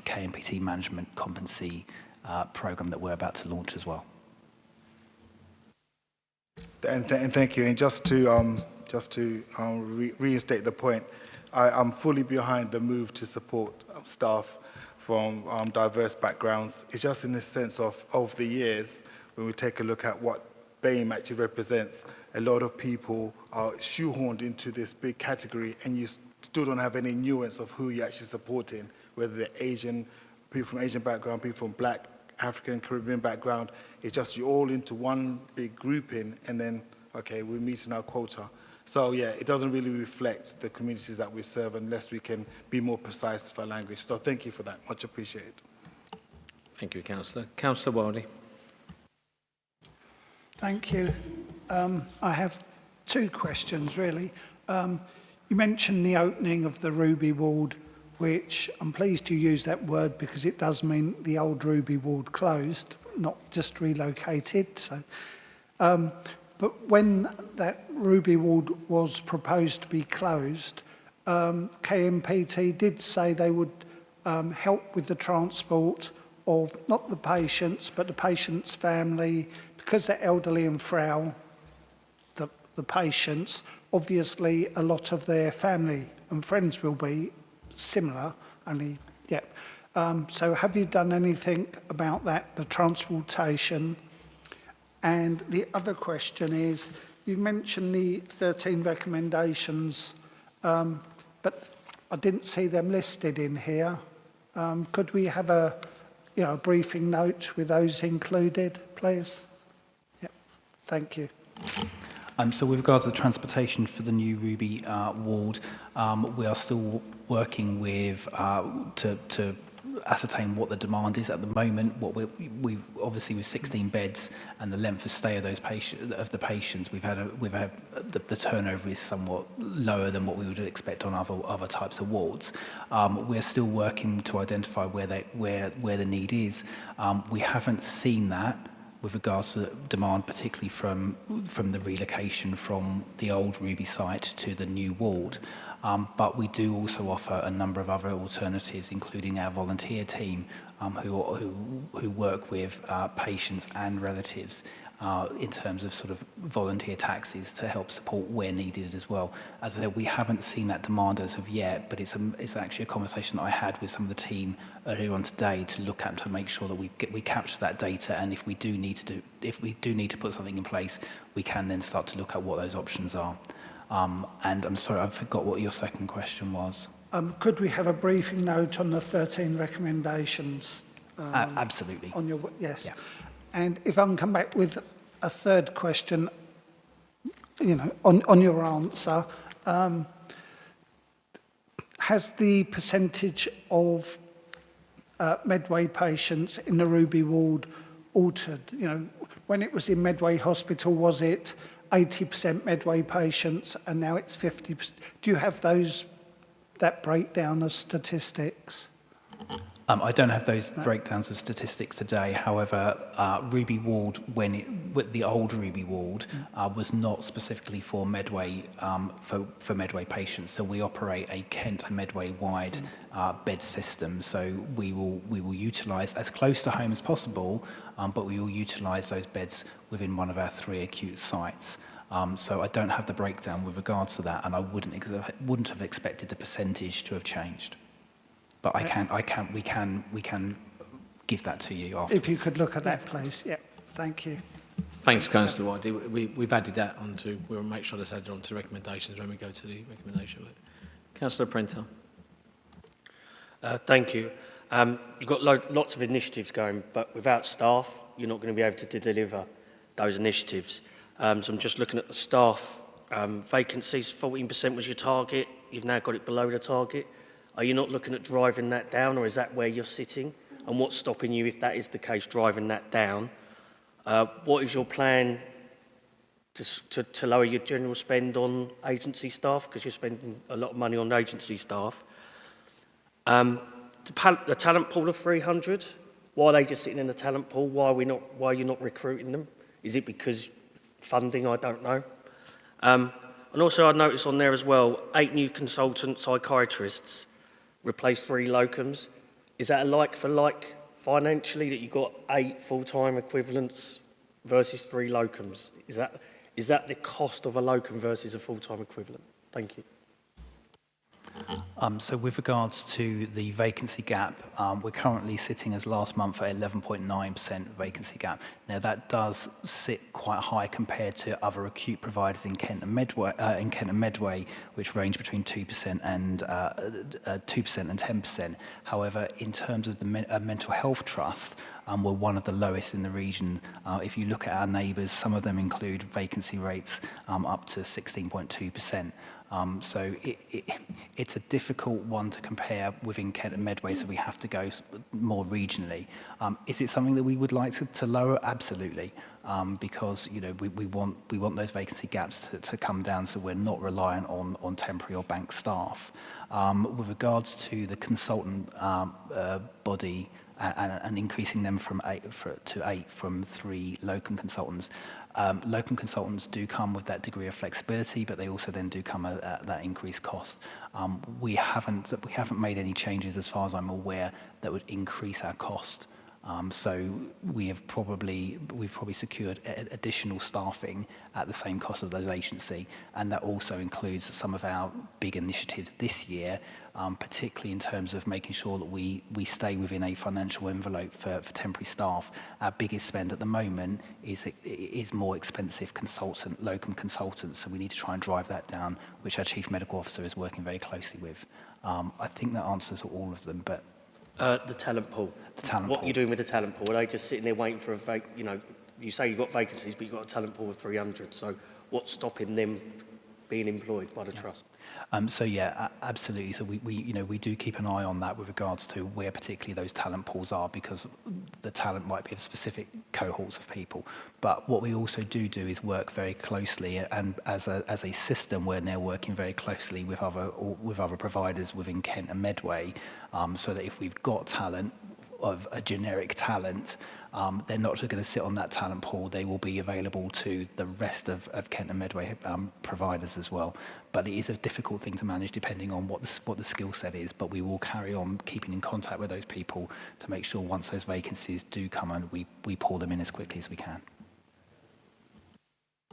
KMPT management competency programme that we're about to launch as well. And thank you. And just to just to reinstate the point, I'm fully behind the move to support staff from diverse backgrounds. It's just in the sense of, over the years, when we take a look at what BAME actually represents, a lot of people are shoehorned into this big category, and you still don't have any nuance of who you're actually supporting, whether they're Asian, people from Asian background, people from Black, African, Caribbean background. It's just you're all into one big grouping, and then, okay, we're meeting our quota. So yeah, it doesn't really reflect the communities that we serve unless we can be more precise for language. So thank you for that, much appreciated. Thank you, Councillor. Councillor Wiley. Thank you. I have two questions, really. You mentioned the opening of the Ruby Ward, which I'm pleased you use that word because it does mean the old Ruby Ward closed, not just relocated. So, but when that Ruby Ward was proposed to be closed, KMPT did say they would help with the transport of not the patients, but the patient's family, because they're elderly and frail, the patients, obviously a lot of their family and friends will be similar, only, yeah. So have you done anything about that, the transportation? And the other question is, you mentioned the 13 recommendations, but I didn't see them listed in here. Could we have a briefing note with those included, please? Yeah, thank you. So with regard to the transportation for the new Ruby ward, we are still working with to ascertain what the demand is at the moment. What we obviously with 16 beds and the length of stay of those patients, we've had the turnover is somewhat lower than what we would expect on other types of wards. We're still working to identify where the need is. We haven't seen that with regards to demand, particularly from the relocation from the old Ruby site to the new ward. But we do also offer a number of other alternatives, including our volunteer team who work with patients and relatives in terms of sort of volunteer taxis to help support where needed as well. As I said, we haven't seen that demand as of yet, but it's actually a conversation that I had with some of the team earlier on today to look at to make sure that we capture that data, and if we do need to put something in place, we can then start to look at what those options are. And I'm sorry, I forgot what your second question was. Could we have a briefing note on the 13 recommendations? Absolutely. On your, yes. Yeah. And if I can come back with a third question, on your answer, has the percentage of Medway patients in the Ruby ward altered? When it was in Medway Hospital, was it 80% Medway patients, and now it's 50%? Do you have that breakdown of statistics? I don't have those breakdowns of statistics today. However, Ruby Ward, with the old Ruby Ward, was not specifically for Medway for Medway patients. So we operate a Kent and Medway-wide bed system. So we will utilise as close to home as possible, but we will utilise those beds within one of our 3 acute sites. So I don't have the breakdown with regards to that, and I wouldn't have expected the percentage to have changed. But we can give that to you afterwards. If you could look at that, please. Yeah, thank you. Thanks, Councillor White. We've added that onto, we'll make sure that's added onto recommendations when we go to the recommendation. Councillor Prenter. Thank you. You've got lots of initiatives going, but without staff, you're not going to be able to deliver those initiatives. So I'm just looking at the staff vacancies. 14% was your target. You've now got it below the target. Are you not looking at driving that down, or is that where you're sitting? And what's stopping you, if that is the case, driving that down? What is your plan to lower your general spend on agency staff? Because you're spending a lot of money on agency staff. The talent pool of 300, why are they just sitting in the talent pool? Why are you not recruiting them? Is it because funding? I don't know. And also I noticed on there as well, 8 new consultant psychiatrists replaced 3 locums. Is that a like for like financially, that you got 8 full-time equivalents versus 3 locums? Is is that the cost of a locum versus a full-time equivalent? Thank you. So with regards to the vacancy gap, we're currently sitting as last month at 11.9% vacancy gap. Now that does sit quite high compared to other acute providers in Kent and Medway, which range between 2% and 10%. However, in terms of the mental health trust, we're one of the lowest in the region. If you look at our neighbours, some of them include vacancy rates up to 16.2%. So it's a difficult one to compare within Kent and Medway, so we have to go more regionally. Is it something that we would like to lower? Absolutely, because we want those vacancy gaps to come down, so we're not reliant on temporary or bank staff. With regards to the consultant body and increasing them from 8 to 8 from 3 locum consultants. Locum consultants do come with that degree of flexibility, but they also then do come at that increased cost. We haven't made any changes, as far as I'm aware, that would increase our cost. So we've probably secured additional staffing at the same cost of those agency, and that also includes some of our big initiatives this year, particularly in terms of making sure that we stay within a financial envelope for temporary staff. Our biggest spend at the moment is more expensive locum consultants, so we need to try and drive that down, which our Chief Medical Officer is working very closely with. I think that answers all of them, but the talent pool. What are you doing with the talent pool? Are they just sitting there waiting for you say you've got vacancies, but you've got a talent pool of 300. So what's stopping them being employed by the trust? So yeah, absolutely. So we do keep an eye on that with regards to where particularly those talent pools are, because the talent might be of specific cohorts of people. But what we also do is work very closely, and as a system, we're now working very closely with other providers within Kent and Medway, so that if we've got talent of a generic talent, they're not just going to sit on that talent pool. They will be available to the rest of Kent and Medway providers as well. But it is a difficult thing to manage depending on what the skill set is. But we will carry on keeping in contact with those people to make sure once those vacancies do come in, we pull them in as quickly as we can.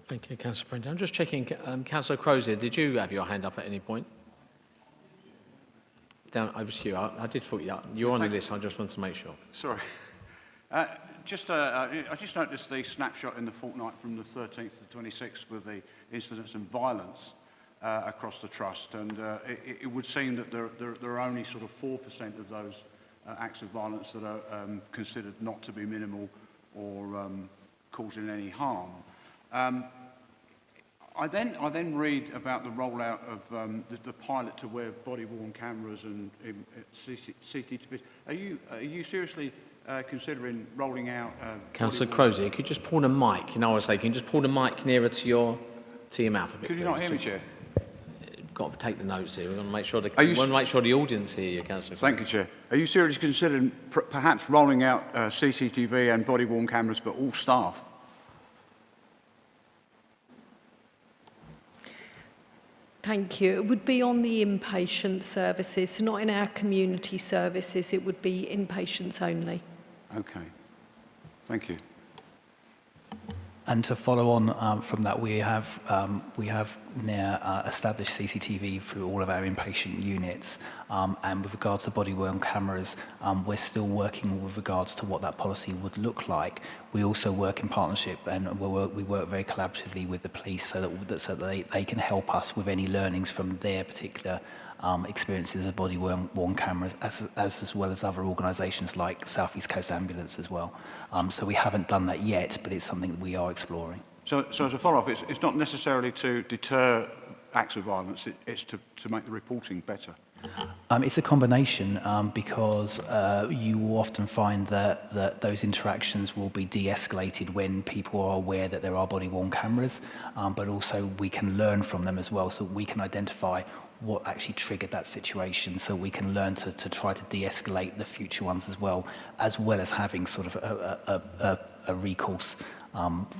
Thank you, Councillor Brent. I'm just checking, Councillor Crozier, did you have your hand up at any point? Down over to you. I did thought you're on the list. I just wanted to make sure. Sorry. I just noticed the snapshot in the fortnight from the 13th to the 26th with the incidents and violence across the trust, and it would seem that there are only sort of 4% of those acts of violence that are considered not to be minimal or causing any harm. I then read about the rollout of the pilot to wear body-worn cameras and CCTV. Are you seriously considering rolling out? Councillor Crozier, could you just pull the mic? You know what I was saying? Can you just pull the mic nearer to your mouth a bit? Could you not hear me, Chair? Got to take the notes here. We want to make sure the audience hear you, Councillor. Thank you, Chair. Are you seriously considering perhaps rolling out CCTV and body-worn cameras for all staff? Thank you. It would be on the inpatient services, so not in our community services. It would be inpatients only. Okay. Thank you. And to follow on from that, we have now established CCTV through all of our inpatient units. And with regards to body-worn cameras, we're still working with regards to what that policy would look like. We also work in partnership, and we work very collaboratively with the police so that they can help us with any learnings from their particular experiences of body-worn cameras, as well as other organisations like South East Coast Ambulance as well. So we haven't done that yet, but it's something that we are exploring. So as a follow-up, it's not necessarily to deter acts of violence, it's to make the reporting better? It's a combination, because you will often find that those interactions will be de-escalated when people are aware that there are body-worn cameras, but also we can learn from them as well, so we can identify what actually triggered that situation, so we can learn to try to de-escalate the future ones as well as having sort of a recourse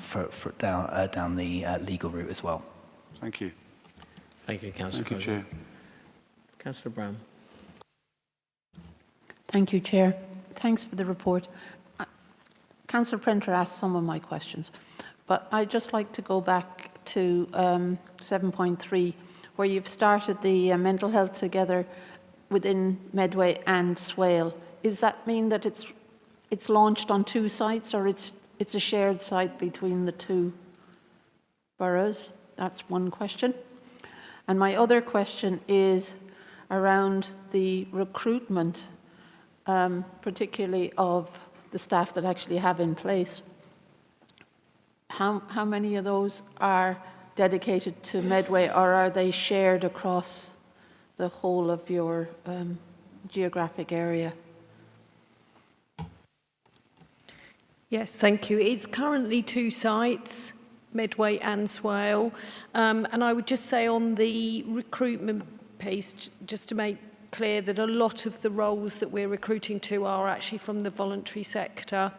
for down the legal route as well. Thank you. Thank you, Councillor. Thank you, Chair. Councillor Brown. Thank you, Chair. Thanks for the report. Councillor Prenter asked some of my questions, but I'd just like to go back to 7.3, where you've started the mental health together within Medway and Swale. Does that mean that it's launched on 2 sites, or it's a shared site between the 2 boroughs? That's one question. And my other question is around the recruitment, particularly of the staff that actually have in place. How many of those are dedicated to Medway, or are they shared across the whole of your geographic area? Yes, thank you. It's currently 2 sites, Medway and Swale. And I would just say on the recruitment piece, just to make clear that a lot of the roles that we're recruiting to are actually from the voluntary sector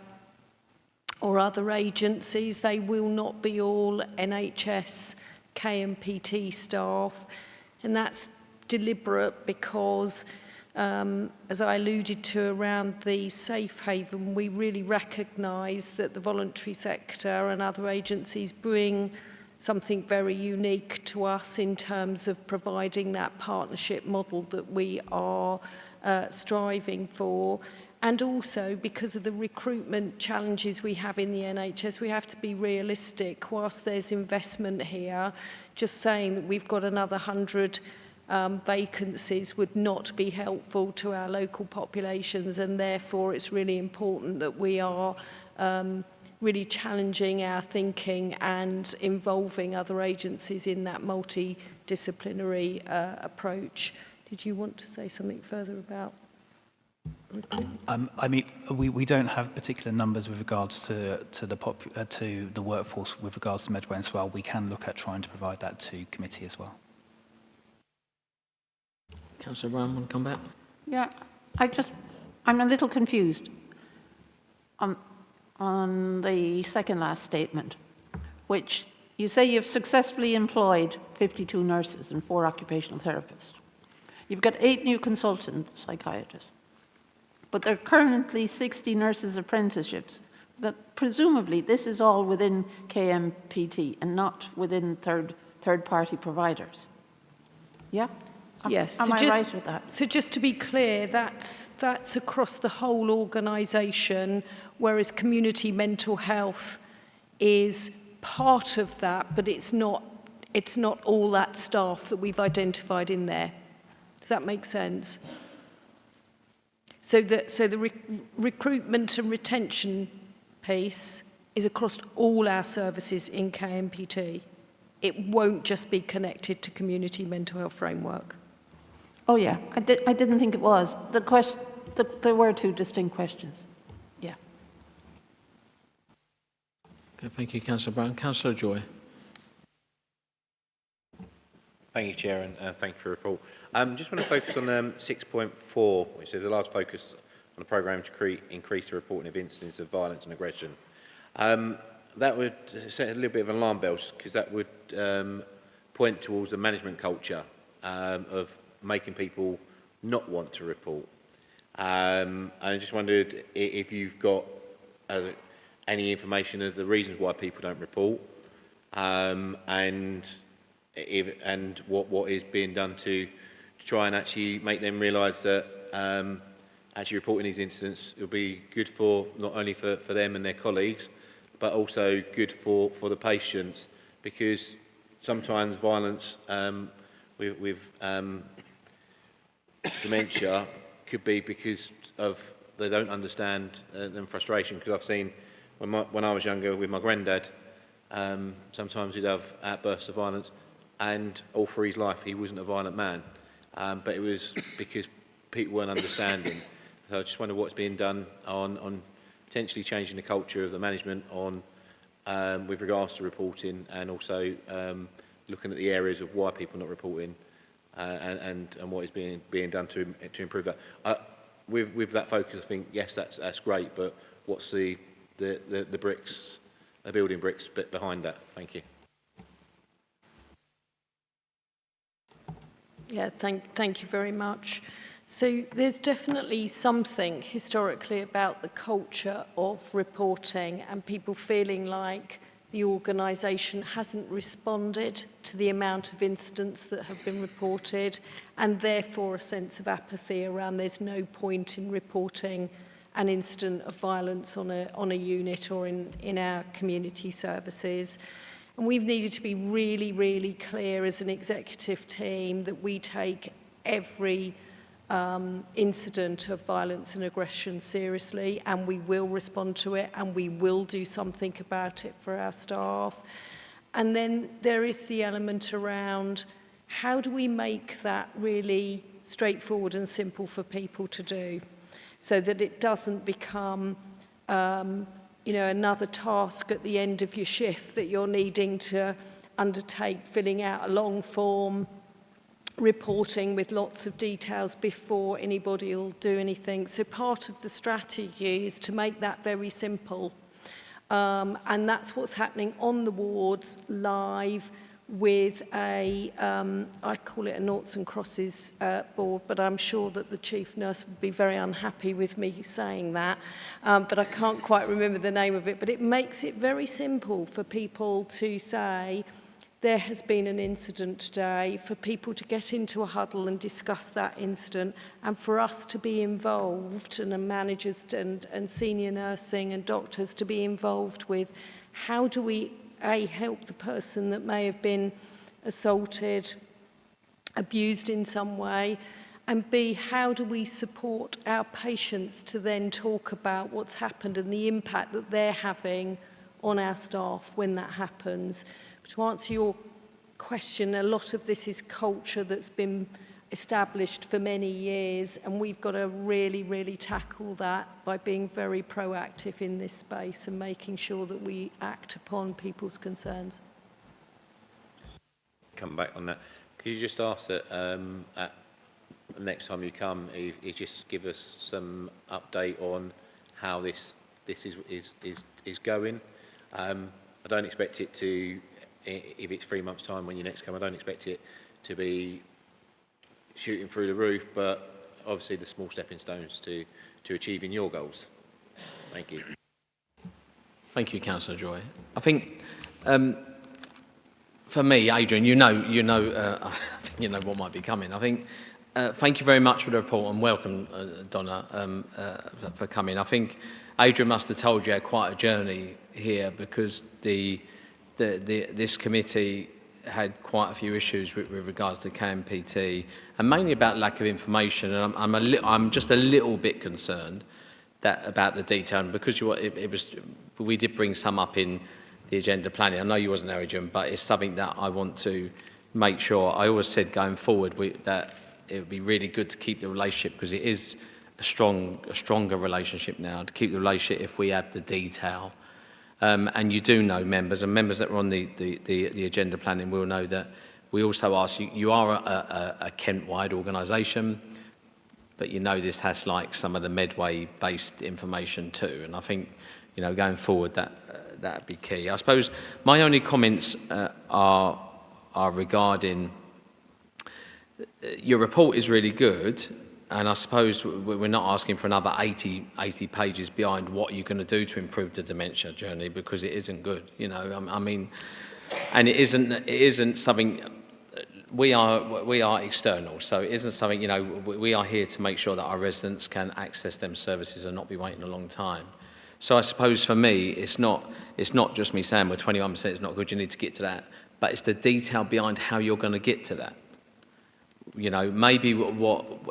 or other agencies. They will not be all NHS, KMPT staff. And that's deliberate because, as I alluded to around the safe haven, we really recognise that the voluntary sector and other agencies bring something very unique to us in terms of providing that partnership model that we are striving for. And also, because of the recruitment challenges we have in the NHS, we have to be realistic. Whilst there's investment here, just saying that we've got another 100 vacancies would not be helpful to our local populations, and therefore it's really important that we are really challenging our thinking and involving other agencies in that multidisciplinary approach. Did you want to say something further about recruitment? I mean, we don't have particular numbers with regards to the workforce with regards to Medway and Swale. We can look at trying to provide that to committee as well. Councillor Brown, want to come back? Yeah, I'm a little confused on the second last statement, which you say you've successfully employed 52 nurses and 4 occupational therapists. You've got 8 new consultant psychiatrists, but there are currently 60 nurses apprenticeships. That presumably this is all within KMPT and not within third-party providers. Yeah? Yes. Am I right with that? So just to be clear, that's across the whole organisation, whereas community mental health is part of that, but it's not all that staff that we've identified in there. Does that make sense? So the recruitment and retention piece is across all our services in KMPT. It won't just be connected to community mental health framework. Oh yeah, I didn't think it was. There were 2 distinct questions. Yeah. Okay, thank you, Councillor Brown. Councillor Joy. Thank you, Chair, and thank you for your report. Just want to focus on 6.4, which says a large focus on a programme to increase the reporting of incidents of violence and aggression. That would set a little bit of an alarm bells, because that would point towards a management culture of making people not want to report. I just wondered if you've got any information of the reasons why people don't report, and what is being done to try and actually make them realise that actually reporting these incidents will be good for not only for them and their colleagues, but also good for the patients, because sometimes violence with dementia could be because of they don't understand and frustration. Because I've seen when I was younger with my granddad, sometimes he'd have outbursts of violence, and all through his life he wasn't a violent man, but it was because people weren't understanding. So I just wonder what's being done on potentially changing the culture of the management on with regards to reporting, and also looking at the areas of why people are not reporting, and what is being done to improve that. With that focus, I think yes, that's great, but what's the bricks, the building bricks bit behind that? Thank you. Yeah, thank you very much. So there's definitely something historically about the culture of reporting and people feeling like the the organisation hasn't responded to the amount of incidents that have been reported, and therefore a sense of apathy around there's no point in reporting an incident of violence on a unit or in our community services. And we've needed to be really, really clear as an executive team that we take every incident of violence and aggression seriously, and we will respond to it, and we will do something about it for our staff. And then there is the element around how do we make that really straightforward and simple for people to do, so that it doesn't become another task at the end of your shift that you're needing to undertake, filling out a long form, reporting with lots of details before anybody will do anything. So part of the strategy is to make that very simple. And that's what's happening on the wards live with I call it a noughts and crosses board, but I'm sure that the chief nurse would be very unhappy with me saying that, but I can't quite remember the name of it. But it makes it very simple for people to say, there has been an incident today, for people to get into a huddle and discuss that incident, and for us to be involved, and the managers and senior nursing and doctors to be involved with how do we help the person that may have been assaulted, abused in some way, and B, how do we support our patients to then talk about what's happened and the impact that they're having on our staff when that happens. But to answer your question, a lot of this is culture that's been established for many years, and we've got to really, really tackle that by being very proactive in this space and making sure that we act upon people's concerns. Come back on that. Could you just ask that at the next time you come, you just give us some update on how this is going? I don't expect it to, if it's 3 months' time when you next come, I don't expect it to be shooting through the roof, but obviously the small stepping stones to achieving your goals. Thank you. Thank you, Councillor Joy. I think for me, Adrian, you know what might be coming. I think thank you very much for the report, and welcome, Donna, for coming. I think Adrian must have told you had quite a journey here, because this committee had quite a few issues with regards to KMPT, and mainly about lack of information. And I'm just a little bit concerned about the detail, and because we did bring some up in the agenda planning. I know you wasn't there, Adrian, but it's something that I want to make sure. I always said going forward that it would be really good to keep the relationship, because it is a stronger relationship now, to keep the relationship if we have the detail. And you do know members, and members that are on the agenda planning will know that we also ask you are a Kent-wide organisation, but you know this has like some of the Medway-based information too. And I think, going forward that'd be key. I suppose my only comments are regarding your report is really good. And I suppose we're not asking for another 80 pages behind what you're going to do to improve the dementia journey, because it isn't good, I mean, and it isn't something. We are external, so it isn't something. We are here to make sure that our residents can access them services and not be waiting a long time. So I suppose for me, it's not just me saying, well, 21% is not good. You need to get to that, but it's the detail behind how you're going to get to that. Maybe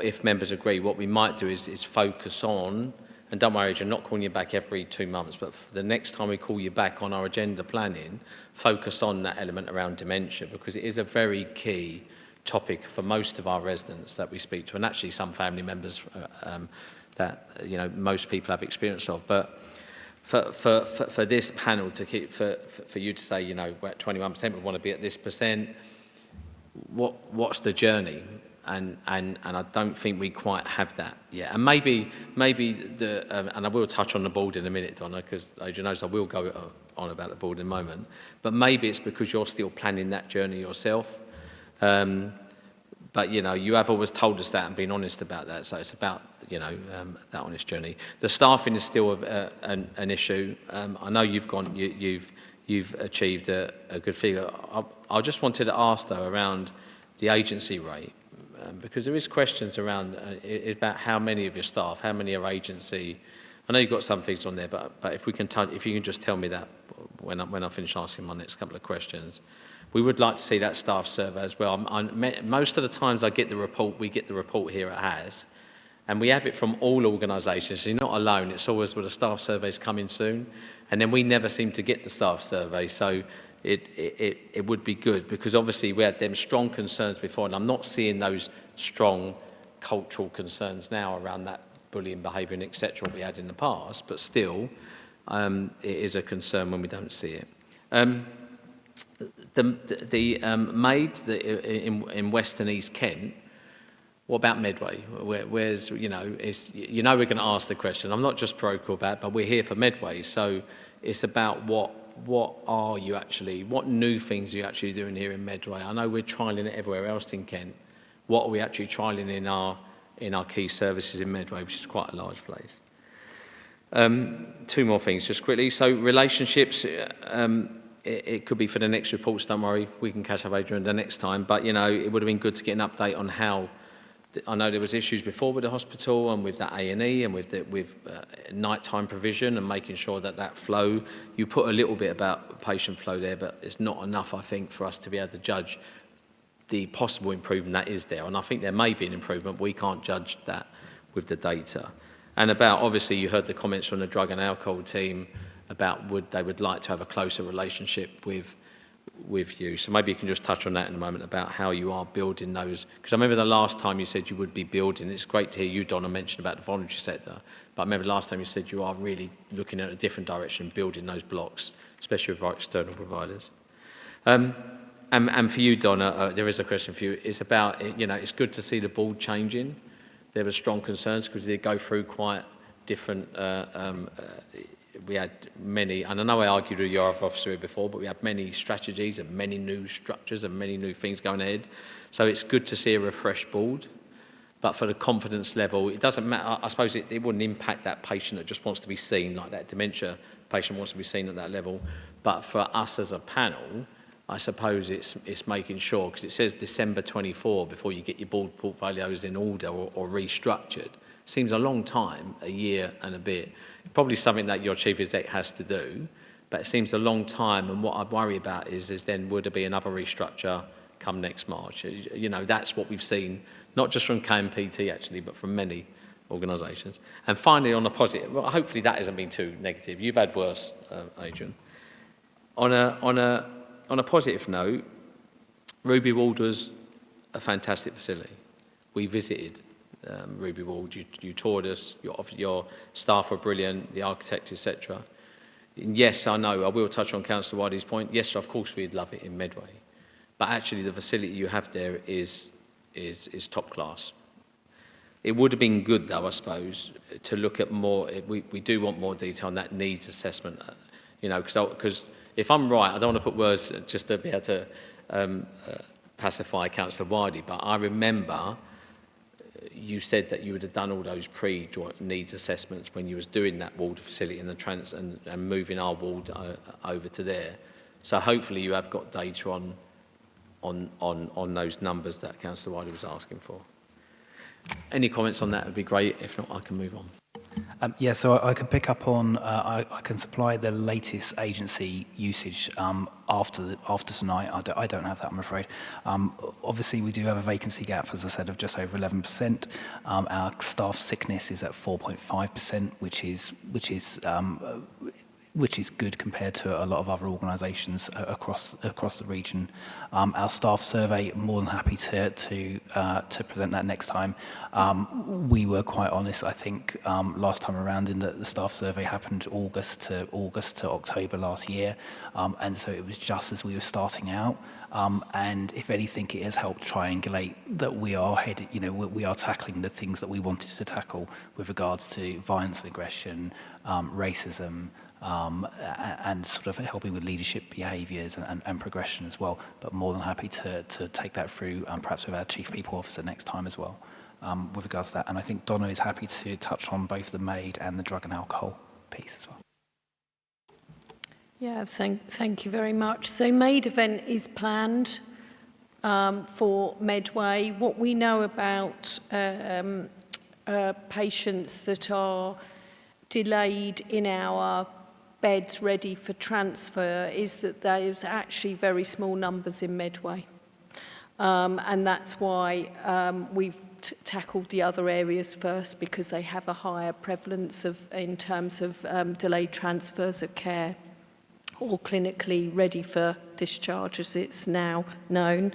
if members agree, what we might do is focus on, and don't worry, I'm not calling you back every 2 months, but for the next time we call you back on our agenda planning, focus on that element around dementia, because it is a very key topic for most of our residents that we speak to, and actually some family members that most people have experience of. But for this panel to keep, for you to say, we're at 21%, we want to be at this percent. What's the journey? And I don't think we quite have that yet. And maybe and I will touch on the board in a minute, Donna, because Adrian knows I will go on about the board in a moment. But maybe it's because you're still planning that journey yourself. But you have always told us that and been honest about that. So it's about that honest journey. The staffing is still an issue. I know you've you've achieved a good figure. I just wanted to ask, though, around the agency rate, because there is questions around about how many of your staff, how many are agency. I know you've got some things on there, but if you can just tell me that when I finish asking my next couple of questions. We would like to see that staff survey as well. Most of the times I get the report, we get the report here at HAS, and we have it from all organisations. So you're not alone. It's always, well, the staff survey's coming soon, and then we never seem to get the staff survey. So it would be good, because obviously we had them strong concerns before, and I'm not seeing those strong cultural concerns now around that bullying behaviour and etc. we had in the past, but still it is a concern when we don't see it. The maids in West and East Kent, what about Medway? Where's, we're going to ask the question. I'm not just pro about, but we're here for Medway, so it's about what new things are you actually doing here in Medway? I know we're trialling it everywhere else in Kent. What are we actually trialling in our key services in Medway, which is quite a large place? Two more things, just quickly. So relationships, it could be for the next reports, don't worry. We can catch up Adrian the next time. But, it would have been good to get an update on how. I know there was issues before with the hospital and with that A&E and with nighttime provision and making sure that flow. You put a little bit about patient flow there, but it's not enough, I think, for us to be able to judge the possible improvement that is there. And I think there may be an improvement. We can't judge that with the data. And about, obviously, you heard the comments from the drug and alcohol team about they would like to have a closer relationship with you. So maybe you can just touch on that in a moment about how you are building those. Because I remember the last time you said you would be building. It's great to hear you, Donna, mention about the voluntary sector. But I remember last time you said you are really looking at a different direction, building those blocks, especially with our external providers. And for you, Donna, there is a question for you. It's about, it's good to see the board changing. There were strong concerns because they go through quite different, we had many, and I know I argued with your other officer before, but we had many strategies and many new structures and many new things going ahead. So it's good to see a refreshed board. But for the confidence level, it doesn't matter. I suppose it wouldn't impact that patient that just wants to be seen, like that dementia patient wants to be seen at that level. But for us as a panel, I suppose it's making sure, because it says December 24 before you get your board portfolios in order or restructured. Seems a long time, a year and a bit. Probably something that your chief exec has to do, but it seems a long time. And what I worry about is then would there be another restructure come next March? That's what we've seen, not just from KMPT actually, but from many organisations. And finally, on a positive, well, hopefully that hasn't been too negative. You've had worse, Adrian. On a positive note, Ruby Ward was a fantastic facility. We visited Ruby Ward, you toured us, your staff were brilliant, the architect, etc. Yes, I know, I will touch on Councillor Wiley's point. Yes, of course we'd love it in Medway. But actually the facility you have there is top class. It would have been good, though, I suppose, to look at more. We do want more detail on that needs assessment, because if I'm right, I don't want to put words just to be able to pacify Councillor Wiley, but I remember you said that you would have done all those pre-joint needs assessments when you was doing that ward facility and moving our ward over to there. So hopefully you have got data on those numbers that Councillor Wiley was asking for. Any comments on that would be great. If not, I can move on. So I can pick up on, I can supply the latest agency usage after tonight. I don't have that, I'm afraid. Obviously, we do have a vacancy gap, as I said, of just over 11%. Our staff sickness is at 4.5%, which is good compared to a lot of other organisations across the region. Our staff survey, more than happy to present that next time. We were quite honest, I think, last time around in that the staff survey happened August to October last year, and so it was just as we were starting out. And if anything, it has helped triangulate that we are headed, we are tackling the things that we wanted to tackle with regards to violence and aggression, racism, and sort of helping with leadership behaviours and progression as well. But more than happy to take that through, perhaps with our Chief People Officer next time as well, with regards to that. And I think Donna is happy to touch on both the MAID and the drug and alcohol piece as well. Yeah, thank you very much. So MAID event is planned for Medway. What we know about patients that are delayed in our beds ready for transfer is that there's actually very small numbers in Medway. And that's why we've tackled the other areas first, because they have a higher prevalence in terms of delayed transfers of care or clinically ready for discharge, as it's now known.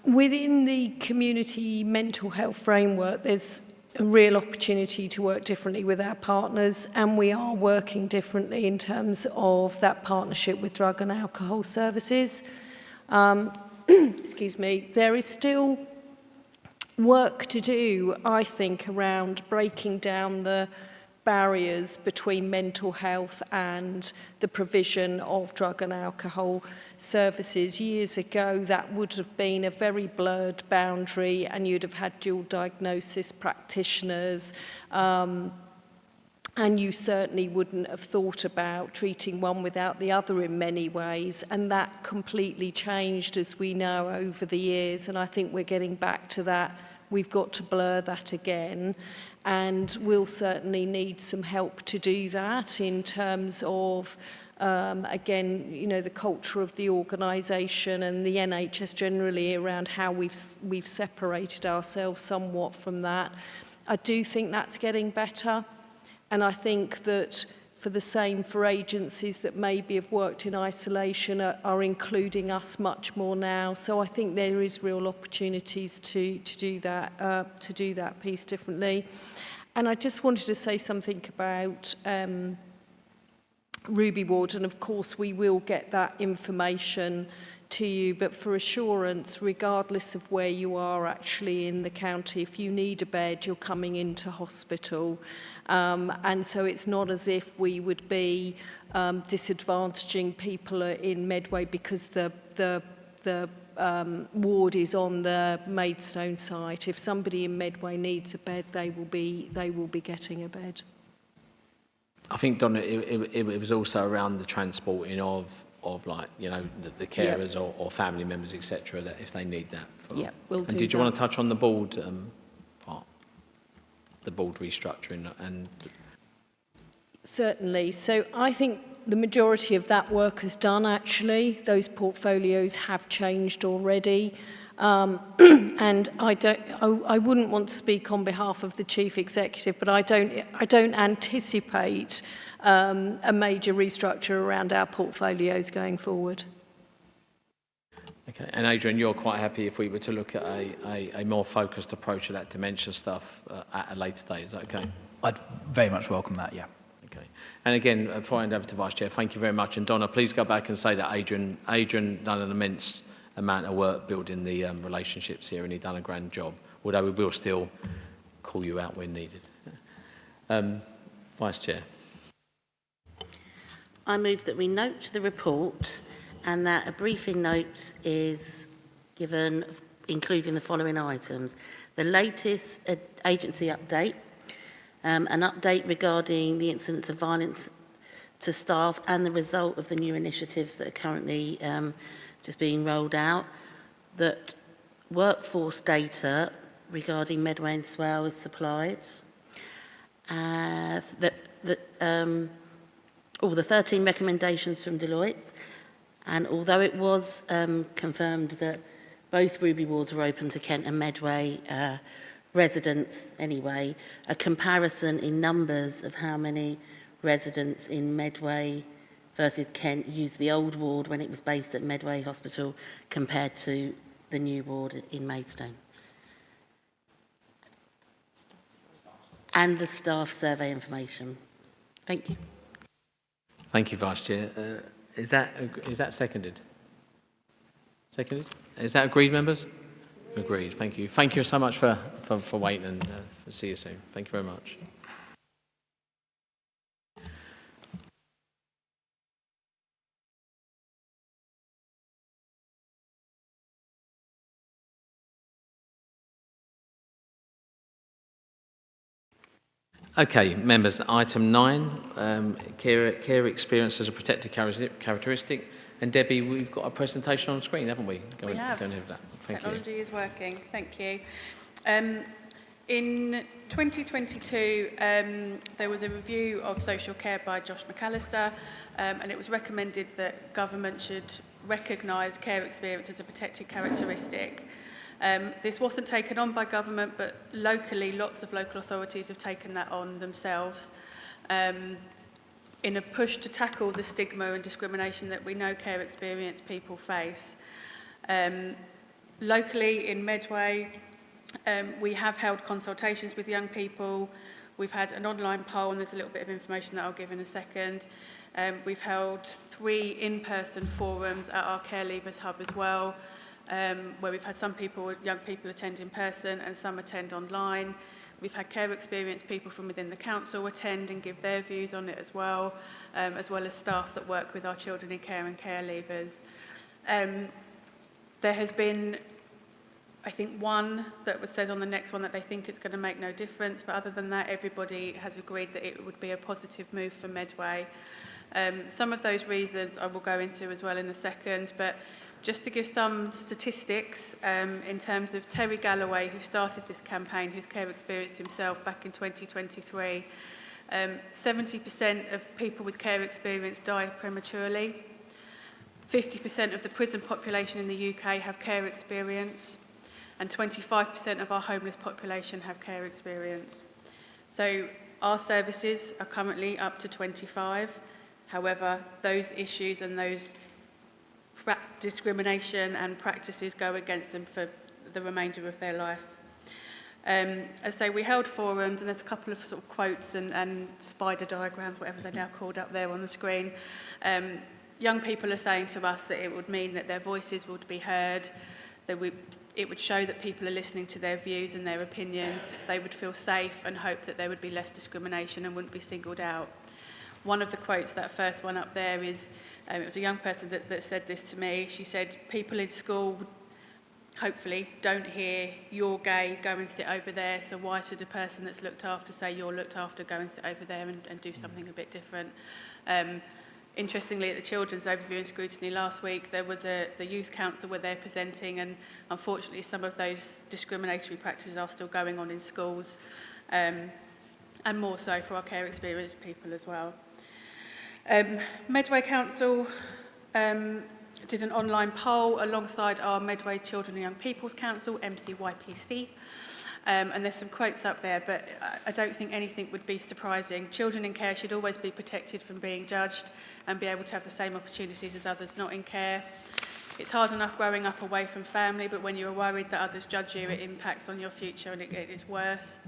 Within the community mental health framework, there's a real opportunity to work differently with our partners, and we are working differently in terms of that partnership with drug and alcohol services. Excuse me, there is still work to do, I think, around breaking down the barriers between mental health and the provision of drug and alcohol services. Years ago, that would have been a very blurred boundary, and you'd have had dual diagnosis practitioners, and you certainly wouldn't have thought about treating one without the other in many ways, and that completely changed, as we know, over the years, and I think we're getting back to that. We've got to blur that again, and we'll certainly need some help to do that in terms of, again, you know, the culture of the organisation and the NHS generally around how we've separated ourselves somewhat from that. I do think that's getting better, and I think that for the same for agencies that maybe have worked in isolation are including us much more now. So I think there is real opportunities to do that piece differently. And I just wanted to say something about Ruby Ward, and of course we will get that information to you, but for assurance, regardless of where you are actually in the county, if you need a bed, you're coming into hospital. And so it's not as if we would be disadvantaging people in Medway because the ward is on the Maidstone site. If somebody in Medway needs a bed, they will be getting a bed. I think, Donna, it was also around the transporting of like, you know, the carers or family members, etc., that if they need that. Yeah, we'll do that. And did you want to touch on the board part, the board restructuring? And certainly. So I think the majority of that work is done, actually. Those portfolios have changed already. And I wouldn't want to speak on behalf of the Chief Executive, but I don't anticipate a major restructure around our portfolios going forward. Okay, and Adrian, you're quite happy if we were to look at a more focused approach to that dementia stuff at a later date, is that okay? I'd very much welcome that, yeah. Okay, and again, before I hand over to Vice Chair, thank you very much. And Donna, please go back and say that Adrian done an immense amount of work building the relationships here, and he's done a grand job, although we will still call you out when needed. Vice Chair. I move that we note the report and that a briefing note is given, including the following items. The latest agency update, an update regarding the incidence of violence to staff and the result of the new initiatives that are currently just being rolled out, that workforce data regarding Medway and Swale is supplied, all the 13 recommendations from Deloitte, and although it was confirmed that both Ruby wards were open to Kent and Medway residents anyway, a comparison in numbers of how many residents in Medway versus Kent used the old ward when it was based at Medway Hospital compared to the new ward in Maidstone. And the staff survey information. Thank you. Thank you, Vice Chair. Is that seconded? Seconded? Is that agreed, members? Agreed. Thank you. Thank you so much for waiting, and see you soon. Thank you very much. Okay, members, item 9, care experience as a protected characteristic. And Debbie, we've got a presentation on the screen, haven't we? Go We have. Go and have that. Thank Technology you. is working. Thank you. In 2022, there was a review of social care by Josh McAllister, and it was recommended that government should recognise care experience as a protected characteristic. This wasn't taken on by government, but locally, lots of local authorities have taken that on themselves in a push to tackle the stigma and discrimination that we know care experience people face. Locally in Medway, we have held consultations with young people. We've had an online poll, and there's a little bit of information that I'll give in a second. We've held 3 in-person forums at our Care Leavers Hub as well, where we've had some people, young people attend in person and some attend online. We've had care experience people from within the council attend and give their views on it as well as staff that work with our children in care and care leavers. There has been, I think, one that says on the next one that they think it's going to make no difference, but other than that, everybody has agreed that it would be a positive move for Medway. Some of those reasons I will go into as well in a second, but just to give some statistics, in terms of Terry Galloway, who started this campaign, who's care experienced himself back in 2023, 70% of people with care experience die prematurely. 50% of the prison population in the UK have care experience, and 25% of our homeless population have care experience. So our services are currently up to 25. However, those issues and those discrimination and practices go against them for the remainder of their life. As I say, we held forums, and there's a couple of sort of quotes and spider diagrams, whatever they're now called, up there on the screen. Young people are saying to us that it would mean that their voices would be heard, that it would show that people are listening to their views and their opinions, they would feel safe and hope that there would be less discrimination and wouldn't be singled out. One of the quotes, that first one up there, is, it was a young person that said this to me. She said, people in school hopefully don't hear you're gay, go and sit over there, so why should a person that's looked after say you're looked after, go and sit over there and do something a bit different. Interestingly, at the Children's Overview and Scrutiny last week, there was the Youth Council were there presenting, and unfortunately some of those discriminatory practices are still going on in schools, and more so for our care experienced people as well. Medway Council did an online poll alongside our Medway Children and Young People's Council, MCYPC, and there's some quotes up there, but I don't think anything would be surprising. Children in care should always be protected from being judged and be able to have the same opportunities as others not in care. It's hard enough growing up away from family, but when you're worried that others judge you, it impacts on your future, and it is worse.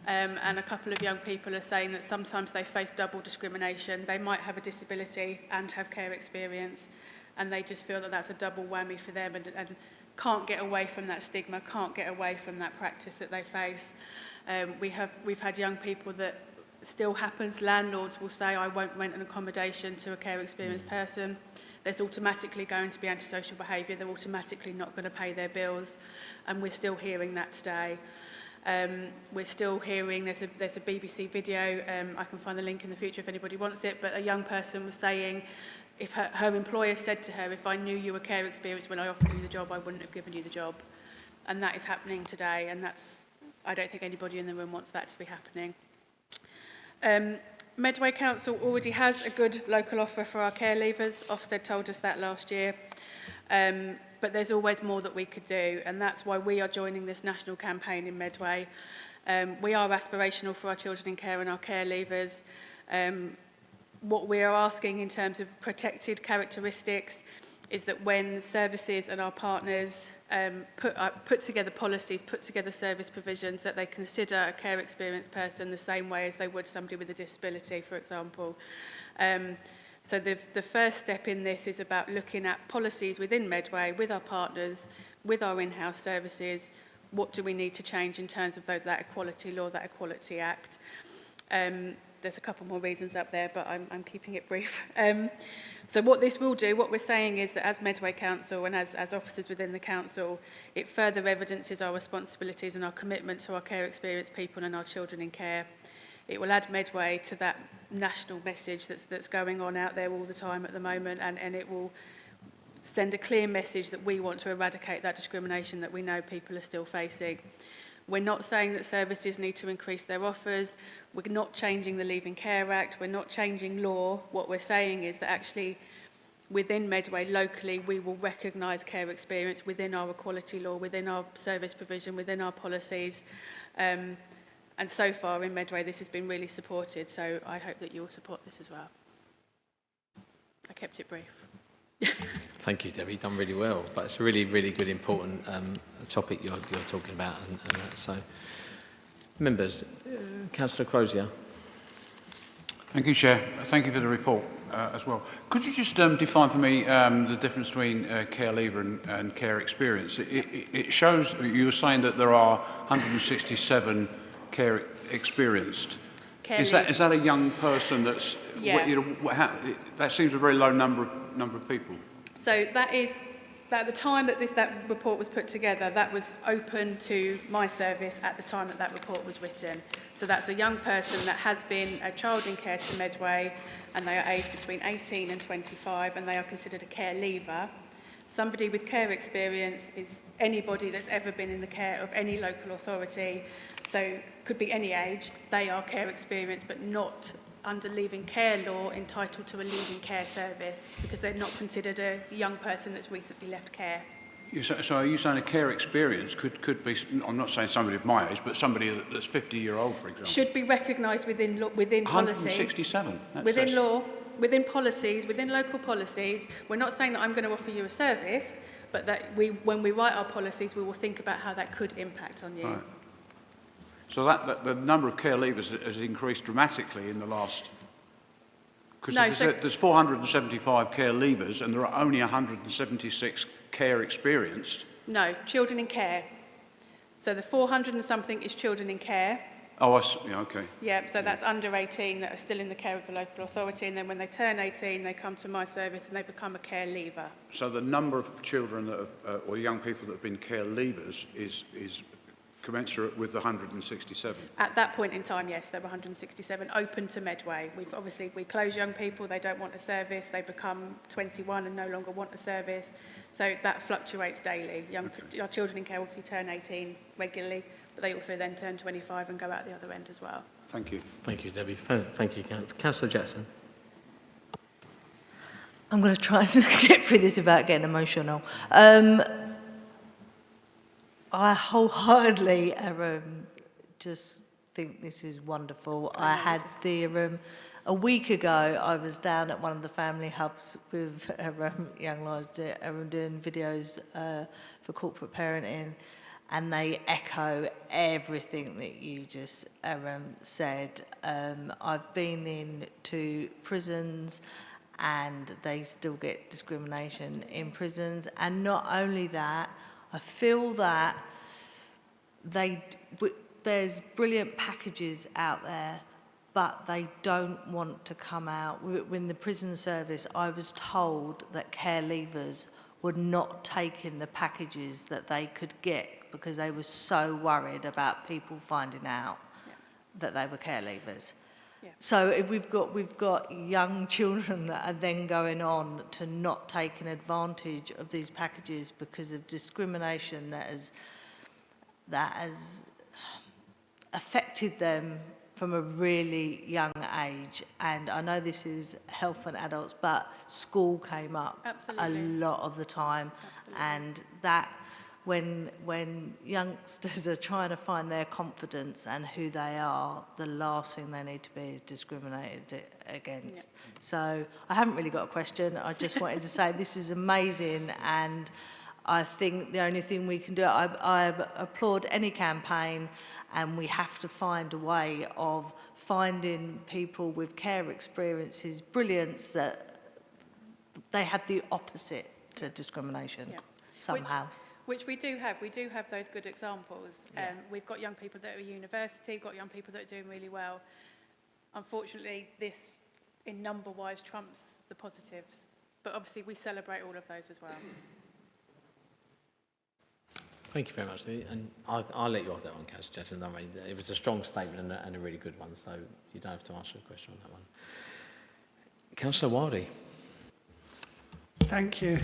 And a couple of young people are saying that sometimes they face double discrimination. They might have a disability and have care experience, and they just feel that that's a double whammy for them, and can't get away from that stigma, can't get away from that practice that they face. We've had young people that still happens. Landlords will say, I won't rent an accommodation to a care experienced person. There's automatically going to be antisocial behaviour. They're automatically not going to pay their bills, and we're still hearing that today. We're still hearing, there's a BBC video, I can find the link in the future if anybody wants it, but a young person was saying if her employer said to her, if I knew you were care experienced when I offered you the job, I wouldn't have given you the job. And that is happening today, and I don't think anybody in the room wants that to be happening. Medway Council already has a good local offer for our care leavers. Ofsted told us that last year. But there's always more that we could do, and that's why we are joining this national campaign in Medway. We are aspirational for our children in care and our care leavers. What we are asking in terms of protected characteristics is that when services and our partners put together policies, put together service provisions, that they consider a care experienced person the same way as they would somebody with a disability, for example. So the first step in this is about looking at policies within Medway, with our partners, with our in-house services. What do we need to change in terms of that Equality Law, that Equality Act? There's a couple more reasons up there, but I'm keeping it brief. So what this will do, what we're saying is that as Medway Council and as officers within the council, it further evidences our responsibilities and our commitment to our care experienced people and our children in care. It will add Medway to that national message that's going on out there all the time at the moment, and it will send a clear message that we want to eradicate that discrimination that we know people are still facing. We're not saying that services need to increase their offers. We're not changing the Leaving Care Act. We're not changing law. What we're saying is that actually within Medway, locally, we will recognise care experience within our equality law, within our service provision, within our policies. And so far in Medway, this has been really supported. So I hope that you'll support this as well. I kept it brief. Thank you, Debbie. You've done really well. But it's a really, really good, important topic you're talking about. And that. So, members, Councillor Crozier. Thank you, Chair. Thank you for the report as well. Could you just define for me the difference between care leaver and care experience? It shows, you were saying that there are 167 care experienced. Is that a young person that's, yeah. That seems a very low number of people. So that is, at the time that that report was put together, that was open to my service at the time that report was written. So that's a young person that has been a child in care to Medway, and they are aged between 18 and 25, and they are considered a care leaver. Somebody with care experience is anybody that's ever been in the care of any local authority, so could be any age. They are care experienced, but not under Leaving Care law entitled to a leaving care service, because they're not considered a young person that's recently left care. So are you saying a care experience could be, I'm not saying somebody of my age, but somebody that's 50-year-old, for example? Should be recognised within policy. 167? Within law, within policies, within local policies. We're not saying that I'm going to offer you a service, but that when we write our policies, we will think about how that could impact on you. Right. So that the number of care leavers has increased dramatically in the last... Because there's 475 care leavers and there are only 176 care experienced. No, children in care. So the 400 and something is children in care. Oh, I see. Yeah, okay. Yeah, so that's under 18 that are still in the care of the local authority, and then when they turn 18, they come to my service and they become a care leaver. So the number of children that have, or young people that have been care leavers is commensurate with the 167? At that point in time, yes, there were 167 open to Medway. We close young people, they don't want a service, they become 21 and no longer want a service. So that fluctuates daily. Our children in care obviously turn 18 regularly, but they also then turn 25 and go out the other end as well. Thank you. Thank you, Debbie. Thank you, Councillor Jackson. I'm going to try to get through this without getting emotional. I wholeheartedly just think this is wonderful. I had a week ago, I was down at one of the family hubs with young lives doing videos for corporate parenting, and they echo everything that you just said. I've been into prisons and they still get discrimination in prisons, and not only that, I feel that there's brilliant packages out there, but they don't want to come out. In the prison service, I was told that care leavers were not taking the packages that they could get because they were so worried about people finding out that they were care leavers. Yeah. So we've got young children that are then going on to not taking advantage of these packages because of discrimination that has affected them from a really young age. And I know this is health and adults, but school came up Absolutely. A lot of the time. Absolutely. And that when youngsters are trying to find their confidence and who they are, the last thing they need to be is discriminated against. Yep. So I haven't really got a question. I just wanted to say this is amazing, and I think the only thing we can do, I applaud any campaign, and we have to find a way of finding people with care experiences, brilliance, that they have the opposite to discrimination somehow. Which we do have. We do have those good examples. We've got young people that are at university, we've got young people that are doing really well. Unfortunately, this, in number-wise, trumps the positives. But obviously, we celebrate all of those as well. Thank you very much. And I'll let you off that one, Councillor Chatham. I mean, it was a strong statement and a really good one, so you don't have to answer a question on that one. Councillor Wildy. Thank you.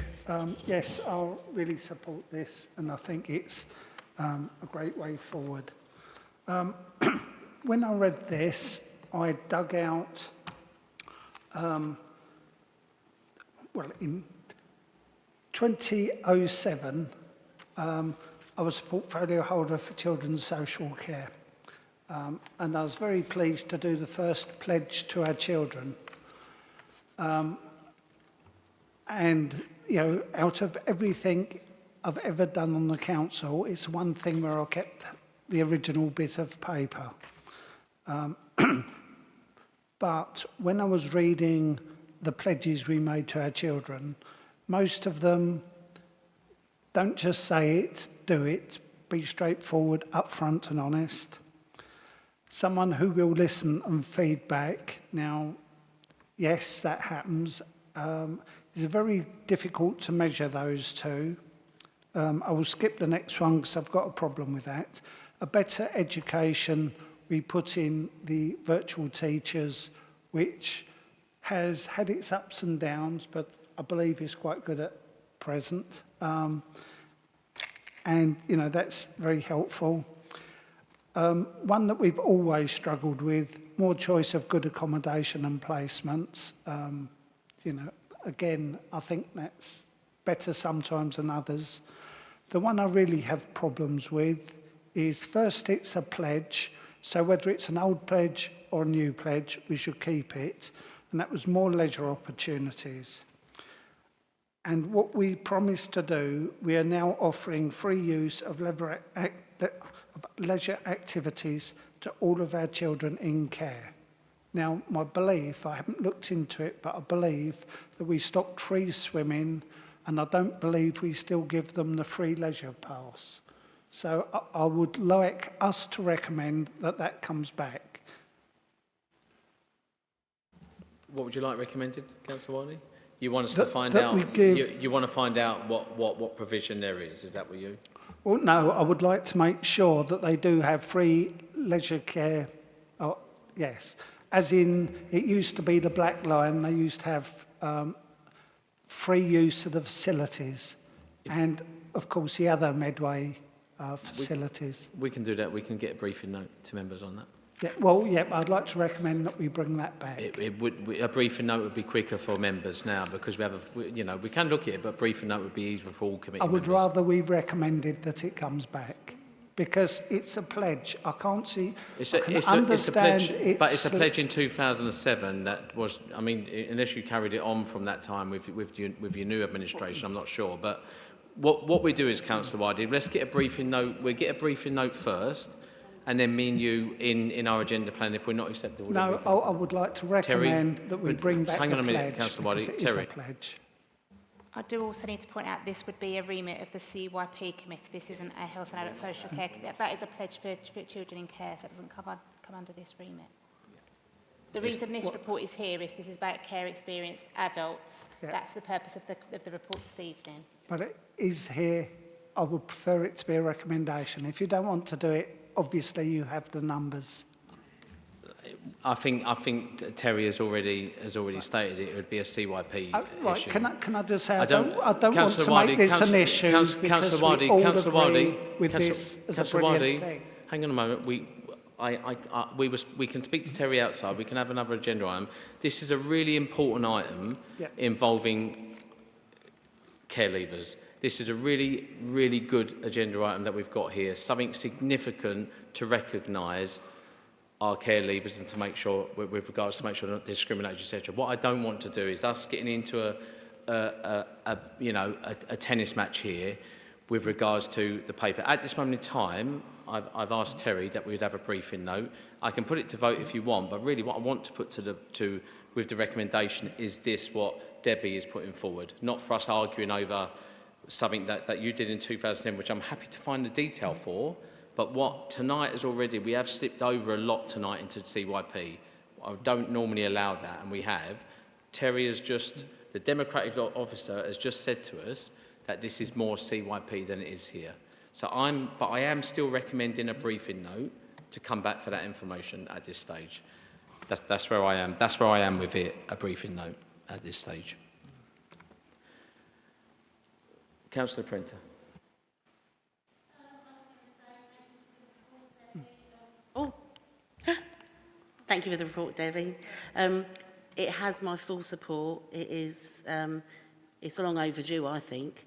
Yes, I'll really support this, and I think it's a great way forward. When I read this, I dug out, in 2007, I was a portfolio holder for children's social care, and I was very pleased to do the first pledge to our children. And, you know, out of everything I've ever done on the council, it's one thing where I kept the original bit of paper. But when I was reading the pledges we made to our children, most of them don't just say it, do it, be straightforward, upfront and honest. Someone who will listen and feedback. Now, yes, that happens. It's very difficult to measure those two. I will skip the next one because I've got a problem with that. A better education, we put in the virtual teachers, which has had its ups and downs, but I believe is quite good at present. And, you know, that's very helpful. One that we've always struggled with, more choice of good accommodation and placements. You know, again, I think that's better sometimes than others. The one I really have problems with is, first, it's a pledge. So whether it's an old pledge or a new pledge, we should keep it. And that was more leisure opportunities. And what we promised to do, we are now offering free use of leisure activities to all of our children in care. Now, my belief, I haven't looked into it, but I believe that we stopped free swimming, and I don't believe we still give them the free leisure pass. So I would like us to recommend that that comes back. What would you like recommended, Councillor Wiley? You want us to find out? You want to find out what provision there is that what you? Well, no, I would like to make sure that they do have free leisure care. Oh, yes, as in it used to be the Black Lion. They used to have free use of the facilities, and of course the other Medway facilities. We can do that. We can get a briefing note to members on that. Yeah, well, yeah, I'd like to recommend that we bring that back. A briefing note would be quicker for members now because we have, we can look at it, but briefing note would be easier for all committee members. I would rather we recommended that it comes back because it's a pledge. I can't see. It's a pledge, but it's a pledge in 2007 that was. I mean, unless you carried it on from that time with your new administration, I'm not sure. But what we do is, Councillor Wiley, let's get a briefing note. We'll get a briefing note first. And then me and you in our agenda plan, if we're not acceptable. No, I would like to recommend that we bring back the pledge. Hang on a minute, Councillor Wiley. Terry. I do also need to point out this would be a remit of the CYP committee. This isn't a health and adult social care committee. That is a pledge for children in care, so it doesn't come under this remit. The reason this report is here is this is about care experienced adults. Yeah. That's the purpose of the report this evening. But it is here. I would prefer it to be a recommendation. If you don't want to do it, obviously, you have the numbers. I think Terry has already stated it would be a CYP right, issue. Can I just say I don't want to make this an issue because we all agree with this as a brilliant thing. Hang on a moment. We can speak to Terry outside. We can have another agenda item. This is a really important item involving care leavers. This is a really, really good agenda item that we've got here, something significant to recognise our care leavers and to make sure, with regards to make sure they're not discriminated, etc. What I don't want to do is us getting into a tennis match here with regards to the paper. At this moment in time, I've asked Terry that we'd have a briefing note. I can put it to vote if you want, but really what I want to put with the recommendation is this, what Debbie is putting forward, not for us arguing over something that you did in 2010, which I'm happy to find the detail for, but what tonight is already, we have slipped over a lot tonight into CYP. I don't normally allow that, and we have. Terry has just, the Democratic officer has just said to us that this is more CYP than it is here. But I am still recommending a briefing note to come back for that information at this stage. That's where I am. That's where I am with it, a briefing note at this stage. Councillor Printer. Oh, thank you for the report, Debbie. It has my full support. It is, it's long overdue, I think,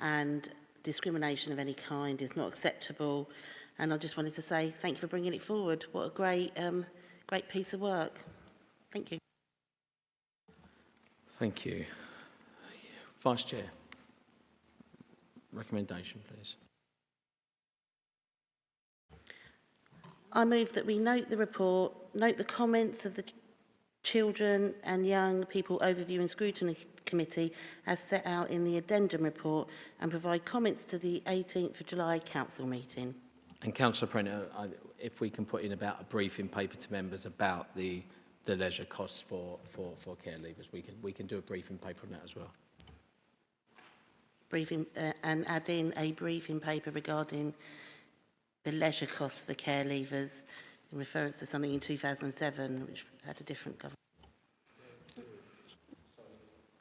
and discrimination of any kind is not acceptable. And I just wanted to say thank you for bringing it forward. What a great, great piece of work. Thank you. Thank you. Vice Chair. Recommendation, please. I move that we note the report, note the comments of the Children and Young People Overview and Scrutiny Committee as set out in the addendum report and provide comments to the 18th of July Council meeting. And Councillor Printer, if we can put in about a briefing paper to members about the leisure costs for care leavers, we can do a briefing paper on that as well. Briefing and add in a briefing paper regarding the leisure costs for care leavers in reference to something in 2007 which had a different government.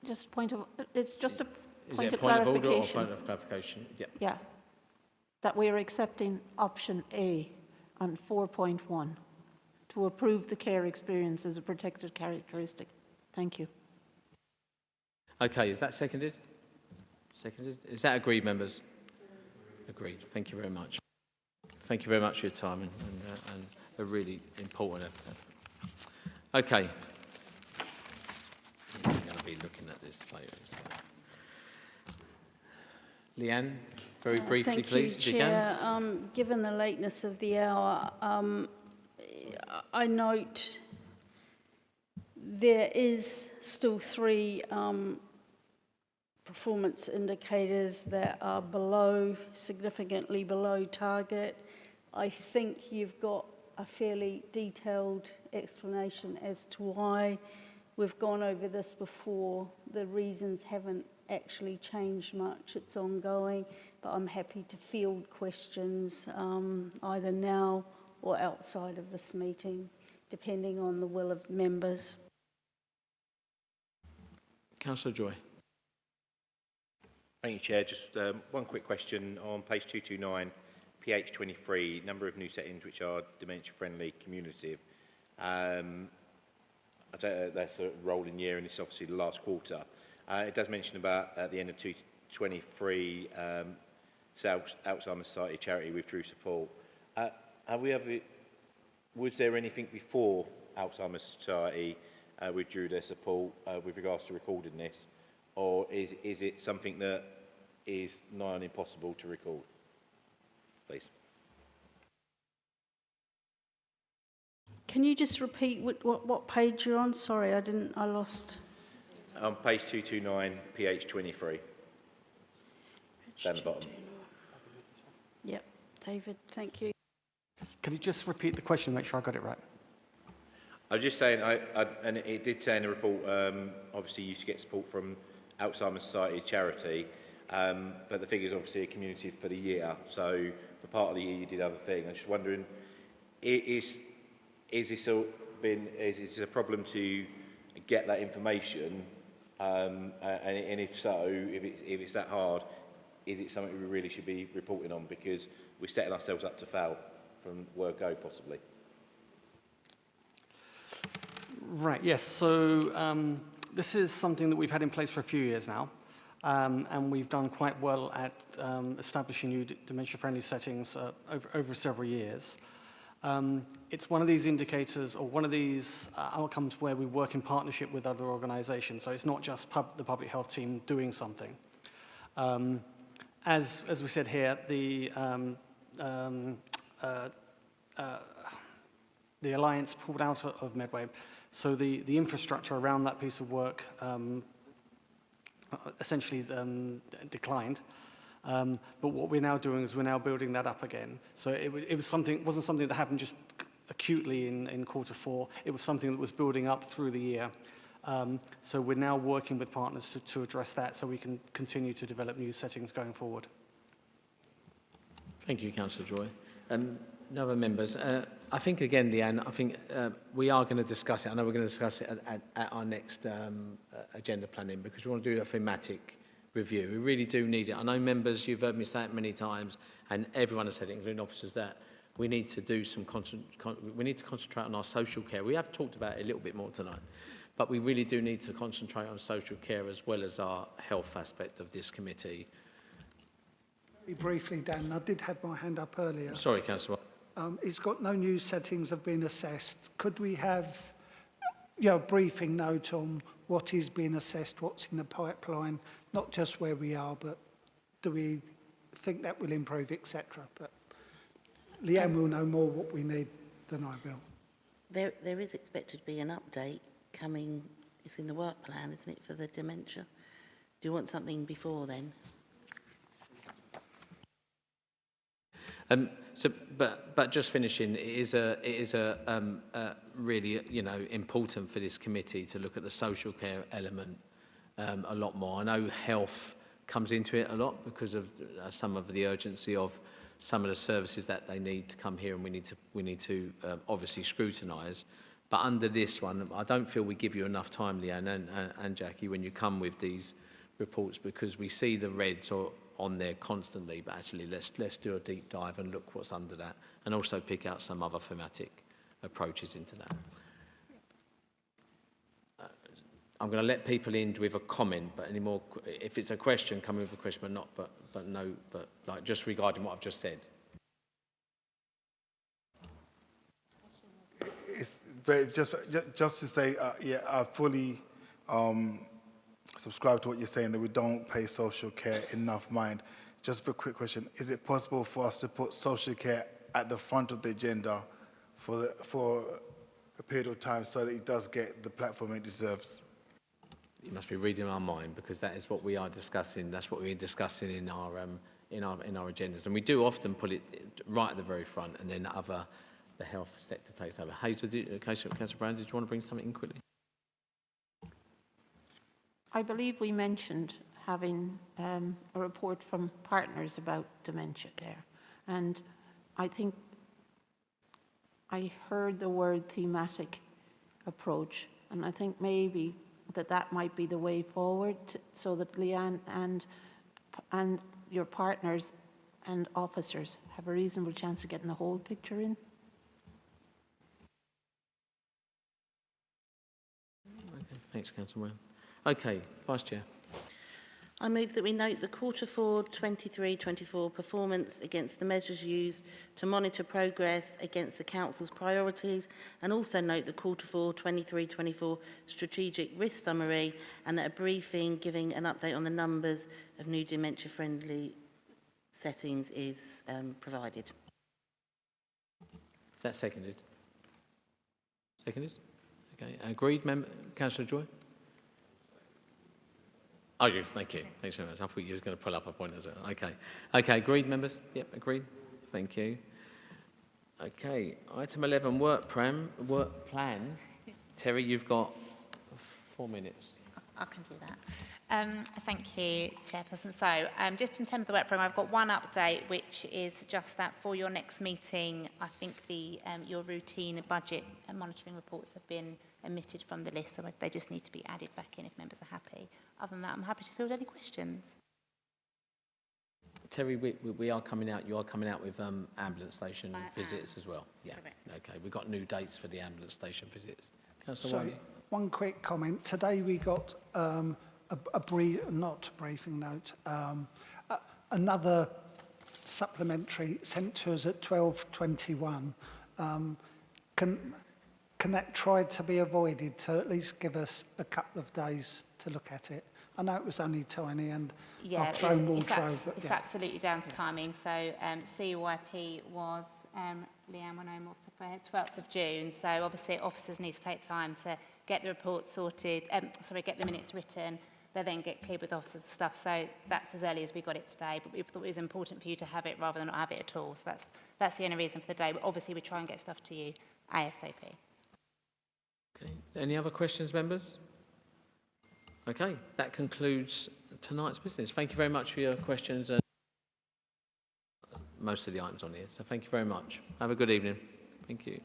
Just point of, it's just a Is point it of a point of clarification. order or point of clarification? Yeah. Yeah, that we are accepting option A on 4.1 to approve the care experience as a protected characteristic. Thank you. Okay, is that seconded? Seconded? Is that agreed, members? Agreed. Thank you very much. Thank you very much for your time and a really important effort. Okay. I'm going to be looking at this later. Leanne, very briefly, please, if you can. Given the lateness of the hour, I note there is still 3 performance indicators that are significantly below target. I think you've got a fairly detailed explanation as to why. We've gone over this before. The reasons haven't actually changed much. It's ongoing, but I'm happy to field questions either now or outside of this meeting, depending on the will of members. Councillor Joy. Thank you, Chair. Just one quick question on page 229, pH 23, number of new settings which are dementia-friendly, communicative. I don't know, that's a rolling year and it's obviously the last quarter. It does mention about at the end of 2023, Alzheimer's Society charity withdrew support. Was there anything before Alzheimer's Society withdrew their support with regards to recording this? Or is it something that is nigh on impossible to record? Please. Can you just repeat what page you're on? Sorry, I lost. On page 229, pH 23. Down the bottom. Yep, David, thank you. Can you just repeat the question, make sure I got it right? I was just saying, and it did say in the report, obviously you used to get support from Alzheimer's Society charity, but the figures obviously are community for the year. So for part of the year you did other things. I'm just wondering, is this a problem to get that information? And if so, if it's that hard, is it something we really should be reporting on? Because we're setting ourselves up to fail from word go, possibly. Right, yes. So this is something that we've had in place for a few years now. And we've done quite well at establishing new dementia-friendly settings over several years. It's one of these indicators or one of these outcomes where we work in partnership with other organisations. So it's not just the public health team doing something. As we said here, the Alliance pulled out of Medway, so the infrastructure around that piece of work essentially declined. But what we're now doing is we're now building that up again. So it wasn't something that happened just acutely in Q4. It was something that was building up through the year. So we're now working with partners to address that so we can continue to develop new settings going forward. Thank you, Councillor Joy. No other members. I think, again, Leanne, I think we are going to discuss it. I know we're going to discuss it at our next agenda planning, because we want to do a thematic review. We really do need it. I know members, you've heard me say it many times, and everyone has said it, including officers, that we need to do some we need to concentrate on our social care. We have talked about it a little bit more tonight, but we really do need to concentrate on social care as well as our health aspect of this committee. Very briefly, Dan, I did have my hand up earlier. Sorry, Councillor. It's got no new settings have been assessed. Could we have a briefing note on what is being assessed, what's in the pipeline, not just where we are, but do we think that will improve, etc. But Leanne will know more what we need than I will. There is expected to be an update coming. It's in the work plan, isn't it, for the dementia? Do you want something before then? But just finishing, it is really important for this committee to look at the social care element a lot more. I know health comes into it a lot because of some of the urgency of some of the services that they need to come here, and we need to obviously scrutinise. But under this one, I don't feel we give you enough time, Leanne and Jackie, when you come with these reports, because we see the reds on there constantly, but actually let's do a deep dive and look what's under that, and also pick out some other thematic approaches into that. I'm going to let people in with a comment, but any more, if it's a question, come in with a question, but not, but like just regarding what I've just said. It's very, just to say, yeah, I fully subscribe to what you're saying, that we don't pay social care enough mind. Just for a quick question, is it possible for us to put social care at the front of the agenda for a period of time so that it does get the platform it deserves? You must be reading our mind, because that is what we are discussing. That's what we're discussing in our agendas, and we do often put it right at the very front, and then the health sector takes over. Hazel, Councillor Brown, did you want to bring something in quickly? I believe we mentioned having a report from partners about dementia care, and I think I heard the word thematic approach, and I think maybe that might be the way forward, so that Leanne and your partners and officers have a reasonable chance of getting the whole picture in. Okay, thanks, Councillor Brown. Okay, Vice Chair. I move that we note the Q4 23-24 performance against the measures used to monitor progress against the Council's priorities, and also note the Q4 23-24 strategic risk summary, and that a briefing giving an update on the numbers of new dementia-friendly settings is provided. Is that seconded? Seconded? Okay, agreed, Councillor Joy? Oh, you. Thank you. Thanks very much. I thought you were going to pull up a point as well. Okay. Okay, agreed, members? Yep, agreed. Thank you. Okay, item 11, work plan. Terry, you've got 4 minutes. I can do that. Thank you, Chairperson. So, just in terms of the work programme, I've got one update, which is just that for your next meeting, I think your routine budget and monitoring reports have been omitted from the list, so they just need to be added back in if members are happy. Other than that, I'm happy to field any questions. Terry, we are coming out, you are coming out with ambulance station visits as well? Yeah. Correct. Okay, we've got new dates for the ambulance station visits. Councillor Wiley? One quick comment. Today we got not briefing note, another supplementary sent to us at 12:21. Can that try to be avoided, to at least give us a couple of days to look at it? I know it was only tiny, and I've thrown wardrobe. It's absolutely down to timing. So CYP was, Leanne, when I'm off the top of my head, 12th of June. So obviously officers need to take time to get the report sorted, get the minutes written. They then get cleared with officers and stuff. So that's as early as we got it today. But we thought it was important for you to have it rather than not have it at all. So that's the only reason for the day. But obviously we try and get stuff to you ASAP. Okay. Any other questions, members? Okay, that concludes tonight's business. Thank you very much for your questions and most of the items on here. So thank you very much. Have a good evening. Thank you.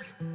Thank you.